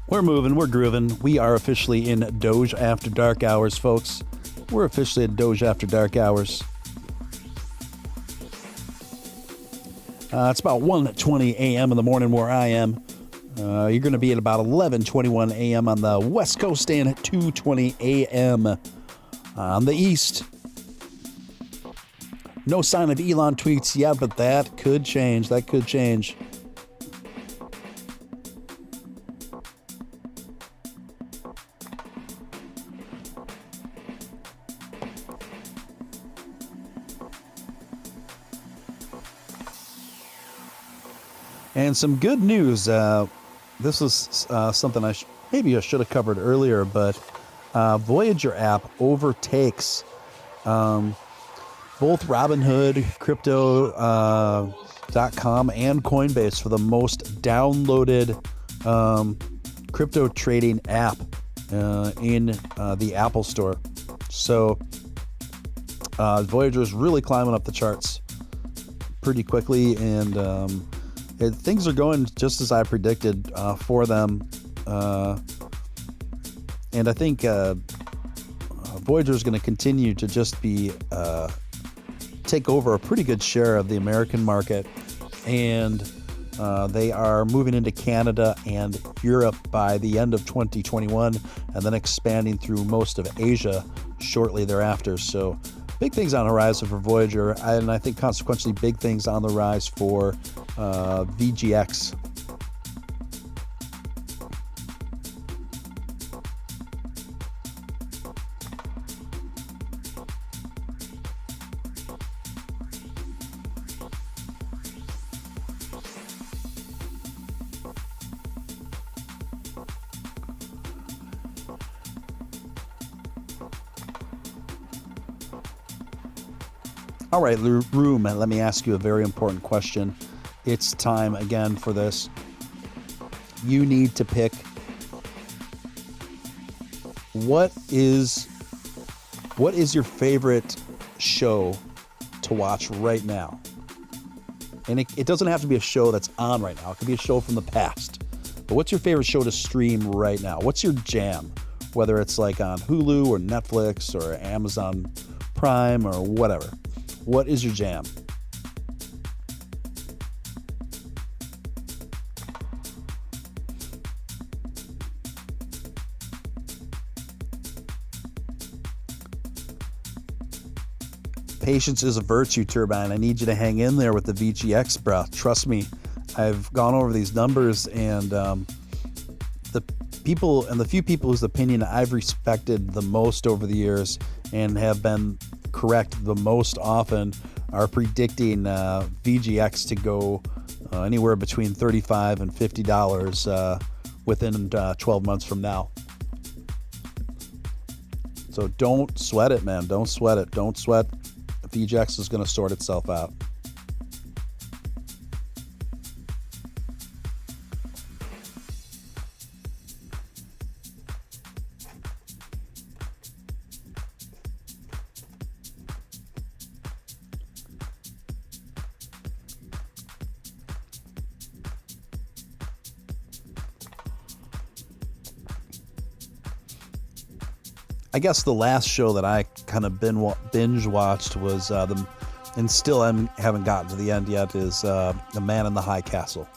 We're moving, we're grooving. We are officially in Doge After Dark hours, folks. We're officially at Doge After Dark hours. It's about 1:20 a.m. in the morning where I am. You're going to be at about 11:21 a.m. on the West Coast and 2:20 a.m. on the East. No sign of Elon tweets yet, but that could change. That could change. And some good news. this is something maybe I should have covered earlier, but Voyager app overtakes both Robinhood, Crypto.com, and Coinbase for the most downloaded crypto trading app in the Apple Store. So Voyager is really climbing up the charts pretty quickly, and things are going just as I predicted for them. And I think Voyager is going to continue to just be take over a pretty good share of the American market, and they are moving into Canada and Europe by the end of 2021, and then expanding through most of Asia shortly thereafter. So big things on the horizon for Voyager, and I think consequentially big things on the rise for VGX. All right, Room, let me ask you a very important question. It's time again for this. You need to pick what is your favorite show to watch right now? And it doesn't have to be a show that's on right now. It could be a show from the past. But what's your favorite show to stream right now? What's your jam? Whether it's like on Hulu or Netflix or Amazon Prime or whatever. What is your jam? Patience is a virtue, Turbine. I need you to hang in there with the VGX, bro. Trust me, I've gone over these numbers, and the people and the few people whose opinion I've respected the most over the years and have been correct the most often are predicting VGX to go anywhere between $35 and $50 within 12 months from now. So don't sweat it, man. Don't sweat it. Don't sweat. VGX is going to sort itself out. I guess the last show that I kind of binge watched was and still haven't gotten to the end yet, is The Man in the High Castle.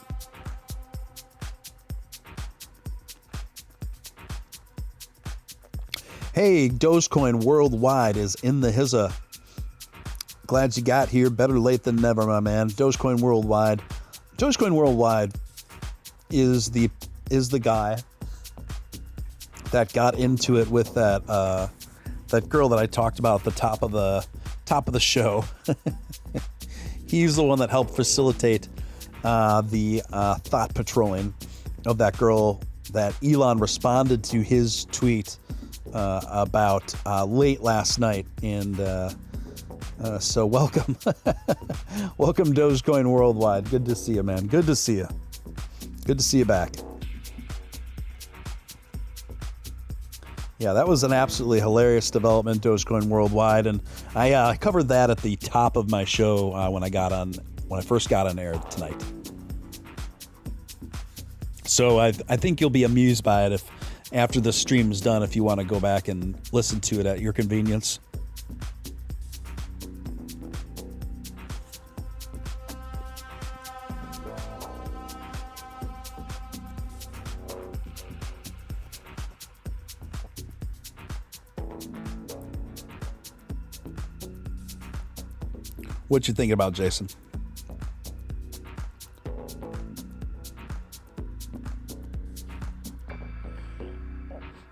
Hey, Dogecoin Worldwide is in the hizza. Glad you got here. Better late than never, my man. Dogecoin Worldwide. Dogecoin Worldwide is the guy that got into it with that girl that I talked about at the top of the show. He's the one that helped facilitate the thought patrolling of that girl that Elon responded to his tweet about late last night. And so welcome. Welcome, Dogecoin Worldwide. Good to see you, man. Good to see you. Good to see you back. Yeah, that was an absolutely hilarious development, Dogecoin Worldwide, and I covered that at the top of my show when I first got on air tonight. So I think you'll be amused by it if after the stream is done, if you want to go back and listen to it at your convenience. What you thinking about, Jason?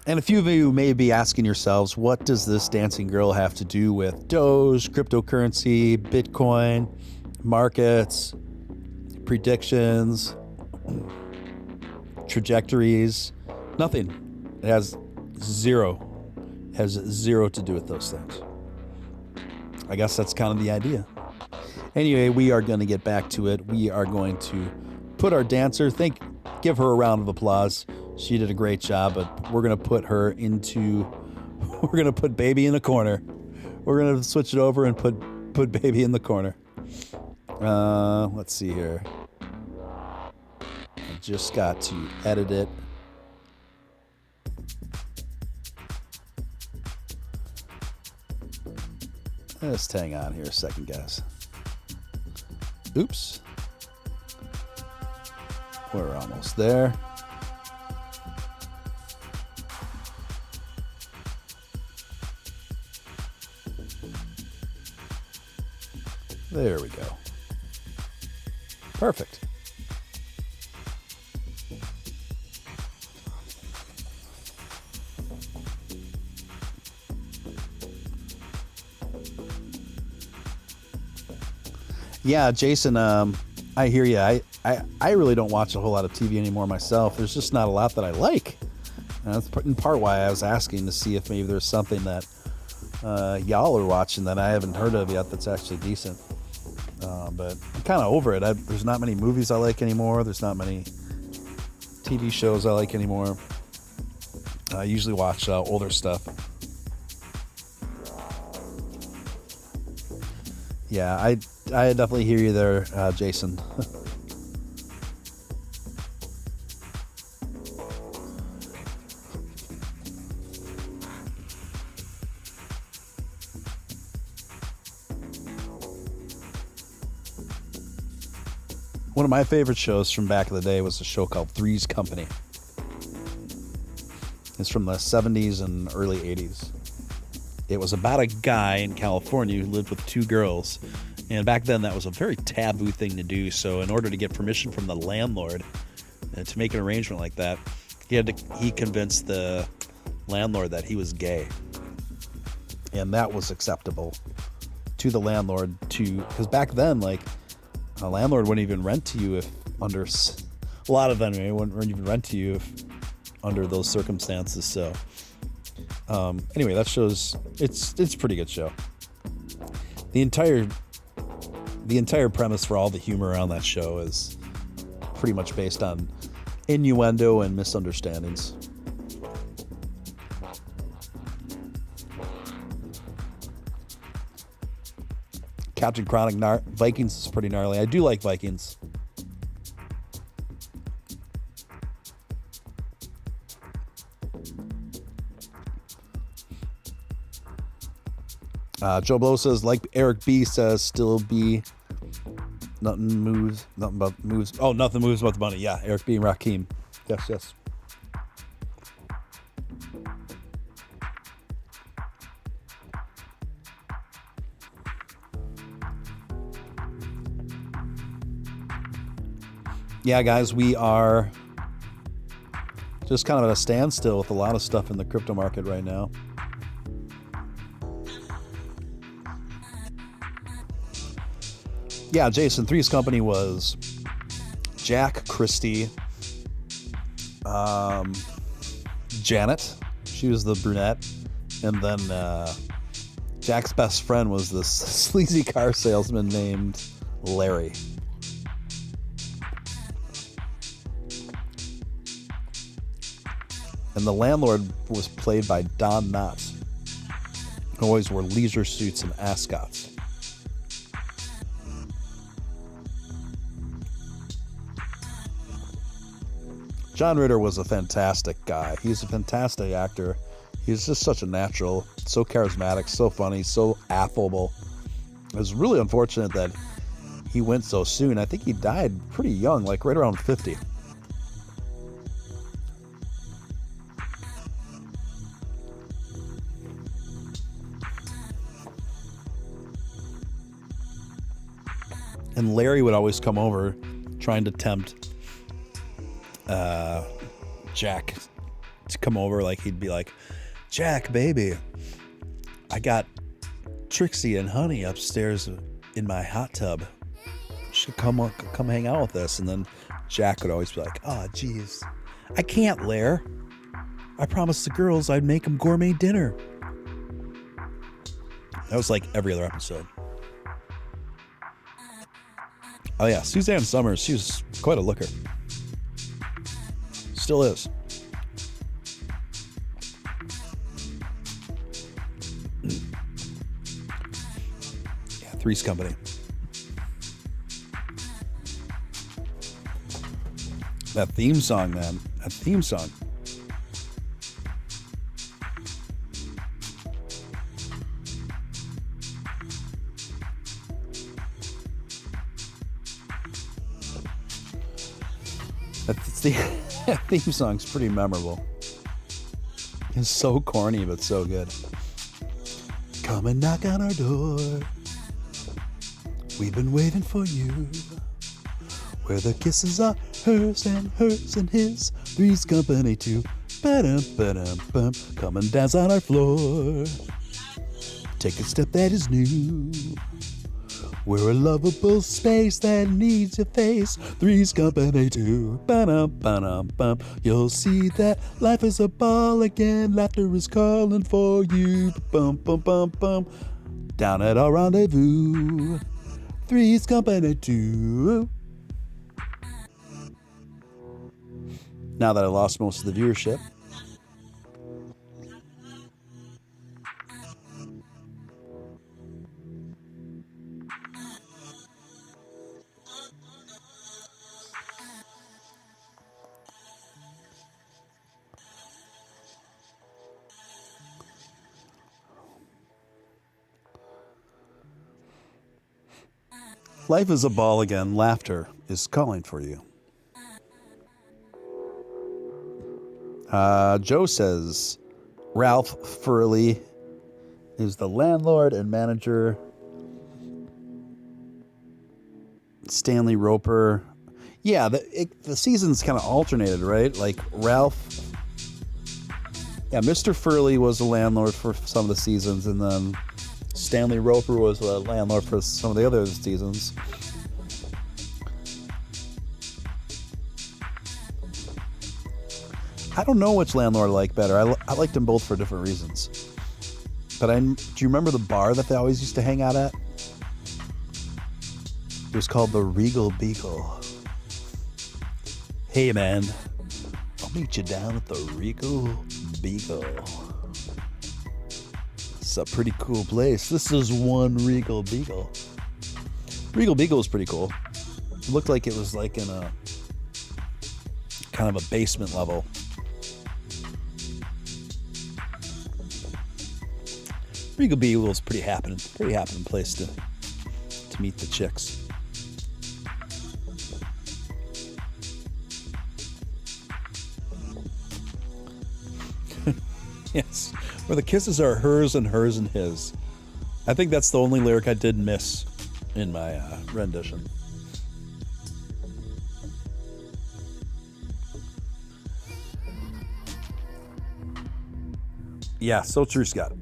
And a few of you may be asking yourselves, what does this dancing girl have to do with Doge, cryptocurrency, Bitcoin, markets, predictions? trajectories, nothing. It has zero to do with those things. I guess that's kind of the idea. Anyway, we are going to get back to it. We are going to put our dancer, give her a round of applause. She did a great job, but we're going to put baby in the corner. We're going to switch it over and put baby in the corner. Let's see here. I just got to edit it. Just hang on here a second, guys. Oops. We're almost there. There we go. Perfect. Yeah, Jason, I hear you. I really don't watch a whole lot of TV anymore myself. There's just not a lot that I like. And that's in part why I was asking to see if maybe there's something that y'all are watching that I haven't heard of yet that's actually decent. But I'm kind of over it. There's not many movies I like anymore. There's not many TV shows I like anymore. I usually watch older stuff. Yeah, I definitely hear you there, Jason. One of my favorite shows from back in the day was a show called Three's Company. It's from the 70s and early 80s. It was about a guy in California who lived with two girls. And back then that was a very taboo thing to do. So in order to get permission from the landlord to make an arrangement like that, he convinced the landlord that he was gay. And that was acceptable to the landlord because back then, like, a landlord wouldn't even rent to you if under a lot of them wouldn't even rent to you if under those circumstances. So anyway, that shows it's a pretty good show. The entire premise for all the humor around that show is pretty much based on innuendo and misunderstandings. Captain Chronic Vikings is pretty gnarly. I do like Vikings. Joe Blow says, like Eric B says, still be nothing moves but the money. Yeah, Eric B and Rakim. Yes. Yeah, guys, we are just kind of at a standstill with a lot of stuff in the crypto market right now. Yeah, Jason, Three's Company was Jack, Christy, Janet, she was the brunette, and then Jack's best friend was this sleazy car salesman named Larry. And the landlord was played by Don Knotts, who always wore leisure suits and ascots. John Ritter was a fantastic guy. He's a fantastic actor. He's just such a natural, so charismatic, so funny, so affable. It was really unfortunate that he went so soon. I think he died pretty young, like right around 50. And Larry would always come over trying to tempt Jack to come over. Like, he'd be like, Jack, baby, I got Trixie and Honey upstairs in my hot tub. You should come hang out with us. And then Jack would always be like, oh, geez, I can't, Lair. I promised the girls I'd make them gourmet dinner. That was like every other episode. Oh yeah, Suzanne Summers, she was quite a looker. Still is. Yeah, Three's Company. That theme song, man. That theme song. That theme song's pretty memorable. It's so corny, but so good. Come and knock on our door. We've been waiting for you. Where the kisses are hers and his. Three's Company too. Ba-dum, ba-dum, bum. Come and dance on our floor. Take a step that is new. We're a lovable space that needs your face. Three's Company too. Ba-dum, ba-dum, bum. You'll see that life is a ball again. Laughter is calling for you. Bum, bum, bum, bum. Down at our rendezvous. Three's Company too. Now that I lost most of the viewership. Life is a ball again. Laughter is calling for you. Joe says Ralph Furley is the landlord and manager. Stanley Roper. Yeah, the seasons kind of alternated, right? Like Ralph. Yeah, Mr. Furley was the landlord for some of the seasons, and then Stanley Roper was the landlord for some of the other seasons. I don't know which landlord I like better. I liked them both for different reasons. But do you remember the bar that they always used to hang out at? It was called the Regal Beagle. Hey man, I'll meet you down at the Regal Beagle. It's a pretty cool place. This is one Regal Beagle. Regal Beagle was pretty cool. It looked like it was like in a kind of a basement level. Regal Beagle is pretty happening place to meet the chicks. Yes, where the kisses are hers and his. I think that's the only lyric I did miss in my rendition. Yeah, so true, Scott.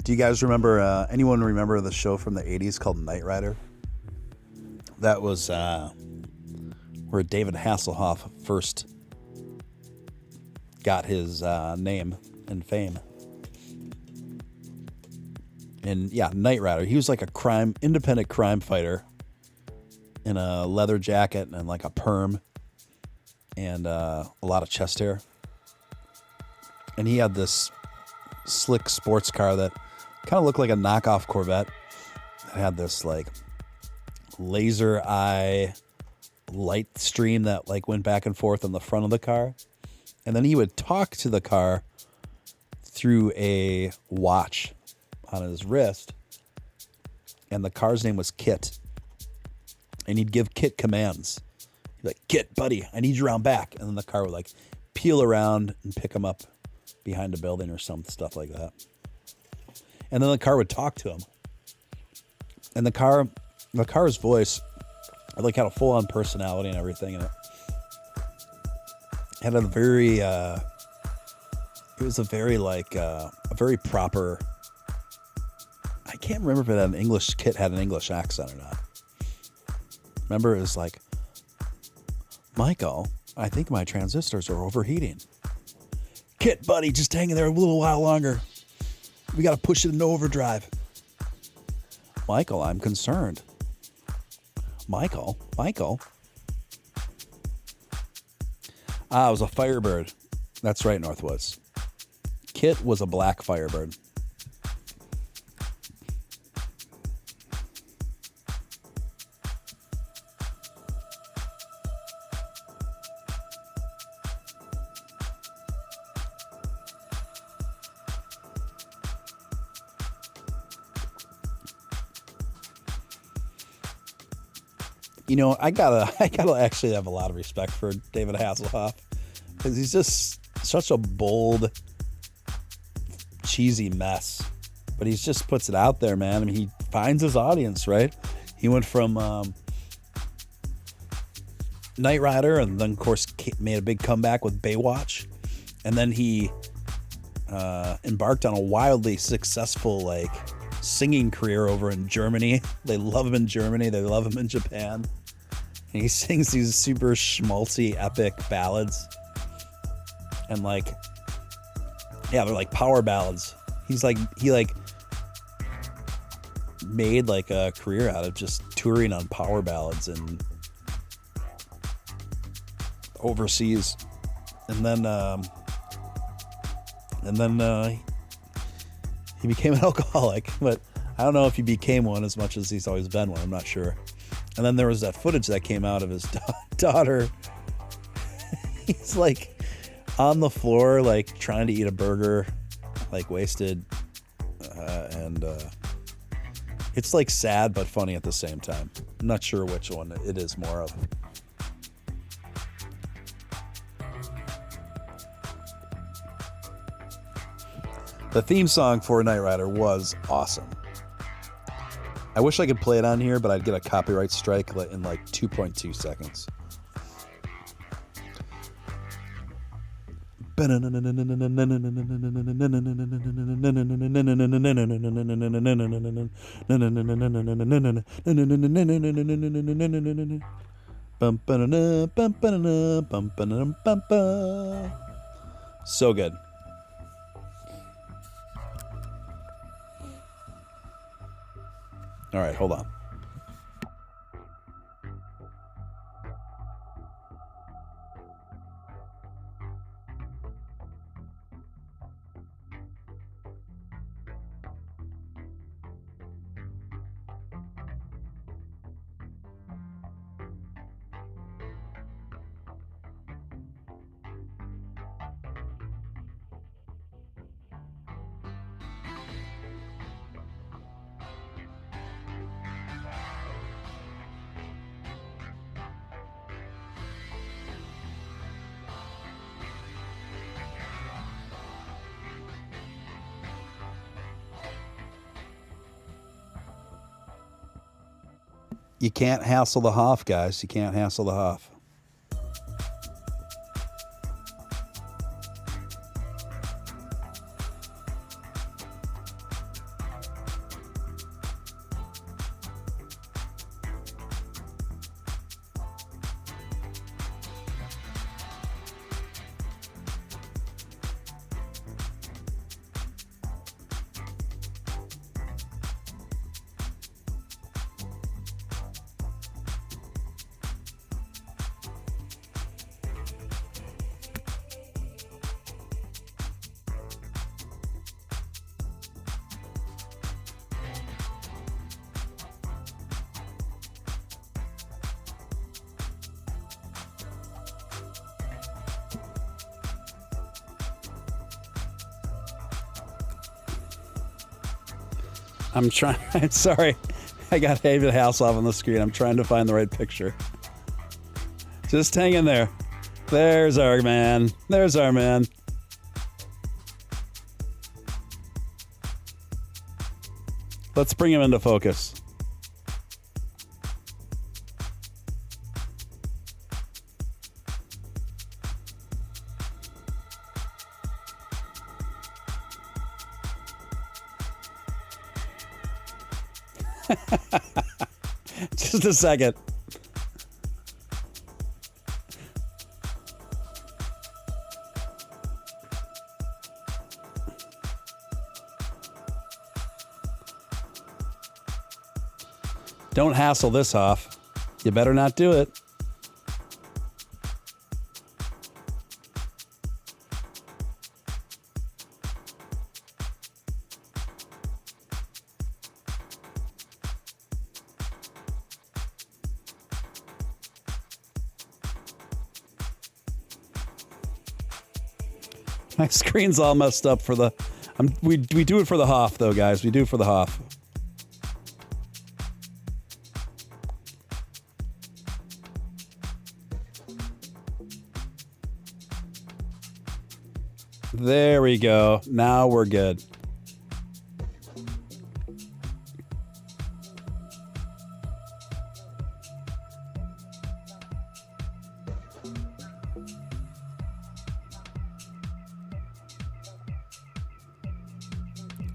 Do you guys remember, anyone remember the show from the 80s called Knight Rider? That was where David Hasselhoff first got his name and fame. And yeah, Knight Rider. He was like a independent crime fighter in a leather jacket and like a perm and a lot of chest hair. And he had this slick sports car that kind of looked like a knockoff Corvette. It had this like laser eye light stream that like went back and forth on the front of the car. And then he would talk to the car through a watch on his wrist. And the car's name was Kit. And he'd give Kit commands. He'd be like, Kit, buddy, I need you around back. And then the car would like peel around and pick him up behind a building or some stuff like that. And then the car would talk to him. And the car's voice like had a full-on personality and everything, and it had a very it was a very like a very proper, I can't remember if it had an English Kit had an English accent or not. Remember, it was like, Michael, I think my transistors are overheating. Kit, buddy, just hang in there a little while longer. We got to push it into overdrive. Michael, I'm concerned. Michael. Ah, it was a Firebird. That's right, Northwoods. Kit was a black Firebird. You know, I gotta actually have a lot of respect for David Hasselhoff, because he's just such a bold, cheesy mess. But he just puts it out there, man. I mean, he finds his audience, right? He went from Knight Rider, and then, of course, made a big comeback with Baywatch. And then he embarked on a wildly successful, like, singing career over in Germany. They love him in Germany. They love him in Japan. And he sings these super schmaltzy, epic ballads. And, like, yeah, they're like power ballads. He made like a career out of just touring on power ballads and overseas. And then he became an alcoholic, but I don't know if he became one as much as he's always been one. I'm not sure. And then there was that footage that came out of his daughter. He's like on the floor, like trying to eat a burger, like wasted. And it's like sad but funny at the same time. I'm not sure which one it is more of. The theme song for Knight Rider was awesome. I wish I could play it on here, but I'd get a copyright strike in like 2.2 seconds. So good. All right, hold on. You can't hassle the Hoff, guys. You can't hassle the Hoff. I'm trying. Sorry, I got David Hasselhoff on the screen. I'm trying to find the right picture. Just hang in there. There's our man. There's our man. Let's bring him into focus. Just a second. Don't hassle this off. You better not do it. My screen's all messed up for the... we do it for the Hoff, though, guys. We do it for the Hoff. There we go. Now we're good.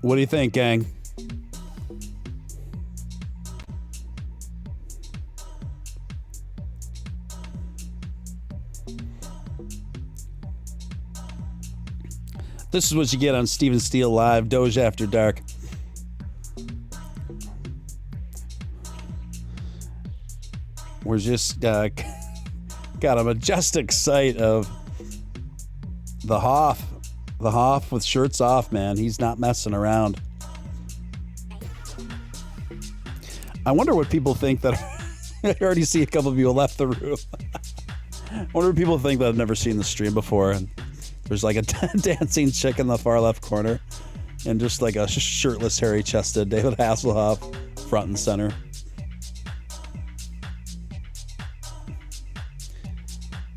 What do you think, gang? This is what you get on Steven Steele Live, Doge After Dark. We're just got a majestic sight of the Hoff. The Hoff with shirts off, man. He's not messing around. I wonder what people think that... I already see a couple of people left the room. I wonder what people think that I've never seen the stream before. And there's like a dancing chick in the far left corner. And just like a shirtless, hairy-chested David Hasselhoff front and center.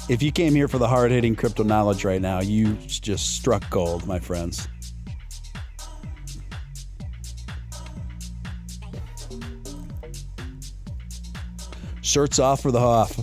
If you came here for the hard-hitting crypto knowledge right now, you just struck gold, my friends. Shirts off for the Hoff.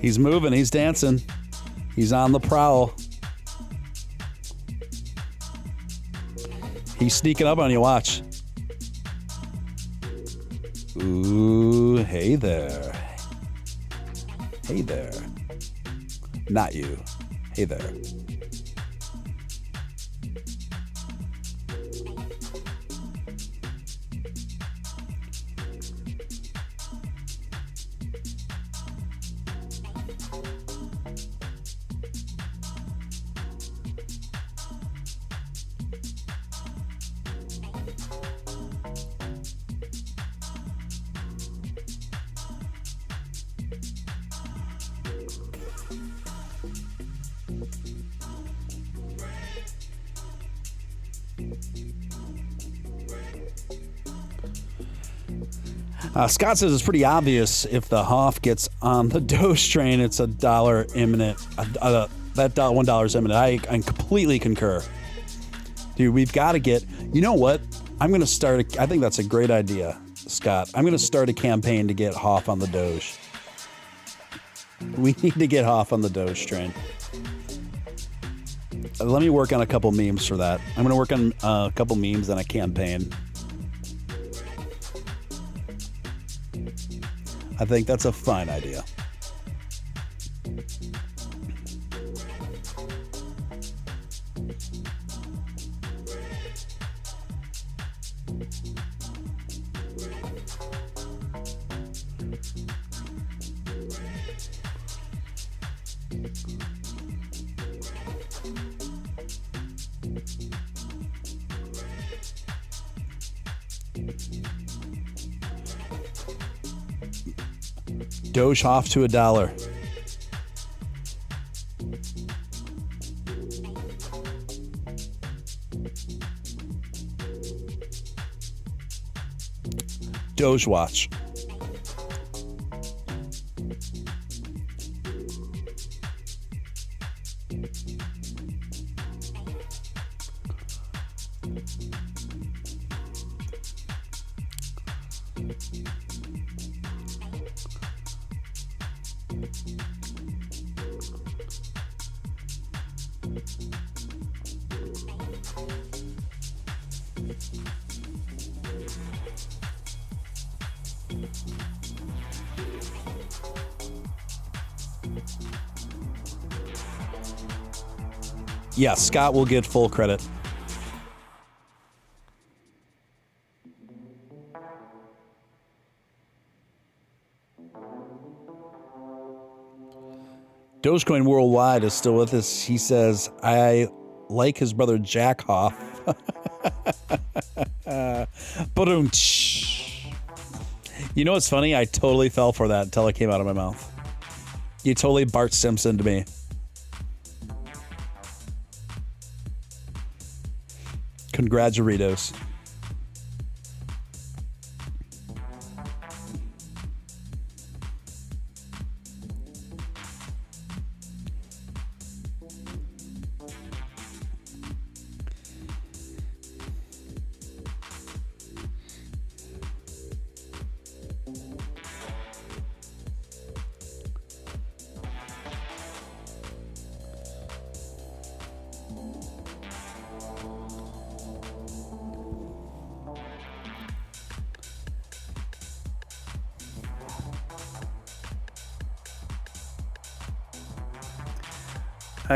He's moving. He's dancing. He's on the prowl. He's sneaking up on you. Watch. Ooh, hey there. Hey there. Not you. Hey there. Scott says it's pretty obvious if the Hoff gets on the Doge train, it's $1 imminent. That $1 is imminent. I completely concur. Dude, we've got to get... You know what? I'm going to start... I think that's a great idea, Scott. I'm going to start a campaign to get Hoff on the Doge. We need to get Hoff on the Doge train. Let me work on a couple memes for that. I'm going to work on a couple memes and a campaign. I think that's a fine idea. Doge off to $1. Doge watch. Yeah, Scott will get full credit. Dogecoin Worldwide is still with us. He says, I like his brother Jack Hoff. You know what's funny? I totally fell for that until it came out of my mouth. You totally Bart Simpson to me. Congratulations.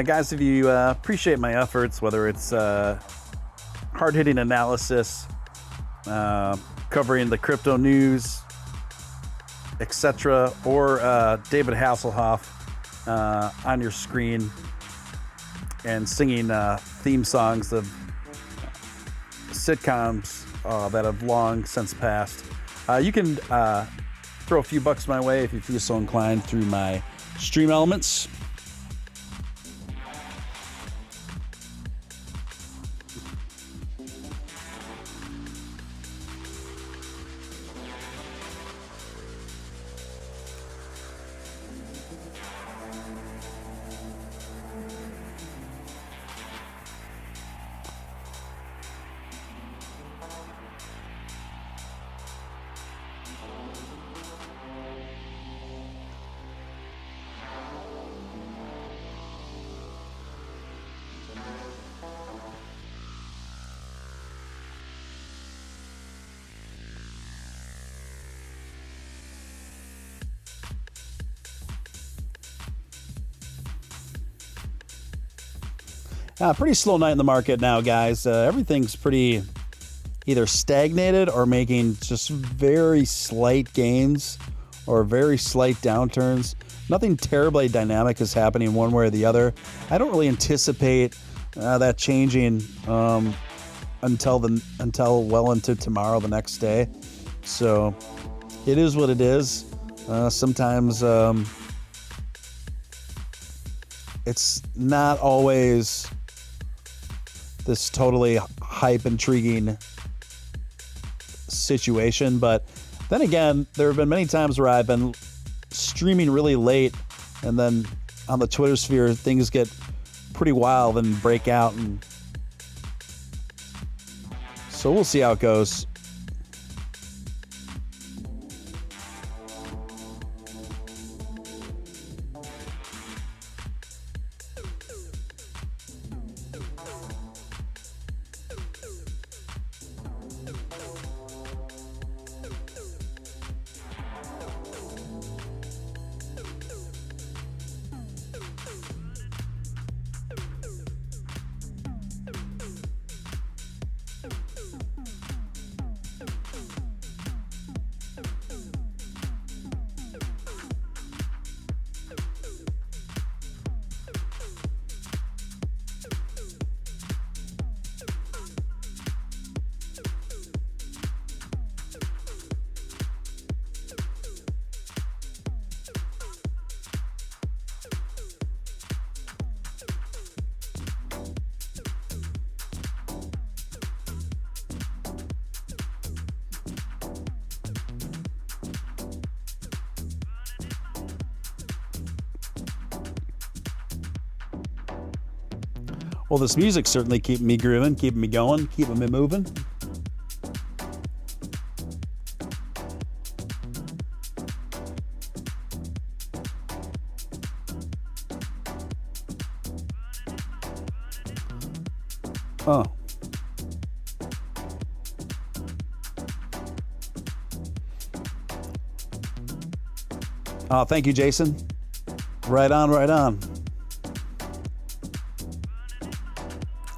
Guys, if you appreciate my efforts, whether it's hard-hitting analysis, covering the crypto news, etc., or David Hasselhoff on your screen and singing theme songs of sitcoms that have long since passed, you can throw a few bucks my way if you feel so inclined through my Stream Elements. Pretty slow night in the market now, guys. Everything's pretty either stagnated or making just very slight gains or very slight downturns. Nothing terribly dynamic is happening one way or the other. I don't really anticipate that changing until well into tomorrow, the next day. So it is what it is. Sometimes it's not always this totally hype, intriguing situation. But then again, there have been many times where I've been streaming really late, and then on the Twitter sphere, things get pretty wild and break out. And so we'll see how it goes. Well, this music's certainly keeping me grooving, keeping me going, keeping me moving. Oh. Oh, thank you, Jason. Right on, right on.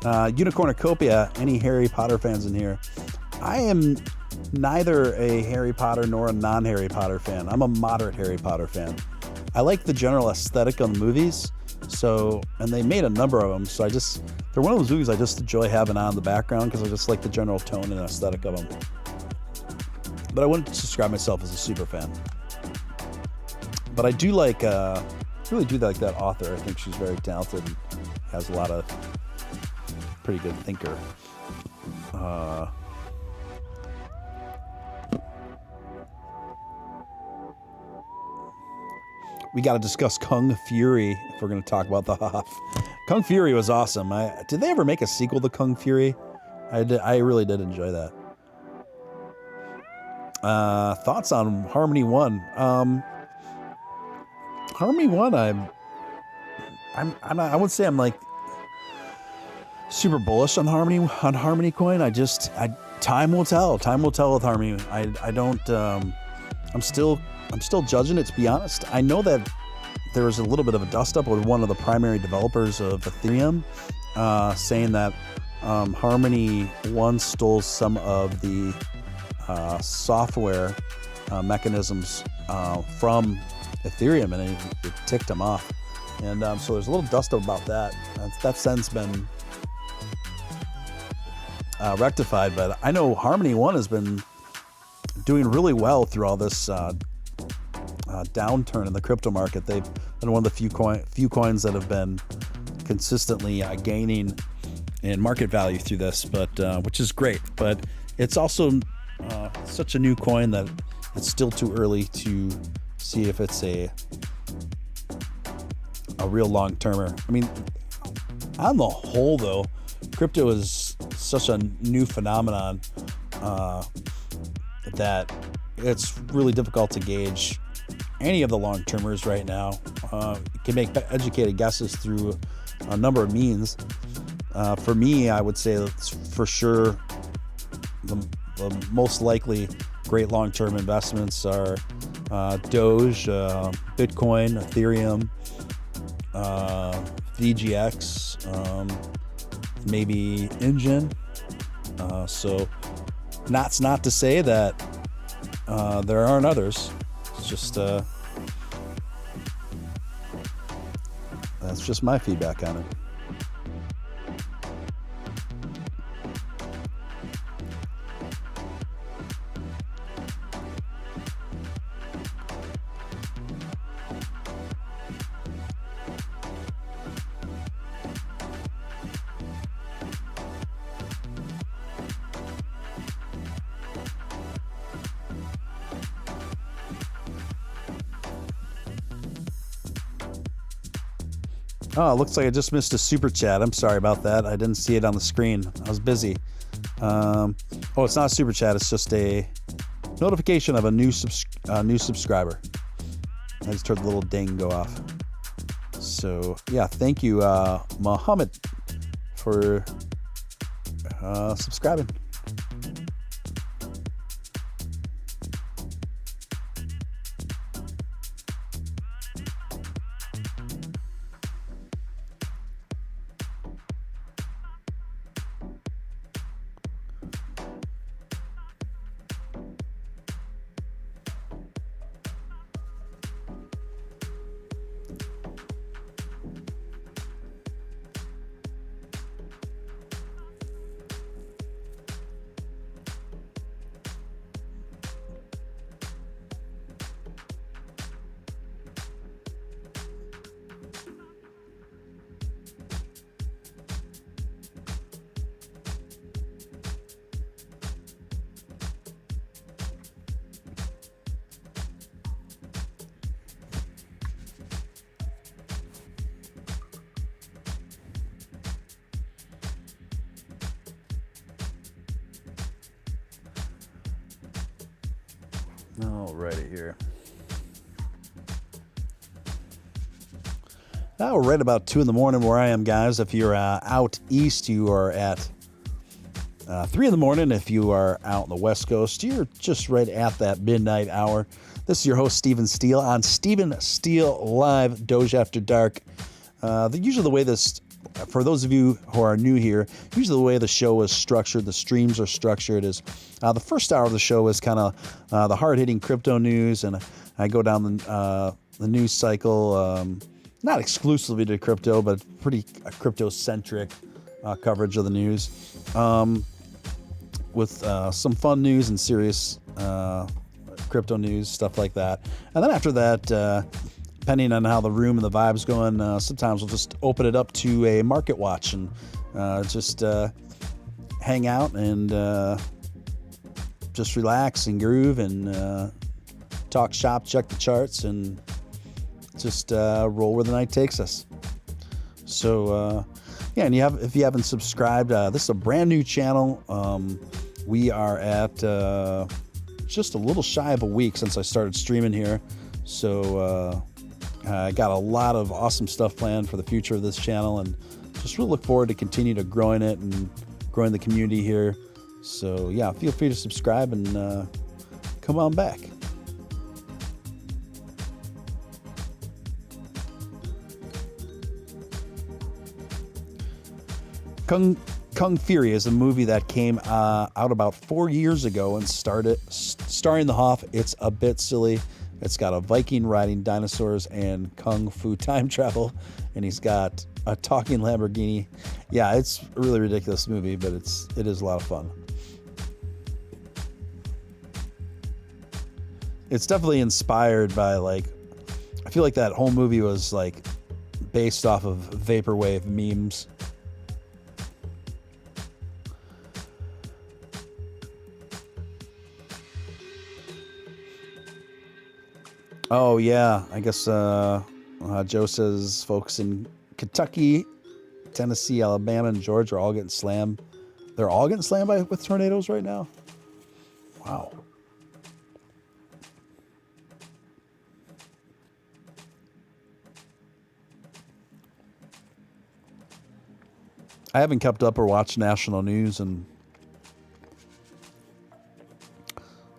Unicornucopia, any Harry Potter fans in here? I am neither a Harry Potter nor a non-Harry Potter fan. I'm a moderate Harry Potter fan. I like the general aesthetic of the movies, and they made a number of them, so they're one of those movies I just enjoy having on in the background because I just like the general tone and aesthetic of them. But I wouldn't describe myself as a super fan. But I do really do like that author. I think she's very talented and has a lot of pretty good thinker. We got to discuss Kung Fury if we're going to talk about the Hoff. Kung Fury was awesome. Did they ever make a sequel to Kung Fury? I really did enjoy that. Thoughts on Harmony 1? Harmony 1, I would say I'm like super bullish on Harmony Coin. Time will tell. Time will tell with Harmony. I'm still judging it, to be honest. I know that there was a little bit of a dust up with one of the primary developers of Ethereum, saying that Harmony 1 stole some of the software mechanisms from Ethereum, and it ticked them off. And so there's a little dust up about that. That's since been rectified, but I know Harmony 1 has been doing really well through all this downturn in the crypto market. They've been one of the few coins that have been consistently gaining in market value through this, but which is great. But it's also such a new coin that it's still too early to see if it's a real long-termer. I mean, on the whole, though, crypto is such a new phenomenon that it's really difficult to gauge any of the long-termers right now. You can make educated guesses through a number of means. For me, I would say it's for sure the most likely great long-term investments are Doge, Bitcoin, Ethereum, VGX, maybe Engine. So that's not to say that there aren't others. It's just that's just my feedback on it. Oh, it looks like I just missed a super chat. I'm sorry about that. I didn't see it on the screen. I was busy. Oh, it's not a super chat. It's just a notification of a new subscriber. I just heard the little ding go off. So, yeah, thank you, Mohammed, for subscribing. Alrighty here. Now we're right about 2 in the morning where I am, guys. If you're out east, you are at 3 in the morning. If you are out on the West Coast, you're just right at that midnight hour. This is your host, Stephen Steele, on Stephen Steele Live, Doge After Dark. Usually the way this, for those of you who are new here, usually the way the show is structured, the streams are structured, is the first hour of the show is kind of the hard-hitting crypto news, and I go down the news cycle, not exclusively to crypto, but pretty crypto-centric coverage of the news, with some fun news and serious crypto news, stuff like that. And then after that, depending on how the room and the vibe's going, sometimes we'll just open it up to a market watch and just hang out and just relax and groove and talk shop, check the charts, and just roll where the night takes us. So yeah, and if you haven't subscribed, this is a brand new channel. We are at just a little shy of a week since I started streaming here, so I got a lot of awesome stuff planned for the future of this channel, and just really look forward to continue to growing it and growing the community here. So yeah, feel free to subscribe and come on back. Kung Fury is a movie that came out about 4 years ago and starring the Hoff. It's a bit silly. It's got a Viking riding dinosaurs and kung fu time travel, and he's got a talking Lamborghini. Yeah, it's a really ridiculous movie, but it is a lot of fun. It's definitely inspired by, like, I feel like that whole movie was like based off of vaporwave memes. Oh yeah, I guess Joe says folks in Kentucky, Tennessee, Alabama, and Georgia are all getting slammed. They're all getting slammed with tornadoes right now? Wow. I haven't kept up or watched national news, and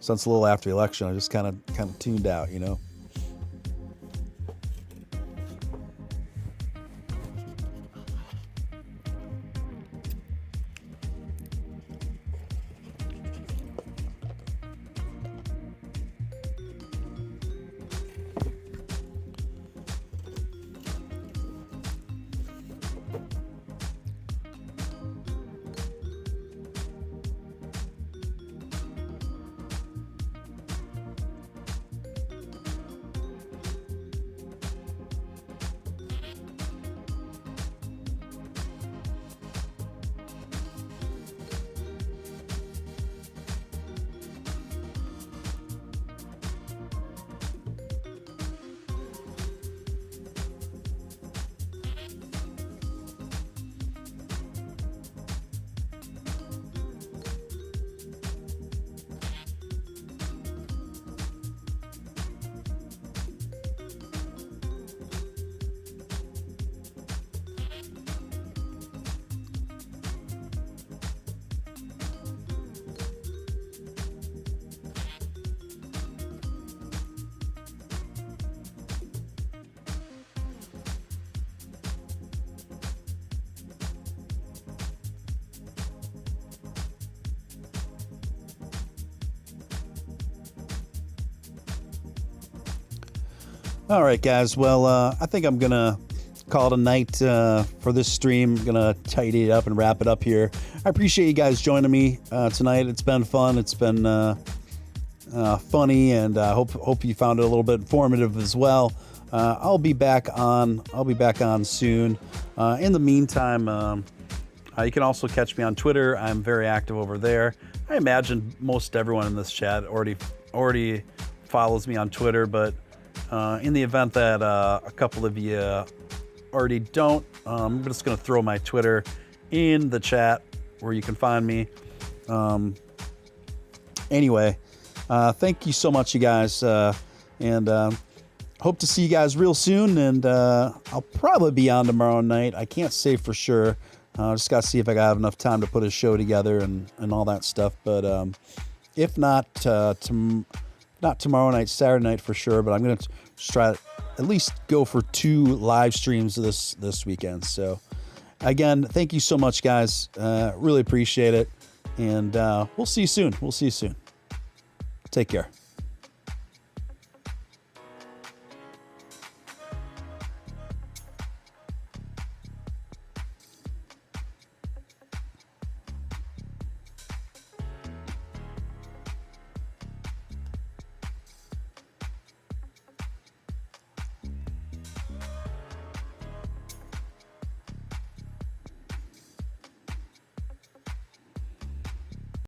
since a little after the election, I just kind of tuned out, you know. All right, guys. Well, I think I'm going to call it a night for this stream. I'm going to tidy it up and wrap it up here. I appreciate you guys joining me tonight. It's been fun. It's been funny, and I hope you found it a little bit informative as well. I'll be back on soon. In the meantime, you can also catch me on Twitter. I'm very active over there. I imagine most everyone in this chat already follows me on Twitter, but in the event that a couple of you already don't, I'm just going to throw my Twitter in the chat where you can find me. Anyway, Thank you so much, you guys. And hope to see you guys real soon. And I'll probably be on tomorrow night. I can't say for sure. Just got to see if I got enough time to put a show together and all that stuff. But if not, not tomorrow night, Saturday night for sure. But I'm going to try to at least go for 2 live streams this weekend. So again, thank you so much, guys. Really appreciate it. And we'll see you soon. Take care.